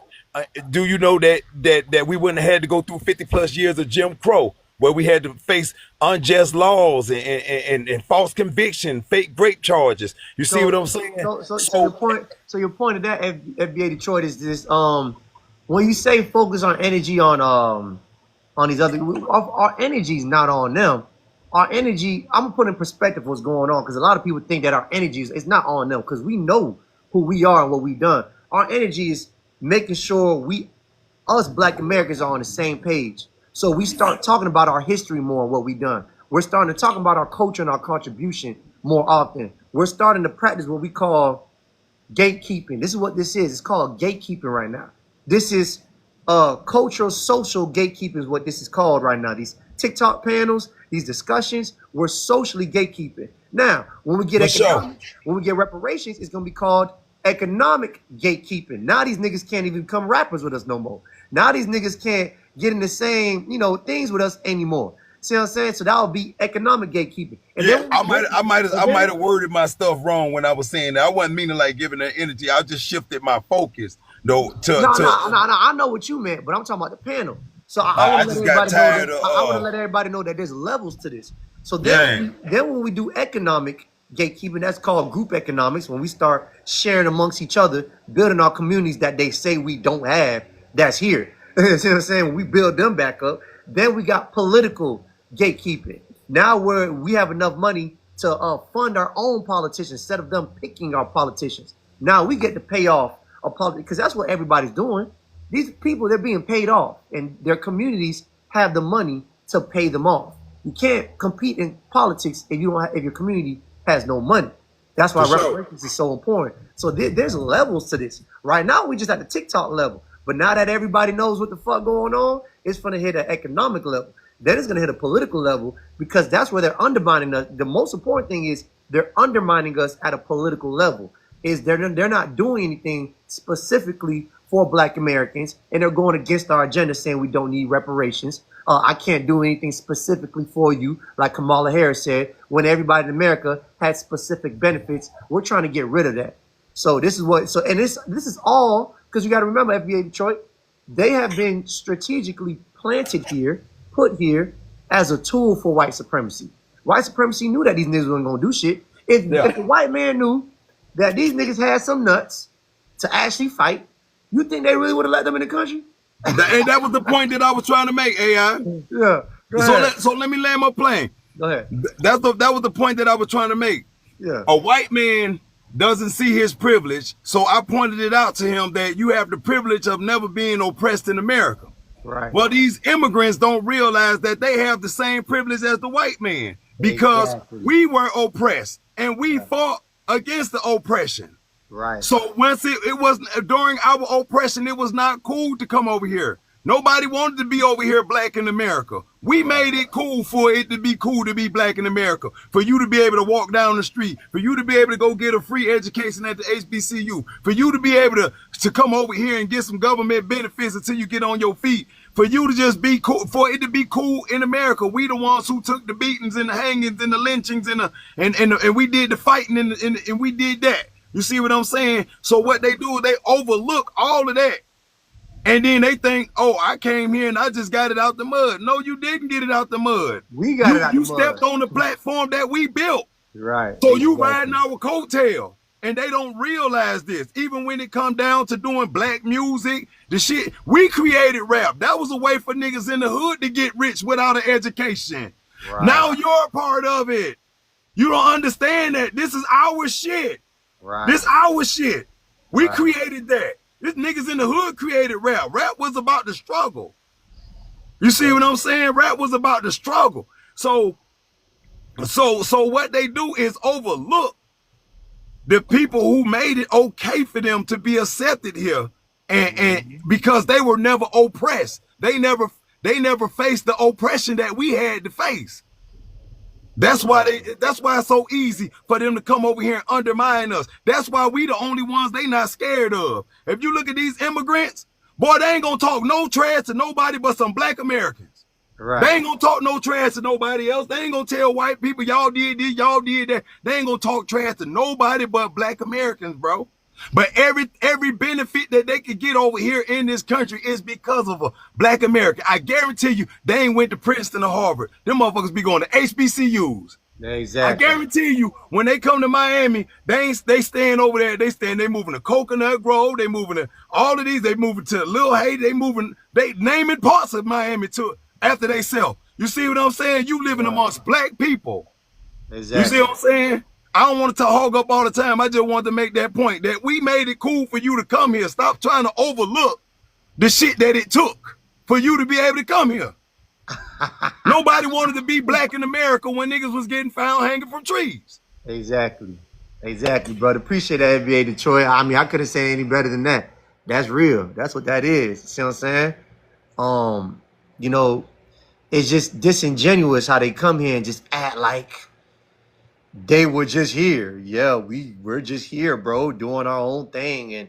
do you know that we wouldn't have had to go through 50 plus years of Jim Crow, where we had to face unjust laws and false conviction, fake rape charges? You see what I'm saying? So your point of that FBA Detroit is this: when you say focus on energy on these other, our energy is not on them. Our energy, I'm gonna put in perspective what's going on, because a lot of people think that our energy is not on them, because we know who we are and what we've done. Our energy is making sure us black Americans are on the same page. So we start talking about our history more and what we've done. We're starting to talk about our culture and our contribution more often. We're starting to practice what we call gatekeeping. This is what this is. It's called gatekeeping right now. This is cultural, social gatekeeping is what this is called right now. These TikTok panels, these discussions, we're socially gatekeeping. Now, when we get when we get reparations, it's going to be called economic gatekeeping. Now these niggas can't even become rappers with us no more. Now these niggas can't get in the same, things with us anymore. See what I'm saying? So that would be economic gatekeeping. And yeah, I might have worded my stuff wrong when I was saying that. I wasn't meaning like giving that energy. I just shifted my focus though I know what you meant, but I'm talking about the panel. So I want to let everybody know that there's levels to this. So then when we do economic gatekeeping, that's called group economics. When we start sharing amongst each other, building our communities that they say we don't have, that's here. See what I'm saying? When we build them back up, then we got political gatekeeping. Now we have enough money to fund our own politicians instead of them picking our politicians. Now we get to pay off a public, because that's what everybody's doing. These people, they're being paid off, and their communities have the money to pay them off. You can't compete in politics if your community has no money. That's why reparations is so important. So there's levels to this. Right now, we just at the TikTok level. But now that everybody knows what the fuck going on, it's going to hit an economic level. Then it's going to hit a political level, because that's where they're undermining us. The most important thing is they're undermining us at a political level. Is they're not doing anything specifically for black Americans, and they're going against our agenda, saying we don't need reparations. I can't do anything specifically for you, like Kamala Harris said, when everybody in America had specific benefits. We're trying to get rid of that. So this is this is all because you got to remember, FBA Detroit, they have been strategically planted here, put here as a tool for white supremacy. White supremacy knew that these niggas weren't gonna do shit. If the white man knew that these niggas had some nuts to actually fight, you think they really would have let them in the country? And that was the point that I was trying to make, AI. Yeah. So let me land my plane. Go ahead. That was the point that I was trying to make. Yeah. A white man doesn't see his privilege, so I pointed it out to him that you have the privilege of never being oppressed in America. Right. Well, these immigrants don't realize that they have the same privilege as the white man, because we were oppressed and we fought against the oppression. Right. So once it was during our oppression, it was not cool to come over here. Nobody wanted to be over here black in America. We made it cool for it to be cool to be black in America, for you to be able to walk down the street, for you to be able to go get a free education at the HBCU, for you to be able to come over here and get some government benefits until you get on your feet. for you to just be cool, for it to be cool in America. We the ones who took the beatings and the hangings and the lynchings and we did the fighting and we did that. You see what I'm saying? So what they do is they overlook all of that. And then they think, oh, I came here and I just got it out the mud. No, you didn't get it out the mud. We got it out the mud. You stepped on the platform that we built. Right. So you riding our coattail. And they don't realize this. Even when it come down to doing black music, the shit, we created rap. That was a way for niggas in the hood to get rich without an education. Right. Now you're a part of it. You don't understand that. This is our shit. Right. This our shit. We created that. This niggas in the hood created rap. Rap was about the struggle. You see what I'm saying? Rap was about the struggle. So what they do is overlook the people who made it okay for them to be accepted here, and because they were never oppressed, they never faced the oppression that we had to face. That's why it's so easy for them to come over here and undermine us. That's why we the only ones they not scared of. If you look at these immigrants, boy, they ain't gonna talk no trash to nobody but some black Americans. Right. They ain't gonna talk no trash to nobody else. They ain't gonna tell white people, y'all did this, y'all did that. They ain't gonna talk trash to nobody but black Americans, bro. But every benefit that they could get over here in this country is because of a black American. I guarantee you, they ain't went to Princeton or Harvard. Them motherfuckers be going to HBCUs. Exactly. I guarantee you, when they come to Miami, they stand over there. They moving to Coconut Grove. They moving to all of these. They moving to Little Haiti. They naming parts of Miami to after they sell. You see what I'm saying? You living amongst black people. Exactly. You see what I'm saying? I don't want to hog up all the time. I just wanted to make that point that we made it cool for you to come here. Stop trying to overlook the shit that it took for you to be able to come here. Nobody wanted to be black in America when niggas was getting found hanging from trees. Exactly. Exactly, brother. Appreciate that, NBA Detroit. I mean, I couldn't say any better than that. That's real. That's what that is. You see what I'm saying? You know, it's just disingenuous how they come here and just act like they were just here. Yeah, we're just here, bro, doing our own thing. And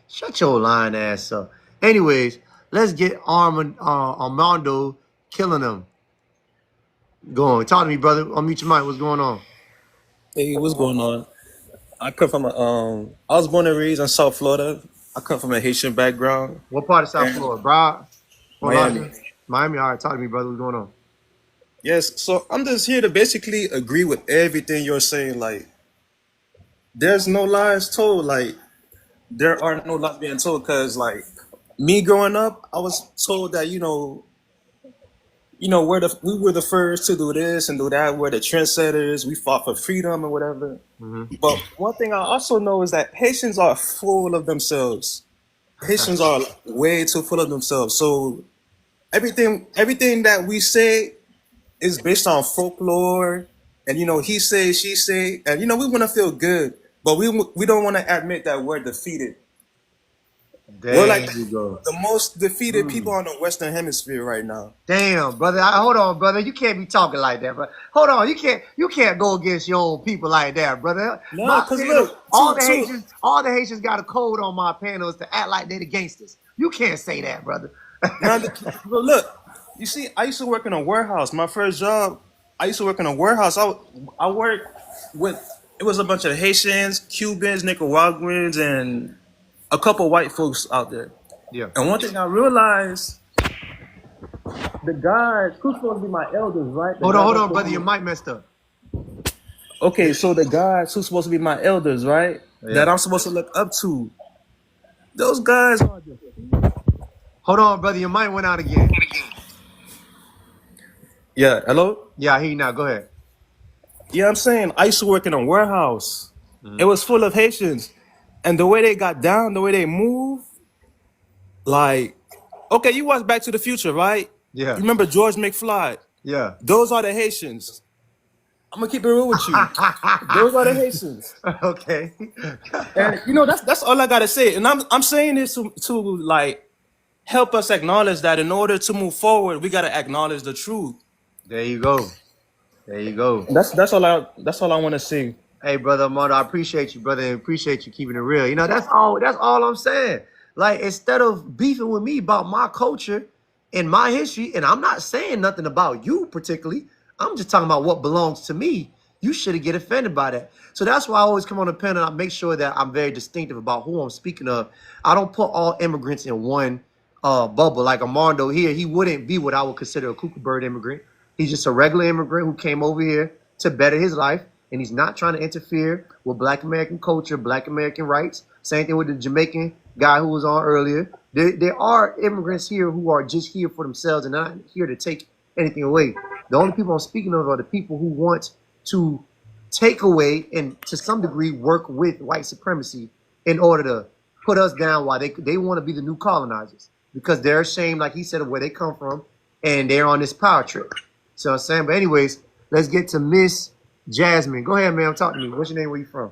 shut your lying ass up. Anyways, let's get Armando killing them. Go on. Talk to me, brother. Unmute your mic. What's going on? Hey, what's going on? I come from I was born and raised in South Florida. I come from a Haitian background. What part of South Florida, bro? Miami. Miami. All right, talk to me, brother. What's going on? Yes, so I'm just here to basically agree with everything you're saying. Like, there's no lies told. Like, there are no lies being told. Cause like me growing up, I was told that we were the first to do this and do that. We're the trendsetters. We fought for freedom and whatever. Mm-hmm. But one thing I also know is that Haitians are full of themselves. Haitians are way too full of themselves. So everything that we say is based on folklore, and he say, she say, and we want to feel good, but we don't want to admit that we're defeated. We're like the most defeated people on the Western Hemisphere right now. Damn, brother. Hold on, brother. You can't be talking like that, bro. Hold on. You can't go against your own people like that, brother. No, because look, all the Haitians got a code on my panels to act like they're the gangsters. You can't say that, brother. Now, look. You see, I used to work in a warehouse. My first job, I used to work in a warehouse. I worked with, it was a bunch of Haitians, Cubans, Nicaraguans, and a couple white folks out there. Yeah. And one thing I realized, the guys who's supposed to be my elders, right? Hold on, brother. Your mic messed up. Okay, so the guys who's supposed to be my elders, right? Yeah. That I'm supposed to look up to. Those guys are just... Hold on, brother. Your mic went out again. Yeah, hello? Yeah, I hear you now. Go ahead. Yeah, I'm saying I used to work in a warehouse. Mm-hmm. It was full of Haitians. And the way they got down, the way they move, like, okay, you watch Back to the Future, right? Yeah. You remember George McFly? Yeah. Those are the Haitians. I'm gonna keep it real with you. Those are the Haitians. Okay. And that's all I gotta say. And I'm saying this to like help us acknowledge that in order to move forward, we gotta acknowledge the truth. There you go. There you go. That's all I want to see. Hey, brother Armando, I appreciate you, brother, and appreciate you keeping it real. That's all I'm saying. Like, instead of beefing with me about my culture, in my history, and I'm not saying nothing about you particularly, I'm just talking about what belongs to me. You shouldn't get offended by that. So that's why I always come on the panel and I make sure that I'm very distinctive about who I'm speaking of. I don't put all immigrants in one bubble. Like Armando here, he wouldn't be what I would consider a Cookoo Bird immigrant. He's just a regular immigrant who came over here to better his life, and he's not trying to interfere with Black American culture, Black American rights. Same thing with the Jamaican guy who was on earlier. There are immigrants here who are just here for themselves and not here to take anything away. The only people I'm speaking of are the people who want to take away and to some degree work with white supremacy in order to put us down while they want to be the new colonizers because they're ashamed, like he said, of where they come from and they're on this power trip. So I'm saying, but anyways, let's get to Miss Jasmine. Go ahead, ma'am. Talk to me. What's your name? Where you from?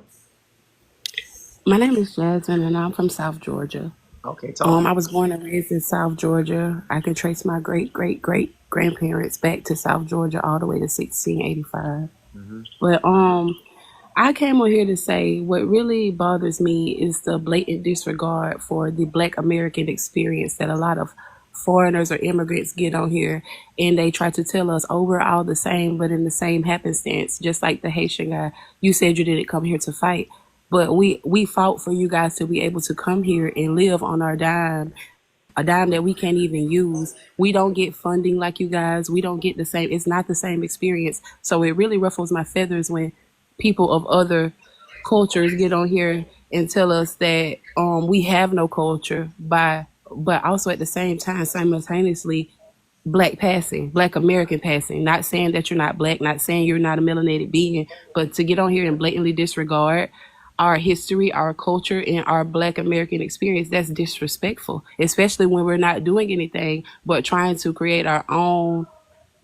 My name is Jasmine, and I'm from South Georgia. Okay, talk. I was born and raised in South Georgia. I can trace my great-great-great-grandparents back to South Georgia all the way to 1685. But I came on here to say what really bothers me is the blatant disregard for the Black American experience that a lot of foreigners or immigrants get on here, and they try to tell us, oh, we're all the same, but in the same happenstance, just like the Haitian guy. You said you didn't come here to fight, but we fought for you guys to be able to come here and live on our dime, a dime that we can't even use. We don't get funding like you guys. We don't get the same. It's not the same experience. So it really ruffles my feathers when people of other cultures get on here and tell us that we have no culture but also at the same time, simultaneously, Black American passing, not saying that you're not Black, not saying you're not a melanated being, but to get on here and blatantly disregard our history, our culture, and our Black American experience, that's disrespectful, especially when we're not doing anything but trying to create our own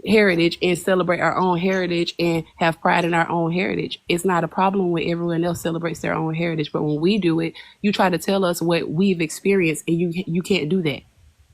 heritage and celebrate our own heritage and have pride in our own heritage. It's not a problem when everyone else celebrates their own heritage, but when we do it, you try to tell us what we've experienced, and you can't do that.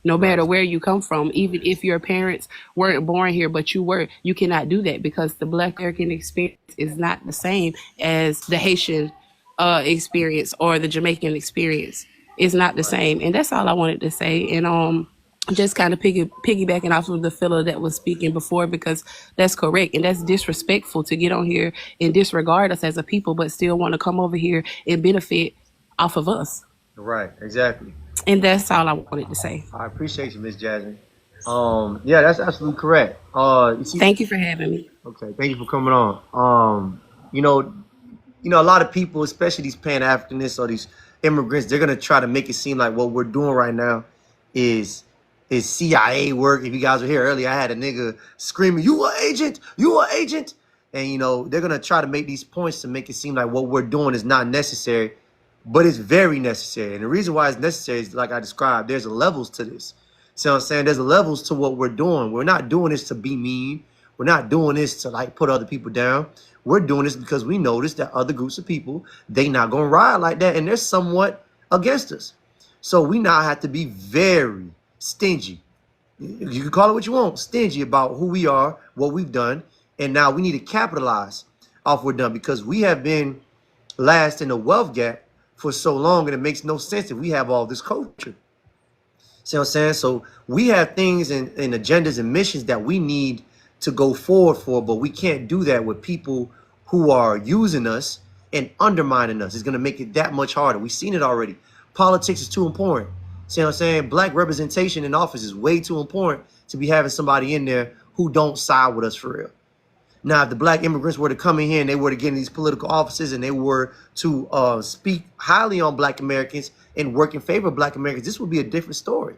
No matter where you come from, even if your parents weren't born here, but you were, you cannot do that because the Black American experience is not the same as the Haitian experience or the Jamaican experience. It's not the same. And that's all I wanted to say. And just kind of piggybacking off of the fellow that was speaking before, because that's correct. And that's disrespectful to get on here and disregard us as a people, but still want to come over here and benefit off of us. Right, exactly. And that's all I wanted to say. I appreciate you, Miss Jasmine. Yeah, that's absolutely correct. Thank you for having me. Okay, thank you for coming on. You know, a lot of people, especially these Pan-Africanists or these immigrants, they're gonna try to make it seem like what we're doing right now is CIA work. If you guys were here earlier, I had a nigga screaming, "You an agent? You an agent?" And they're gonna try to make these points to make it seem like what we're doing is not necessary, but it's very necessary. And the reason why it's necessary is, like I described, there's levels to this. See what I'm saying? There's levels to what we're doing. We're not doing this to be mean. We're not doing this to like put other people down. We're doing this because we notice that other groups of people, they not gonna ride like that, and they're somewhat against us. So we now have to be very stingy. You can call it what you want, stingy about who we are, what we've done, and now we need to capitalize off what we're done because we have been last in the wealth gap for so long, and it makes no sense if we have all this culture. See what I'm saying? So we have things and agendas and missions that we need to go forward for, but we can't do that with people who are using us and undermining us. It's going to make it that much harder. We've seen it already. Politics is too important. See what I'm saying? Black representation in office is way too important to be having somebody in there who don't side with us for real. Now, if the Black immigrants were to come in here and they were to get in these political offices and they were to speak highly on Black Americans and work in favor of Black Americans, this would be a different story.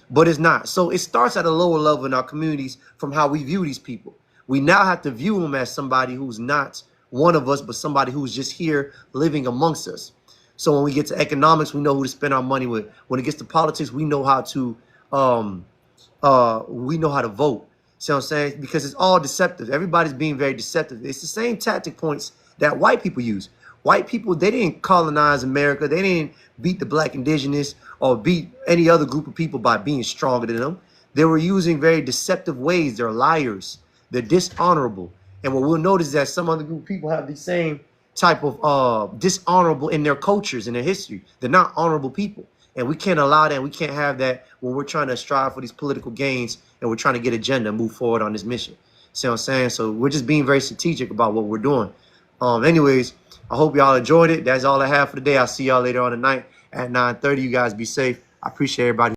But it's not. So it starts at a lower level in our communities from how we view these people. We now have to view them as somebody who's not one of us, but somebody who's just here living amongst us. So when we get to economics, we know who to spend our money with. When it gets to politics, we know how to vote. See what I'm saying? Because it's all deceptive. Everybody's being very deceptive. It's the same tactic points that white people use. White people, they didn't colonize America. They didn't beat the Black indigenous or beat any other group of people by being stronger than them. They were using very deceptive ways. They're liars. They're dishonorable. And what we'll notice is that some other group of people have the same type of dishonorable in their cultures and their history. They're not honorable people. And we can't allow that. We can't have that when we're trying to strive for these political gains and we're trying to get agenda and move forward on this mission. See what I'm saying? So we're just being very strategic about what we're doing. Anyways, I hope y'all enjoyed it. That's all I have for today. I'll see y'all later on tonight at 9:30. You guys be safe. I appreciate everybody.